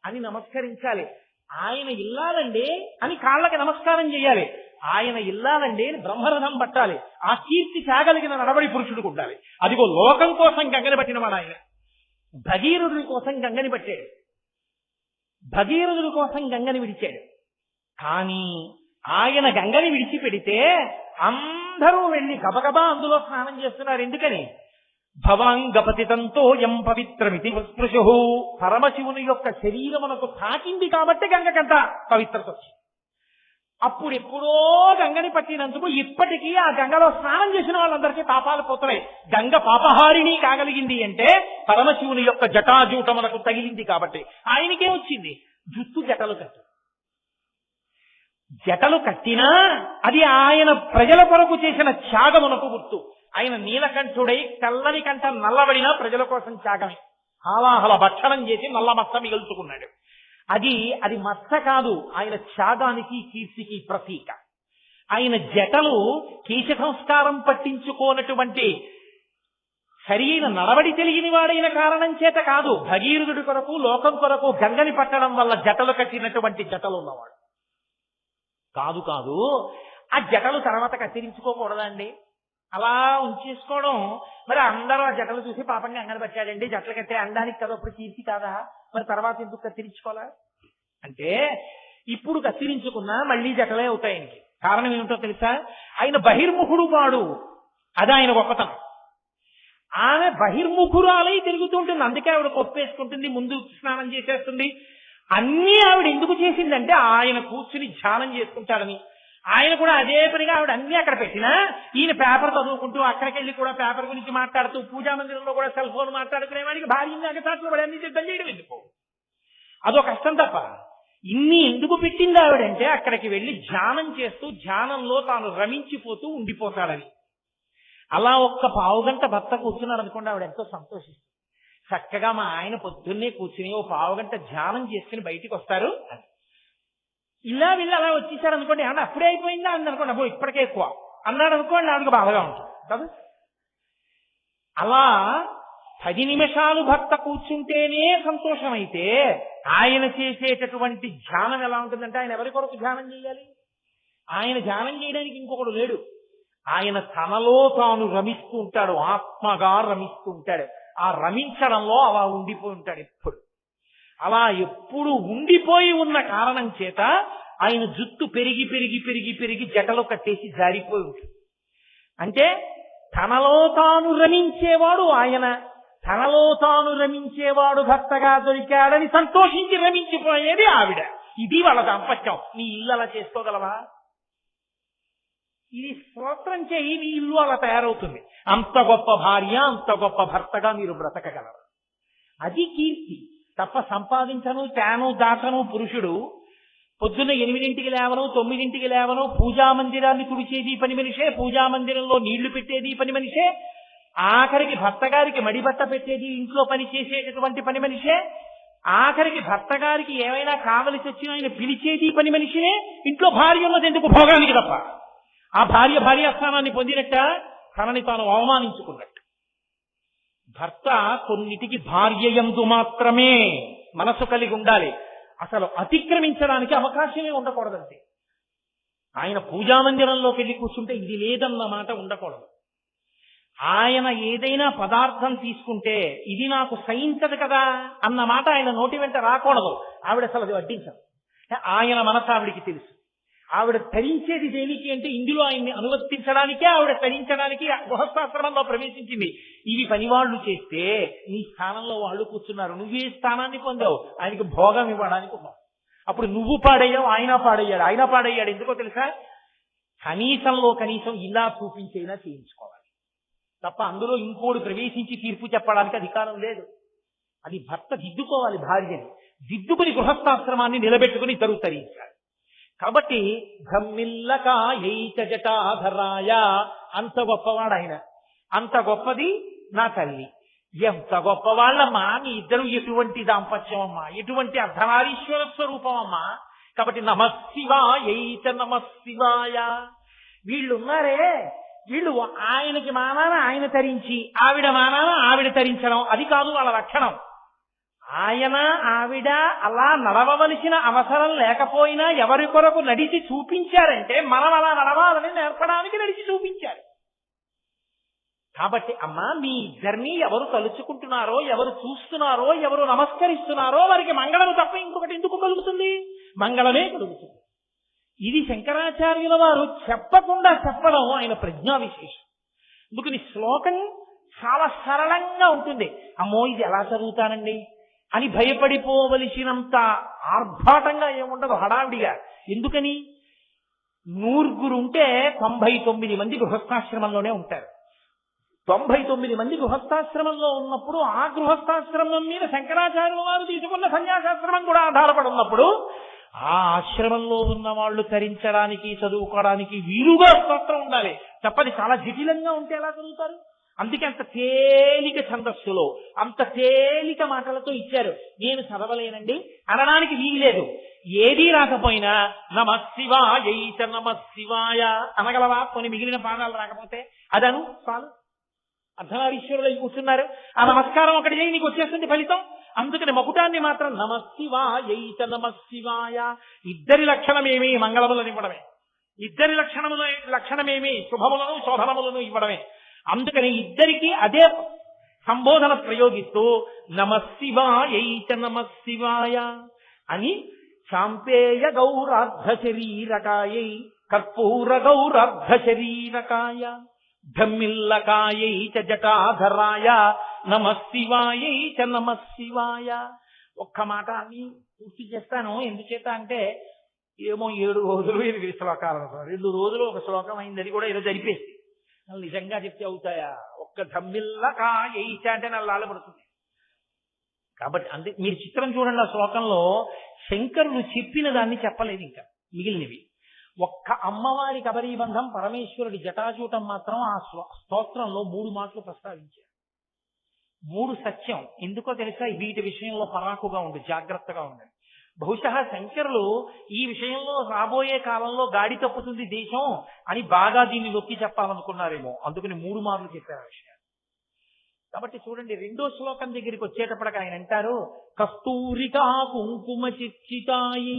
అని నమస్కరించాలి. ఆయన ఇల్లాలండి అని కాళ్ళకి నమస్కారం చేయాలి. ఆయన ఇల్లాలండి అని బ్రహ్మరథం పట్టాలి. ఆ కీర్తి త్యాగలిగిన నడవడి పురుషుడికి ఉండాలి. అదిగో లోకం కోసం గంగని పట్టిన వాడు ఆయన. భగీరథుడి కోసం గంగని పట్టాడు, భగీరథుడి కోసం గంగని విడిచాడు. కానీ ఆయన గంగని విడిచిపెడితే అందరూ వెళ్ళి గబగబా అందులో స్నానం చేస్తున్నారు. ఎందుకని? భవాంగపతితంతో యం పవిత్రమితి స్పృశు. పరమశివుని యొక్క శరీరమునకు తాకింది కాబట్టి గంగకంత పవిత్రత వచ్చింది. అప్పుడెప్పుడో గంగని పట్టినందుకు ఇప్పటికీ ఆ గంగలో స్నానం చేసిన వాళ్ళందరికీ పాపాలు పోతున్నాయి. గంగ పాపహారిణి కాగలిగింది అంటే పరమశివుని యొక్క జటాజూటమునకు తగిలింది కాబట్టి. ఆయనకే వచ్చింది జుట్టు జటలు కట్టి. జటలు కట్టినా అది ఆయన ప్రజల కొరకు చేసిన త్యాగమునకు గుర్తు. ఆయన నీలకంఠుడై తెల్లని కంఠ నల్లబడినా ప్రజల కోసం త్యాగమే. హాలాహల భక్షణం చేసి నల్ల మచ్చ మిగుల్చుకున్నాడు. అది మచ్చ కాదు, ఆయన త్యాగానికి కీర్తికి ప్రతీక. ఆయన జటలు కీచ సంస్కారం పట్టించుకోనటువంటి సరైన నడవడి తెలియని వాడైన కారణం చేత కాదు, భగీరథుడి కొరకు లోకం కొరకు గంగని పట్టడం వల్ల జటలు కట్టినటువంటి జటలు ఉన్నవాడు కాదు. ఆ జటలు తర్వాత కత్తిరించుకోకూడదండి, అలా ఉంచేసుకోవడం. మరి అందరూ ఆ జటలు చూసి పాపంగా గంగని పట్టాడండి, జటలు కట్టే అందానికి కదా అప్పుడు కీర్తి కాదా, మరి తర్వాత ఎందుకు కత్తిరించుకోవాలా అంటే ఇప్పుడు కత్తిరించుకున్నా మళ్ళీ జటలే అవుతాయి ఆయనకి. కారణం ఏమిటో తెలుసా? ఆయన బహిర్ముఖుడు వాడు, అది ఆయన గొప్పతనం. ఆమె బహిర్ముఖురాలై తిరుగుతుంటుంది, అందుకే ఆవిడ కొప్పేసుకుంటుంది, ముందు స్నానం చేసేస్తుంది. అన్నీ ఆవిడ ఎందుకు చేసిందంటే ఆయన కూర్చుని ధ్యానం చేసుకుంటాడని. ఆయన కూడా అదే పనిగా ఆవిడ అన్ని అక్కడ పెట్టినా ఈయన పేపర్ చదువుకుంటూ అక్కడికి వెళ్ళి కూడా పేపర్ గురించి మాట్లాడుతూ పూజా మందిరంలో కూడా సెల్ ఫోన్ మాట్లాడుకునేవాడికి భార్య అగతాట్లు పడి అన్ని సిద్ధం చేయడం ఎందుకు? అదో కష్టం తప్ప. ఇన్ని ఎందుకు పెట్టింది ఆవిడంటే అక్కడికి వెళ్ళి ధ్యానం చేస్తూ ధ్యానంలో తాను రమించిపోతూ ఉండిపోతాడని. అలా ఒక్క పావుగంట భర్త కూర్చున్నాడు అనుకోండి, ఆవిడ ఎంతో సంతోషిస్తుంది. చక్కగా మా ఆయన పొద్దున్నే కూర్చుని ఓ పావుగంట ధ్యానం చేసుకుని బయటికి వస్తారు అని. ఇలా వెళ్ళి అలా వచ్చేసారు అనుకోండి, ఏమన్నా అప్పుడే అయిపోయిందా అని అనుకోండి, అబ్బో ఇప్పటికే ఎక్కువ అన్నాడు అనుకోండి, ఆవిడకి బాధగా ఉంటుంది కదా. అలా 10 నిమిషాలు భర్త కూర్చుంటేనే సంతోషమైతే ఆయన చేసేటటువంటి ధ్యానం ఎలా ఉంటుందంటే, ఆయన ఎవరి కొరకు ధ్యానం చేయాలి? ఆయన ధ్యానం చేయడానికి ఇంకొకడు లేడు. ఆయన తనలో తాను రమిస్తూ ఉంటాడు, ఆత్మగా రమిస్తూ ఉంటాడు. ఆ రమించడంలో అలా ఉండిపోయి ఉంటాడు ఎప్పుడు. అలా ఎప్పుడు ఉండిపోయి ఉన్న కారణం చేత ఆయన జుట్టు పెరిగి పెరిగి పెరిగి పెరిగి జటలు కట్టేసి జారిపోయి ఉంటుంది. అంటే తనలో తాను రమించేవాడు ఆయన, తనలో తాను రమించేవాడు భర్తగా దొరికాడని సంతోషించి రమించిపోయేది ఆవిడ. ఇది వాళ్ళ దాంపత్యం. నీ ఇల్లు అలా చేసుకోగలవా? ఇది స్తోత్రం చేయి, నీ ఇల్లు అలా తయారవుతుంది. అంత గొప్ప భార్య, అంత గొప్ప భర్తగా మీరు బ్రతకగలరు. అది కీర్తి తప్ప సంపాదించను తేను దాచను పురుషుడు పొద్దున్న 8ంటికి లేవను, 9ంటికి లేవను, పూజా మందిరాన్ని తుడిచేది పని మనిషే, పూజా మందిరంలో నీళ్లు పెట్టేది పని మనిషే, ఆఖరికి భర్త గారికి మడిబట్ట పెట్టేది ఇంట్లో పని చేసేటటువంటి పని మనిషే, ఆఖరికి భర్త గారికి ఏమైనా కావలసి వచ్చిన ఆయన పిలిచేది పని మనిషినే. ఇంట్లో భార్య ఉన్నది ఎందుకు? భోగానికి తప్ప. ఆ భార్యాస్థానాన్ని పొందినట్ట తనని తాను అవమానించుకున్నట్టు. భర్త కొన్నిటికి భార్య యందు మాత్రమే మనసు కలిగి ఉండాలి, అసలు అతిక్రమించడానికి అవకాశమే ఉండకూడదంటే. ఆయన పూజామందిరంలోకి వెళ్ళి కూర్చుంటే ఇది లేదన్న మాట ఉండకూడదు. ఆయన ఏదైనా పదార్థం తీసుకుంటే ఇది నాకు సహించదు కదా అన్న మాట ఆయన నోటి వెంట రాకూడదు. ఆవిడ అసలు అది వడ్డించదు. ఆయన మనసు ఆవిడికి తెలుసు. ఆవిడ ధరించేది దేనికి అంటే ఇందులో ఆయన్ని అనువర్తించడానికే ఆవిడ ధరించడానికి గృహస్థాశ్రమంలో ప్రవేశించింది. ఇవి పనివాళ్లు చేస్తే నీ స్థానంలో వాళ్ళు కూర్చున్నారు, నువ్వే స్థానాన్ని పొందావు, ఆయనకి భోగం ఇవ్వడానికి ఉన్నావు. అప్పుడు నువ్వు పాడయ్యావు, ఆయన పాడయ్యాడు. ఆయన పాడయ్యాడు ఎందుకో తెలుసా? కనీసంలో కనీసం ఇలా చూపించేలా చేయించుకోవాలి తప్ప అందులో ఇంకోడు ప్రవేశించి తీర్పు చెప్పడానికి అధికారం లేదు. అది భర్త దిద్దుకోవాలి, భార్యని దిద్దుకుని గృహస్థాశ్రమాన్ని నిలబెట్టుకుని ఇద్దరు తరించాలి. కాబట్టి ఘమ్మిల్లకాయైక జటాధరాయ, అంత గొప్పవాడు ఆయన, అంత గొప్పది నా తల్లి. ఎంత గొప్పవాళ్ళమ్మా మీ ఇద్దరు, ఎటువంటి దాంపత్యం అమ్మా, ఎటువంటి అర్ధనారీశ్వర స్వరూపం అమ్మా. కాబట్టి నమశివాయైక నమశివాయ. వీళ్ళున్నారే, వీళ్ళు ఆయనకి మానాన ఆయన తరించి, ఆవిడ మానాన ఆవిడ తరించడం, అది కాదు వాళ్ళ లక్షణం. ఆయన ఆవిడ అలా నడవవలసిన అవసరం లేకపోయినా ఎవరి కొరకు నడిచి చూపించారంటే మనం అలా నడవాలని నేర్పడానికి నడిచి చూపించారు. కాబట్టి అమ్మా మీ ఇద్దరిని ఎవరు తలుచుకుంటున్నారో, ఎవరు చూస్తున్నారో, ఎవరు నమస్కరిస్తున్నారో వారికి మంగళం తప్ప ఇంకొకటి ఎందుకు కలుగుతుంది? మంగళమే కలుగుతుంది. ఇది శంకరాచార్యుల వారు చెప్పకుండా చెప్పడం ఆయన ప్రజ్ఞా విశేషం. అందుకని శ్లోకం చాలా సరళంగా ఉంటుంది. అమ్మో ఇది ఎలా చదువుతానండి అని భయపడిపోవలసినంత ఆర్భాటంగా ఏముండదు, హడావిడిగా. ఎందుకని? 100 ఉంటే 99 మంది గృహస్థాశ్రమంలోనే ఉంటారు. 99 మంది గృహస్థాశ్రమంలో ఉన్నప్పుడు ఆ గృహస్థాశ్రమం మీద శంకరాచార్యుల వారు తీసుకున్న సన్యాసాశ్రమం కూడా ఆధారపడి ఉన్నప్పుడు ఆ ఆశ్రమంలో ఉన్న వాళ్ళు తరించడానికి, చదువుకోవడానికి వీలుగా స్తోత్రం ఉండాలి. తప్పది చాలా జటిలంగా ఉంటే ఎలా చదువుతారు? అందుకే అంత తేలిక ఛందస్సులో అంత తేలిక మాటలతో ఇచ్చారు. నేను చదవలేనండి అనడానికి వీల్లేదు. ఏదీ రాకపోయినా నమశివాయైక నమశివాయ అనగలవా? కొన్ని మిగిలిన పాదాలు రాకపోతే అదను చాలు. అర్ధనారీశ్వరులు కూర్చున్నారు, ఆ నమస్కారం ఒకటి చేయి, నీకు వచ్చేస్తుంది ఫలితం. అందుకని మకుటాన్ని మాత్రం నమశివాయైక నమశివాయ. ఇద్దరి లక్షణమేమి? మంగళములను ఇవ్వడమే. ఇద్దరి లక్షణమేమి? శుభములను శోభనములను ఇవ్వడమే. అందుకని ఇద్దరికి అదే సంబోధన ప్రయోగిస్తూ నమశివాయైక నమశివాయ అని శాంపేయ గౌరార్ధ శరీరకాయై కర్పూర గౌరార్ధ శరీరకాయ ధమ్మిల్లకాయైక జటాధరాయ నమశివాయైక నమశివాయ. ఒక్క మాట అని పూర్తి చేస్తాను. ఎందుచేత అంటే ఏమో 7 రోజులు 8 శ్లోకాలు, 2 రోజులు ఒక శ్లోకం అయింది, అది కూడా ఏదో జరిపేసి. నిజంగా చెప్తే అవుతాయా? ఒక్క ధమ్మిల్లకాయైక అంటే నల్లాళ్ళు పడుతుంది. కాబట్టి అందుకే మీరు చిత్రం చూడండి, ఆ శ్లోకంలో శంకరులు చెప్పిన దాన్ని చెప్పలేదు, ఇంకా మిగిలినవి. ఒక్క అమ్మవారి కబరీబంధం, పరమేశ్వరుడి జటాజూటం మాత్రం ఆ స్తోత్రంలో 3 మాటలు ప్రస్తావించారు. 3 సత్యం. ఎందుకో తెలుసా? వీటి విషయంలో పరాకుగా ఉండి జాగ్రత్తగా ఉండండి. బహుశా శంకరులు ఈ విషయంలో రాబోయే కాలంలో గాడి తప్పుతుంది దేశం అని బాగా దీన్ని నొక్కి చెప్పాలనుకున్నారేమో, అందుకని 3 మార్లు చెప్పారు ఆ విషయాన్ని. కాబట్టి చూడండి, 2వ శ్లోకం దగ్గరికి వచ్చేటప్పటికి ఆయన అంటారు కస్తూరికా కుంకుమ చిర్చితాయి.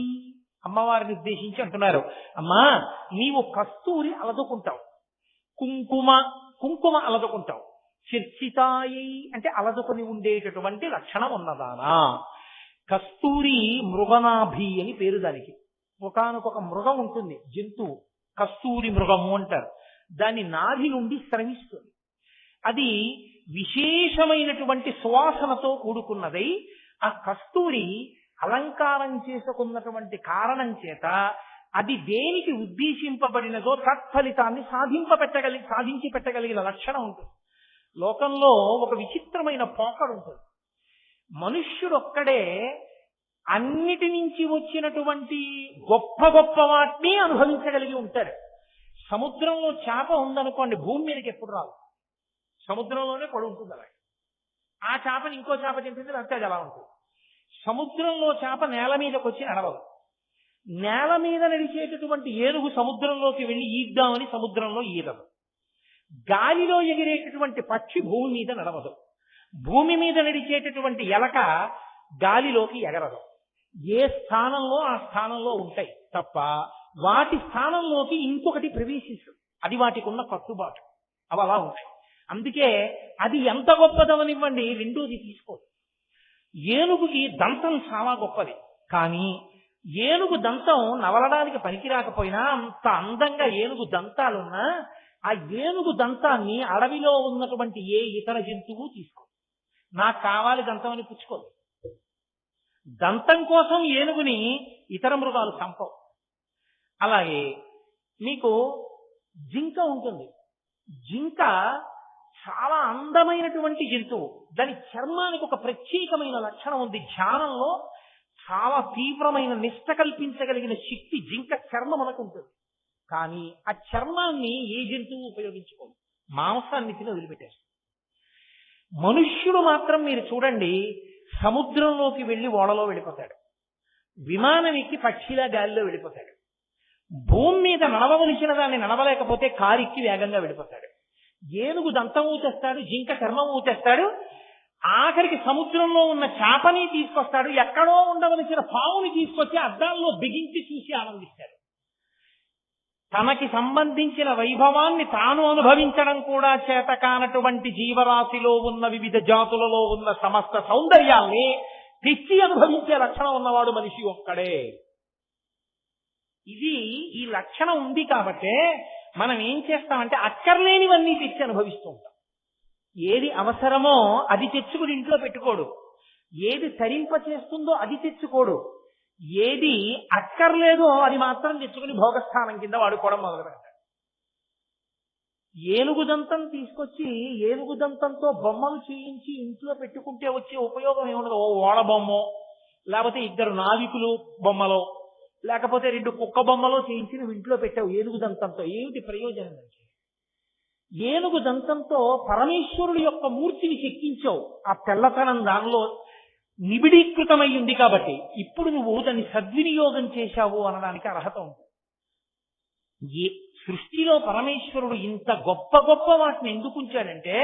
అమ్మవారిని ఉద్దేశించి అంటున్నారు, అమ్మా నీవు కస్తూరి అలదుకుంటావు, కుంకుమ అలదుకుంటావు. చిర్చితాయి అంటే అలదుకొని ఉండేటటువంటి లక్షణం ఉన్నదానా. కస్తూరి మృగనాభి అని పేరు దానికి. ఒకానొక మృగం ఉంటుంది, జంతువు, కస్తూరి మృగము అంటారు. దాని నాభి నుండి స్రవిస్తుంది. అది విశేషమైనటువంటి సువాసనతో కూడుకున్నదై ఆ కస్తూరి అలంకారం చేసుకున్నటువంటి కారణం చేత అది దేనికి ఉద్దేశింపబడినదో తత్ఫలితాన్ని సాధించి పెట్టగలిగిన లక్షణం ఉంటుంది. లోకంలో ఒక విచిత్రమైన పోకడు ఉంటుంది. మనుష్యుడొక్కడే అన్నిటి నుంచి వచ్చినటువంటి గొప్ప గొప్ప వాటిని అనుభవించగలిగి ఉంటారు. సముద్రంలో చేప ఉందనుకోండి, భూమి మీదకి ఎప్పుడు రాదు, సముద్రంలోనే పడి ఉంటుంది. అలా ఆ చేపని ఇంకో చేప తింటుంది, అంతే అలా ఉంటుంది. సముద్రంలో చేప నేల మీదకి వచ్చి నడవదు. నేల మీద నడిచేటటువంటి ఏనుగు సముద్రంలోకి వెళ్ళి ఈద్దామని సముద్రంలో ఈదదు. గాలిలో ఎగిరేటటువంటి పక్షి భూమి మీద నడవదు. భూమి మీద నడిచేటటువంటి ఎలక గాలిలోకి ఎగరదు. ఏ స్థానంలో ఆ స్థానంలో ఉంటాయి తప్ప వాటి స్థానంలోకి ఇంకొకటి ప్రవేశించదు. అది వాటికి ఉన్న కట్టుబాటు, అవి అలా ఉంటాయి. అందుకే అది ఎంత గొప్పదవనివ్వండి, రెండోది తీసుకోదు. ఏనుగుకి దంతం చాలా గొప్పది, కానీ ఏనుగు దంతం నవలడానికి పనికి రాకపోయినా అంత అందంగా ఏనుగు దంతాలున్నా ఆ ఏనుగు దంతాన్ని అడవిలో ఉన్నటువంటి ఏ ఇతర జంతువు తీసుకో. నాకు కావాలి దంతం అని పుచ్చుకోదు. దంతం కోసం ఏనుగుని ఇతర మృగాలు చంపవు. అలాగే మీకు జింక ఉంటుంది. జింక చాలా అందమైనటువంటి జంతువు. దాని చర్మానికి ఒక ప్రత్యేకమైన లక్షణం ఉంది. ధ్యానంలో చాలా తీవ్రమైన నిష్ట కల్పించగలిగిన శక్తి జింక చర్మం మనకు ఉంటుంది. కానీ ఆ చర్మాన్ని ఏ జంతువు ఉపయోగించుకోదు, మాంసాన్ని తిని వదిలిపెట్టేస్తుంది. మనుష్యుడు మాత్రం మీరు చూడండి, సముద్రంలోకి వెళ్ళి ఓడలో వెళ్ళిపోతాడు, విమానం ఎక్కి పక్షిలా గాలిలో వెళ్ళిపోతాడు, భూమి మీద నడవవలసిన దాన్ని నడవలేకపోతే కారెక్కి వేగంగా వెళ్ళిపోతాడు. ఏనుగు దంతం ఊచేస్తాడు, జింక చర్మం ఊచేస్తాడు, ఆఖరికి సముద్రంలో ఉన్న చేపని తీసుకొస్తాడు, ఎక్కడో ఉండవలసిన పావుని తీసుకొచ్చి అద్దాల్లో బిగించి చూసి ఆనందిస్తాడు. తనకి సంబంధించిన వైభవాన్ని తాను అనుభవించడం కూడా చేత కానటువంటి జీవరాశిలో ఉన్న వివిధ జాతులలో ఉన్న సమస్త సౌందర్యాల్ని తెచ్చి అనుభవించే లక్షణం ఉన్నవాడు మనిషి ఒక్కడే. ఈ లక్షణం ఉంది కాబట్టే మనం ఏం చేస్తామంటే అక్కర్లేనివన్నీ తెచ్చి అనుభవిస్తూ ఉంటాం. ఏది అవసరమో అది తెచ్చుకుని ఇంట్లో పెట్టుకోడు, ఏది తరింప చేస్తుందో అది తెచ్చుకోడు, ఏది అక్కర్లేదో అది మాత్రం తెచ్చుకుని భోగస్థానం కింద వాడుకోవడం మొదలు పెడతాడు. ఏనుగు దంతం తీసుకొచ్చి ఏనుగు దంతంతో బొమ్మలు చేయించి ఇంట్లో పెట్టుకుంటే వచ్చే ఉపయోగం ఏముండదు. ఓ ఓడ బొమ్మో, లేకపోతే 2 నావికులు బొమ్మలో, లేకపోతే 2 కుక్క బొమ్మలో చేయించి నువ్వు ఇంట్లో పెట్టావు ఏనుగు దంతంతో, ఏమిటి ప్రయోజనం? ఏనుగు దంతంతో పరమేశ్వరుడు యొక్క మూర్తిని చెక్కించావు. ఆ తెల్లతనం దానిలో నిబిడీకృతమై ఉంది కాబట్టి ఇప్పుడు నువ్వు దాన్ని సద్వినియోగం చేశావు అనడానికి అర్హత ఉంది. సృష్టిలో పరమేశ్వరుడు ఇంత గొప్ప గొప్ప వాటిని ఎందుకు ఉంచాడంటే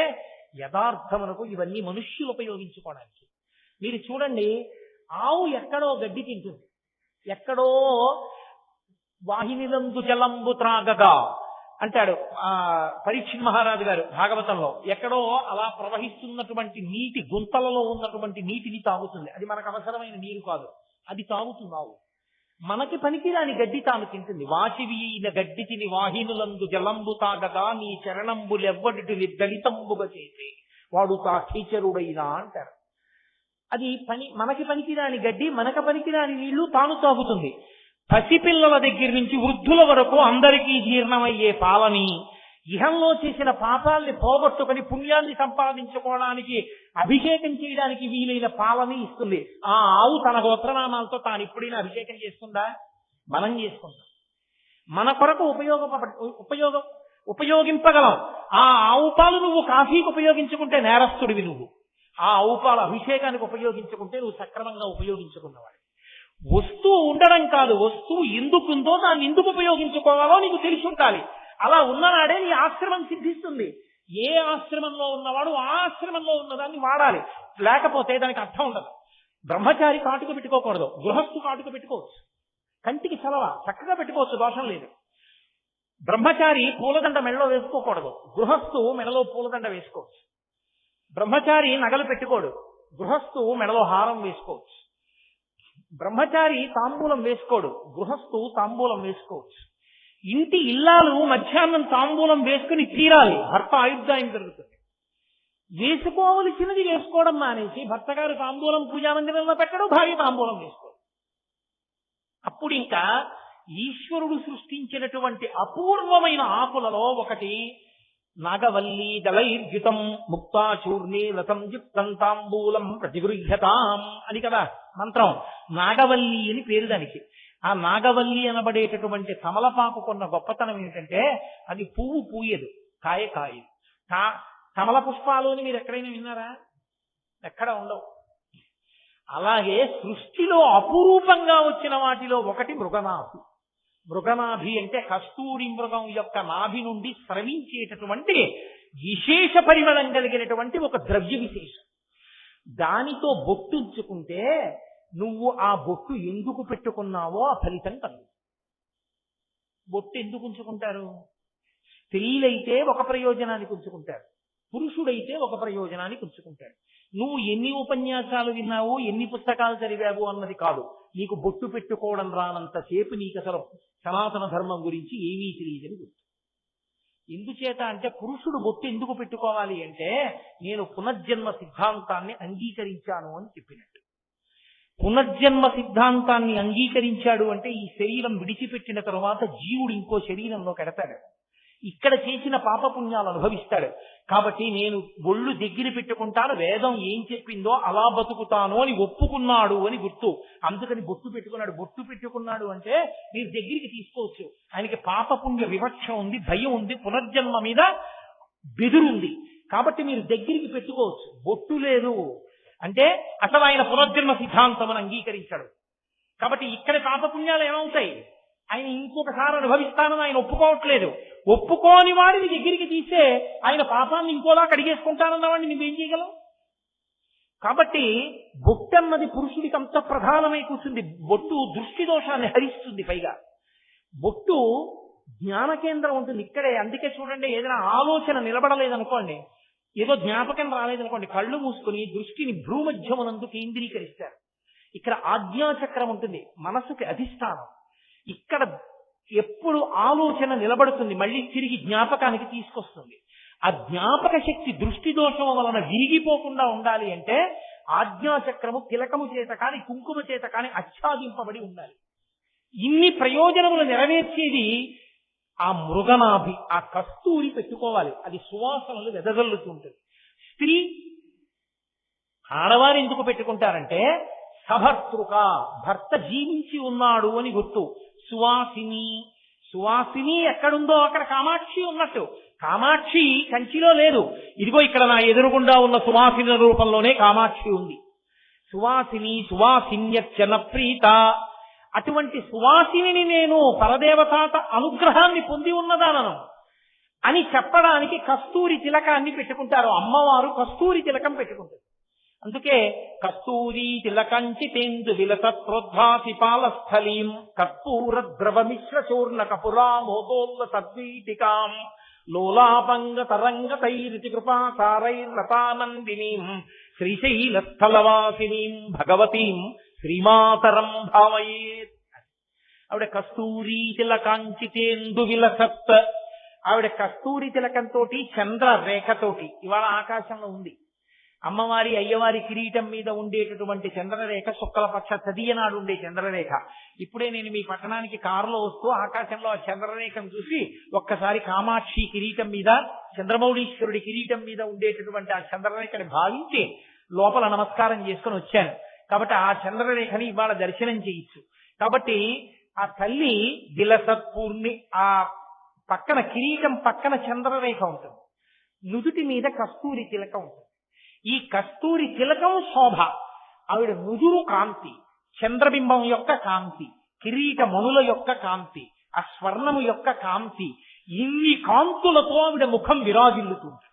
యథార్థమునకు ఇవన్నీ మనుష్యులు ఉపయోగించుకోవడానికి. మీరు చూడండి, ఆవు ఎక్కడో గడ్డి తింటుంది, ఎక్కడో వాహినిలందు జలంబు త్రాగగా అంటాడు పరీక్షిత్ మహారాజు గారు భాగవతంలో. ఎక్కడో అలా ప్రవహిస్తున్నటువంటి నీటి గుంతలలో ఉన్నటువంటి నీటిని తాగుతుంది. అది మనకు అవసరమైన నీరు కాదు, అది తాగుతుంది ఆవు. మనకి పనికిరాని గడ్డి తాను తింటుంది. వాసివీన గడ్డి తిని వాహినులందు జలంబు తాగగా నీ చరణంబులెవ్వడిటి దళితంబుగా చేసి వాడు తా కీచరుడైనా అంటారు. అది మనకి పనికిరాని గడ్డి, మనకు పనికిరాని నీళ్లు తాను తాగుతుంది. పసిపిల్లల దగ్గర నుంచి వృద్ధుల వరకు అందరికీ జీర్ణమయ్యే పాలని, ఇహంలో చేసిన పాపాల్ని పోగొట్టుకుని పుణ్యాన్ని సంపాదించుకోవడానికి అభిషేకం చేయడానికి వీలైన పాలని ఇస్తుంది. ఆ ఆవు తన గోత్రనామాలతో తాను ఎప్పుడైనా అభిషేకం చేసుకుందా? మనం చేసుకుంటాం. మన కొరకు ఉపయోగింపగలం. ఆ ఆవు పాలు నువ్వు కాఫీకి ఉపయోగించుకుంటే నేరస్తుడివి నువ్వు. ఆ ఆవు పాలు అభిషేకానికి ఉపయోగించుకుంటే నువ్వు సక్రమంగా ఉపయోగించుకున్నవాడు. వస్తువు ఉండడం కాదు, వస్తువు ఎందుకుందో దాన్ని ఎందుకు ఉపయోగించుకోవాలో నీకు తెలిసి ఉండాలి. అలా ఉన్ననాడే నీ ఆశ్రమం సిద్ధిస్తుంది. ఏ ఆశ్రమంలో ఉన్నవాడు ఆ ఆశ్రమంలో ఉన్నదాన్ని వాడాలి, లేకపోతే దానికి అర్థం ఉండదు. బ్రహ్మచారి కాటుక పెట్టుకోకూడదు, గృహస్థు కాటుక పెట్టుకోవచ్చు. కంటికి చలవ చక్కగా పెట్టుకోవచ్చు, దోషం లేదు. బ్రహ్మచారి పూలదండ మెడలో వేసుకోకూడదు, గృహస్థు మెడలో పూలదండ వేసుకోవచ్చు. బ్రహ్మచారి నగలు పెట్టుకోడు, గృహస్థు మెడలో హారం వేసుకోవచ్చు. బ్రహ్మచారి తాంబూలం వేసుకోడు, గృహస్థు తాంబూలం వేసుకోవచ్చు. ఇంటి ఇల్లాలు మధ్యాహ్నం తాంబూలం వేసుకుని తీరాలి, భర్త ఆయుర్దాయం జరుగుతుంది. వేసుకోవలసినది వేసుకోవడం మానేసి భర్త గారు తాంబూలం పూజామందిరంలో పెట్టడం, భార్య తాంబూలం వేసుకోవడం. అప్పుడు ఇంకా ఈశ్వరుడు సృష్టించినటువంటి అపూర్వమైన ఆకులలో ఒకటి నాగవల్లి దళైర్యుతం ముక్తాచూర్ణే లతం యుక్తం తాంబూలం ప్రతిగృహ్యతాం అని కదా. మంత్రం. నాగవల్లి అని పేరు దానికి. ఆ నాగవల్లి అనబడేటటువంటి తమలపాకు కొన్న గొప్పతనం ఏంటంటే అది పువ్వు పూయదు, కాయ కాయదు. కమల పుష్పాలు అని మీరు ఎక్కడైనా విన్నారా? ఎక్కడ ఉండవు. అలాగే సృష్టిలో అపురూపంగా వచ్చిన వాటిలో ఒకటి మృగనాభి. మృగనాభి అంటే కస్తూరి మృగం యొక్క నాభి నుండి స్రవించేటటువంటి విశేష పరిమళం కలిగినటువంటి ఒక ద్రవ్య విశేషం. దానితో బొట్టుంచుకుంటే నువ్వు ఆ బొట్టు ఎందుకు పెట్టుకున్నావో ఆ ఫలితం కలుగు. బొట్టు ఎందుకు ఉంచుకుంటారు? స్త్రీలైతే ఒక ప్రయోజనానికి ఉంచుకుంటారు, పురుషుడైతే ఒక ప్రయోజనానికి ఉంచుకుంటాడు. నువ్వు ఎన్ని ఉపన్యాసాలు విన్నావు, ఎన్ని పుస్తకాలు చదివావు అన్నది కాదు. నీకు బొట్టు పెట్టుకోవడం రానంతసేపు నీకు అసలు సనాతన ధర్మం గురించి ఏమీ తెలియదని గుర్తు. ఎందుచేత అంటే పురుషుడు బొట్టు ఎందుకు పెట్టుకోవాలి అంటే నేను పునర్జన్మ సిద్ధాంతాన్ని అంగీకరించాను అని చెప్పినట్టు. పునర్జన్మ సిద్ధాంతాన్ని అంగీకరించాడు అంటే ఈ శరీరం విడిచిపెట్టిన తరువాత జీవుడు ఇంకో శరీరంలో కడతాడు, ఇక్కడ చేసిన పాపపుణ్యాలు అనుభవిస్తాడు. కాబట్టి నేను ఒళ్ళు దగ్గర పెట్టుకుంటాను, వేదం ఏం చెప్పిందో అలా బతుకుతాను అని ఒప్పుకున్నాడు అని గుర్తు. అందుకని బొట్టు పెట్టుకున్నాడు. బొట్టు పెట్టుకున్నాడు అంటే మీరు దగ్గరికి తీసుకోవచ్చు. ఆయనకి పాపపుణ్య వివక్ష ఉంది, భయం ఉంది, పునర్జన్మ మీద బెదురుంది. కాబట్టి మీరు దగ్గరికి పెట్టుకోవచ్చు. బొట్టు లేదు అంటే అసలు ఆయన పునర్జన్మ సిద్ధాంతం అని అంగీకరించాడు. కాబట్టి ఇక్కడ పాపపుణ్యాలు ఏమవుతాయి? ఆయన ఇంకొకసారి అనుభవిస్తానని ఆయన ఒప్పుకోవట్లేదు. ఒప్పుకోని వాడిని దగ్గరికి తీసే ఆయన పాపాన్ని ఇంకోలా కడిగేసుకుంటానన్న వాడిని నువ్వేం చేయగలవు? కాబట్టి బొట్టు అన్నది పురుషుడికి అంత ప్రధానమై కూర్చుంది. బొట్టు దృష్టి దోషాన్ని హరిస్తుంది. పైగా బొట్టు జ్ఞాన కేంద్రం ఉంటుంది ఇక్కడే. అందుకే చూడండి, ఏదైనా ఆలోచన నిలబడలేదనుకోండి, ఏదో జ్ఞాపకం రాలేదనుకోండి, కళ్ళు మూసుకుని దృష్టిని భ్రూమధ్యమునందు కేంద్రీకరిస్తారు. ఇక్కడ ఆజ్ఞాచక్రం ఉంటుంది, మనసుకి అధిష్టానం. ఇక్కడ ఎప్పుడు ఆలోచన నిలబడుతుంది, మళ్ళీ తిరిగి జ్ఞాపకానికి తీసుకొస్తుంది. ఆ జ్ఞాపక శక్తి దృష్టి దోషం వలన విరిగిపోకుండా ఉండాలి అంటే ఆజ్ఞాచక్రము తిలకము చేత కాని కుంకుమ చేత కాని ఆచ్ఛాదింపబడి ఉండాలి. ఇన్ని ప్రయోజనములు నెరవేర్చేది ఆ మృగనాభి, ఆ కస్తూరి పెట్టుకోవాలి. అది సువాసనలు వెదజల్లుతుంటుంది. స్త్రీ ఆడవారు ఎందుకు పెట్టుకుంటారంటే సభర్తృక, భర్త జీవించి ఉన్నాడు అని గుర్తు. సువాసిని, సువాసిని ఎక్కడుందో అక్కడ కామాక్షి ఉన్నట్టు. కామాక్షి కంచిలో లేదు, ఇదిగో ఇక్కడ నా ఎదురుగుండా ఉన్న సువాసిని రూపంలోనే కామాక్షి ఉంది. సువాసిని సువాసిన్యర్చన ప్రీత, అటువంటి సువాసిని నేను పరదేవతాత అనుగ్రహాన్ని పొంది ఉన్నదానను అని చెప్పడానికి కస్తూరి తిలకాన్ని పెట్టుకుంటారు. అమ్మవారు కస్తూరి తిలకం పెట్టుకుంటారు. అందుకే కస్తూరి తిలకంచితేందు విలసత్ప్రోద్భాసి పాలస్థలీం కర్పూర ద్రవమిశ్ర చూర్ణ కపురామోదోల్ల తద్వీటికాం లోలాపంగ తరంగతైరితి కృపాసారైర్లతానందినీం శ్రీశైలస్థలవాసినీం భగవతీం శ్రీమాతరం భావయేత్. ఆవిడ కస్తూరి తిలకాంచితేందు విలసత్. ఆవిడ కస్తూరి తిలకంతో చంద్రరేఖతోటి ఇవాళ ఆకాశంలో ఉంది. అమ్మవారి అయ్యవారి కిరీటం మీద ఉండేటటువంటి చంద్రరేఖ శుక్లపక్ష తదియ నాడు ఉండే చంద్రరేఖ. ఇప్పుడే నేను మీ పట్టణానికి కారులో వస్తూ ఆకాశంలో ఆ చంద్రరేఖను చూసి ఒక్కసారి కామాక్షి కిరీటం మీద, చంద్రమౌళీశ్వరుడి కిరీటం మీద ఉండేటటువంటి ఆ చంద్రరేఖని భావించి లోపల నమస్కారం చేసుకుని వచ్చాను. కాబట్టి ఆ చంద్రరేఖని ఇవాళ దర్శనం చేయొచ్చు. కాబట్టి ఆ తల్లి విలసత్పూర్ణి, ఆ పక్కన కిరీటం పక్కన చంద్రరేఖ ఉంటుంది, నుదుటి మీద కస్తూరి తిలకం ఉంటుంది. ఈ కస్తూరి తిలకం శోభ, ఆవిడ నుదురు కాంతి, చంద్రబింబం యొక్క కాంతి, కిరీట మణుల యొక్క కాంతి, ఆ స్వర్ణము యొక్క కాంతి, ఇన్ని కాంతులతో ఆవిడ ముఖం విరాజిల్లుతుంది.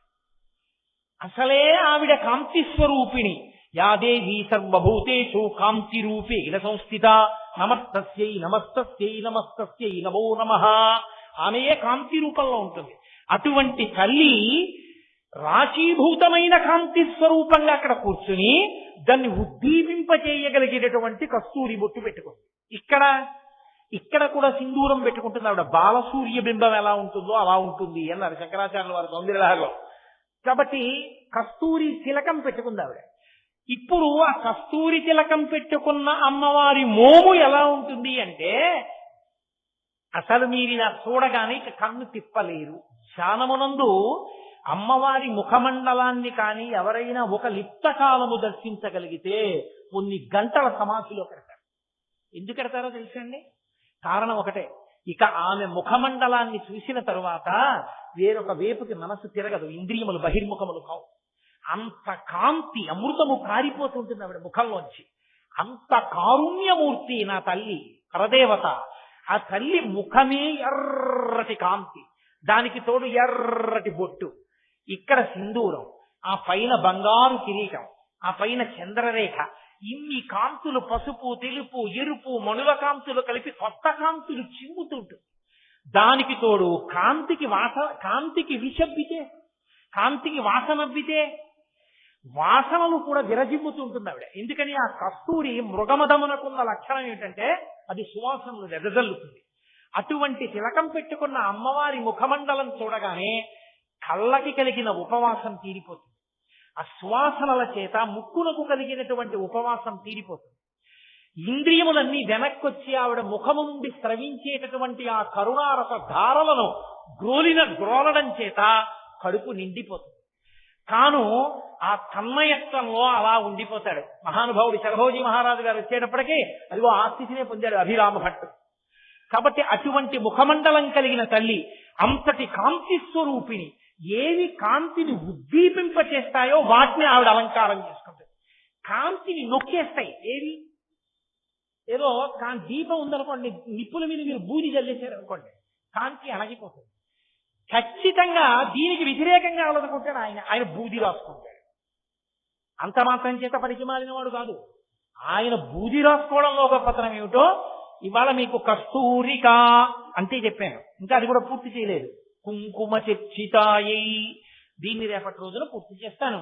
అసలే ఆవిడ కాంతి స్వరూపిణి. యాదేవీ సర్వభూతేషు కాంతి రూపేణ సంస్థిత నమస్తస్యై నమస్తస్యై నమస్తస్యై నమో నమః. ఆమెయే కాంతి రూపంలో ఉంటుంది. అటువంటి తల్లి రాశీభూతమైన కాంతి స్వరూపంగా అక్కడ కూర్చుని దాన్ని ఉద్దీపింపచేయగలిగేటటువంటి కస్తూరి బొట్టు పెట్టుకుంది. ఇక్కడ కూడా సింధూరం పెట్టుకుంటుంది ఆవిడ. బాలసూర్య బింబం ఎలా ఉంటుందో అలా ఉంటుంది అన్నారు శంకరాచార్యుల వారి సౌందర్యలహరిలో. కాబట్టి కస్తూరి తిలకం పెట్టుకుంది ఆవిడ. ఇప్పుడు ఆ కస్తూరి తిలకం పెట్టుకున్న అమ్మవారి మోము ఎలా ఉంటుంది అంటే అసలు మీరు ఇలా చూడగానే ఇక కన్ను తిప్పలేరు. ధ్యానమునందు అమ్మవారి ముఖమండలాన్ని కానీ ఎవరైనా ఒక లిప్త కాలము దర్శించగలిగితే కొన్ని గంటల సమాధిలో పెడతారు. ఎందుకు పెడతారో తెలుసండి? కారణం ఒకటే, ఇక ఆమె ముఖమండలాన్ని చూసిన తరువాత వేరొక వేపుకి మనసు తిరగదు, ఇంద్రియములు బహిర్ముఖములు కావు. అంత కాంతి, అమృతము కారిపోతుంటుంది ఆవిడ ముఖంలోంచి. అంత కారుణ్యమూర్తి నా తల్లి పరదేవత. ఆ తల్లి ముఖమే ఎర్రటి కాంతి, దానికి తోడు ఎర్రటి బొట్టు, ఇక్కడ సింధూరం, ఆ పైన బంగారు కిరీటం, ఆ పైన చంద్రరేఖ. ఇన్ని కాంతులు, పసుపు, తెలుపు, ఎరుపు, మణుల కాంతులు కలిపి కొత్త కాంతులు చిమ్ముతుంటుంది. దానికి తోడు కాంతికి విషబ్బితే, కాంతికి వాసనబ్బితే వాసనలు కూడా విరజిమ్ముతుంటుంది ఆవిడ. ఎందుకని ఆ కస్తూరి మృగమదమునకున్న లక్షణం ఏమిటంటే అది సువాసనలు వెదజల్లుతుంది. అటువంటి తిలకం పెట్టుకున్న అమ్మవారి ముఖమండలం చూడగానే కళ్ళకి కలిగిన ఉపవాసం తీరిపోతుంది. ఆ సువాసనల చేత ముక్కునకు కలిగినటువంటి ఉపవాసం తీరిపోతుంది. ఇంద్రియములన్నీ వెనక్కొచ్చి ఆవిడ ముఖము నుండి స్రవించేటటువంటి ఆ కరుణారస ధారలను గ్రోలడం చేత కడుపు నిండిపోతుంది. తాను ఆ తన్మయత్వంలో అలా ఉండిపోతాడు. మహానుభావుడు శరభోజీ మహారాజు గారు వచ్చేటప్పటికీ అదిగో ఆ స్థితినే పొందాడు అభిరామ భట్టు. కాబట్టి అటువంటి ముఖమండలం కలిగిన తల్లి, అంతటి కాంతి స్వరూపిణి, ఏవి కాంతిని ఉద్దీపింపచేస్తాయో వాటిని ఆవిడ అలంకారం చేసుకుంటుంది. కాంతిని నొక్కేస్తాయి ఏవి? ఏదో దీపం ఉందనుకోండి, నిప్పుల మీద మీరు బూది జల్లేశారనుకోండి, కాంతి అణగిపోతుంది. ఖచ్చితంగా దీనికి వ్యతిరేకంగా అలదుకుంటాడు ఆయన బూది రాసుకుంటాడు. అంత మాత్రం చేత పనికి మాలిన వాడు కాదు. ఆయన బూది రాసుకోవడంలో గొప్పతనం ఏమిటో ఇవాళ మీకు కస్తూరిక అంతే చెప్పాను, ఇంకా అది కూడా పూర్తి చేయలేదు. కుంకుమ చర్చితాయై, దీన్ని రేపటి రోజున పూర్తి చేస్తాను.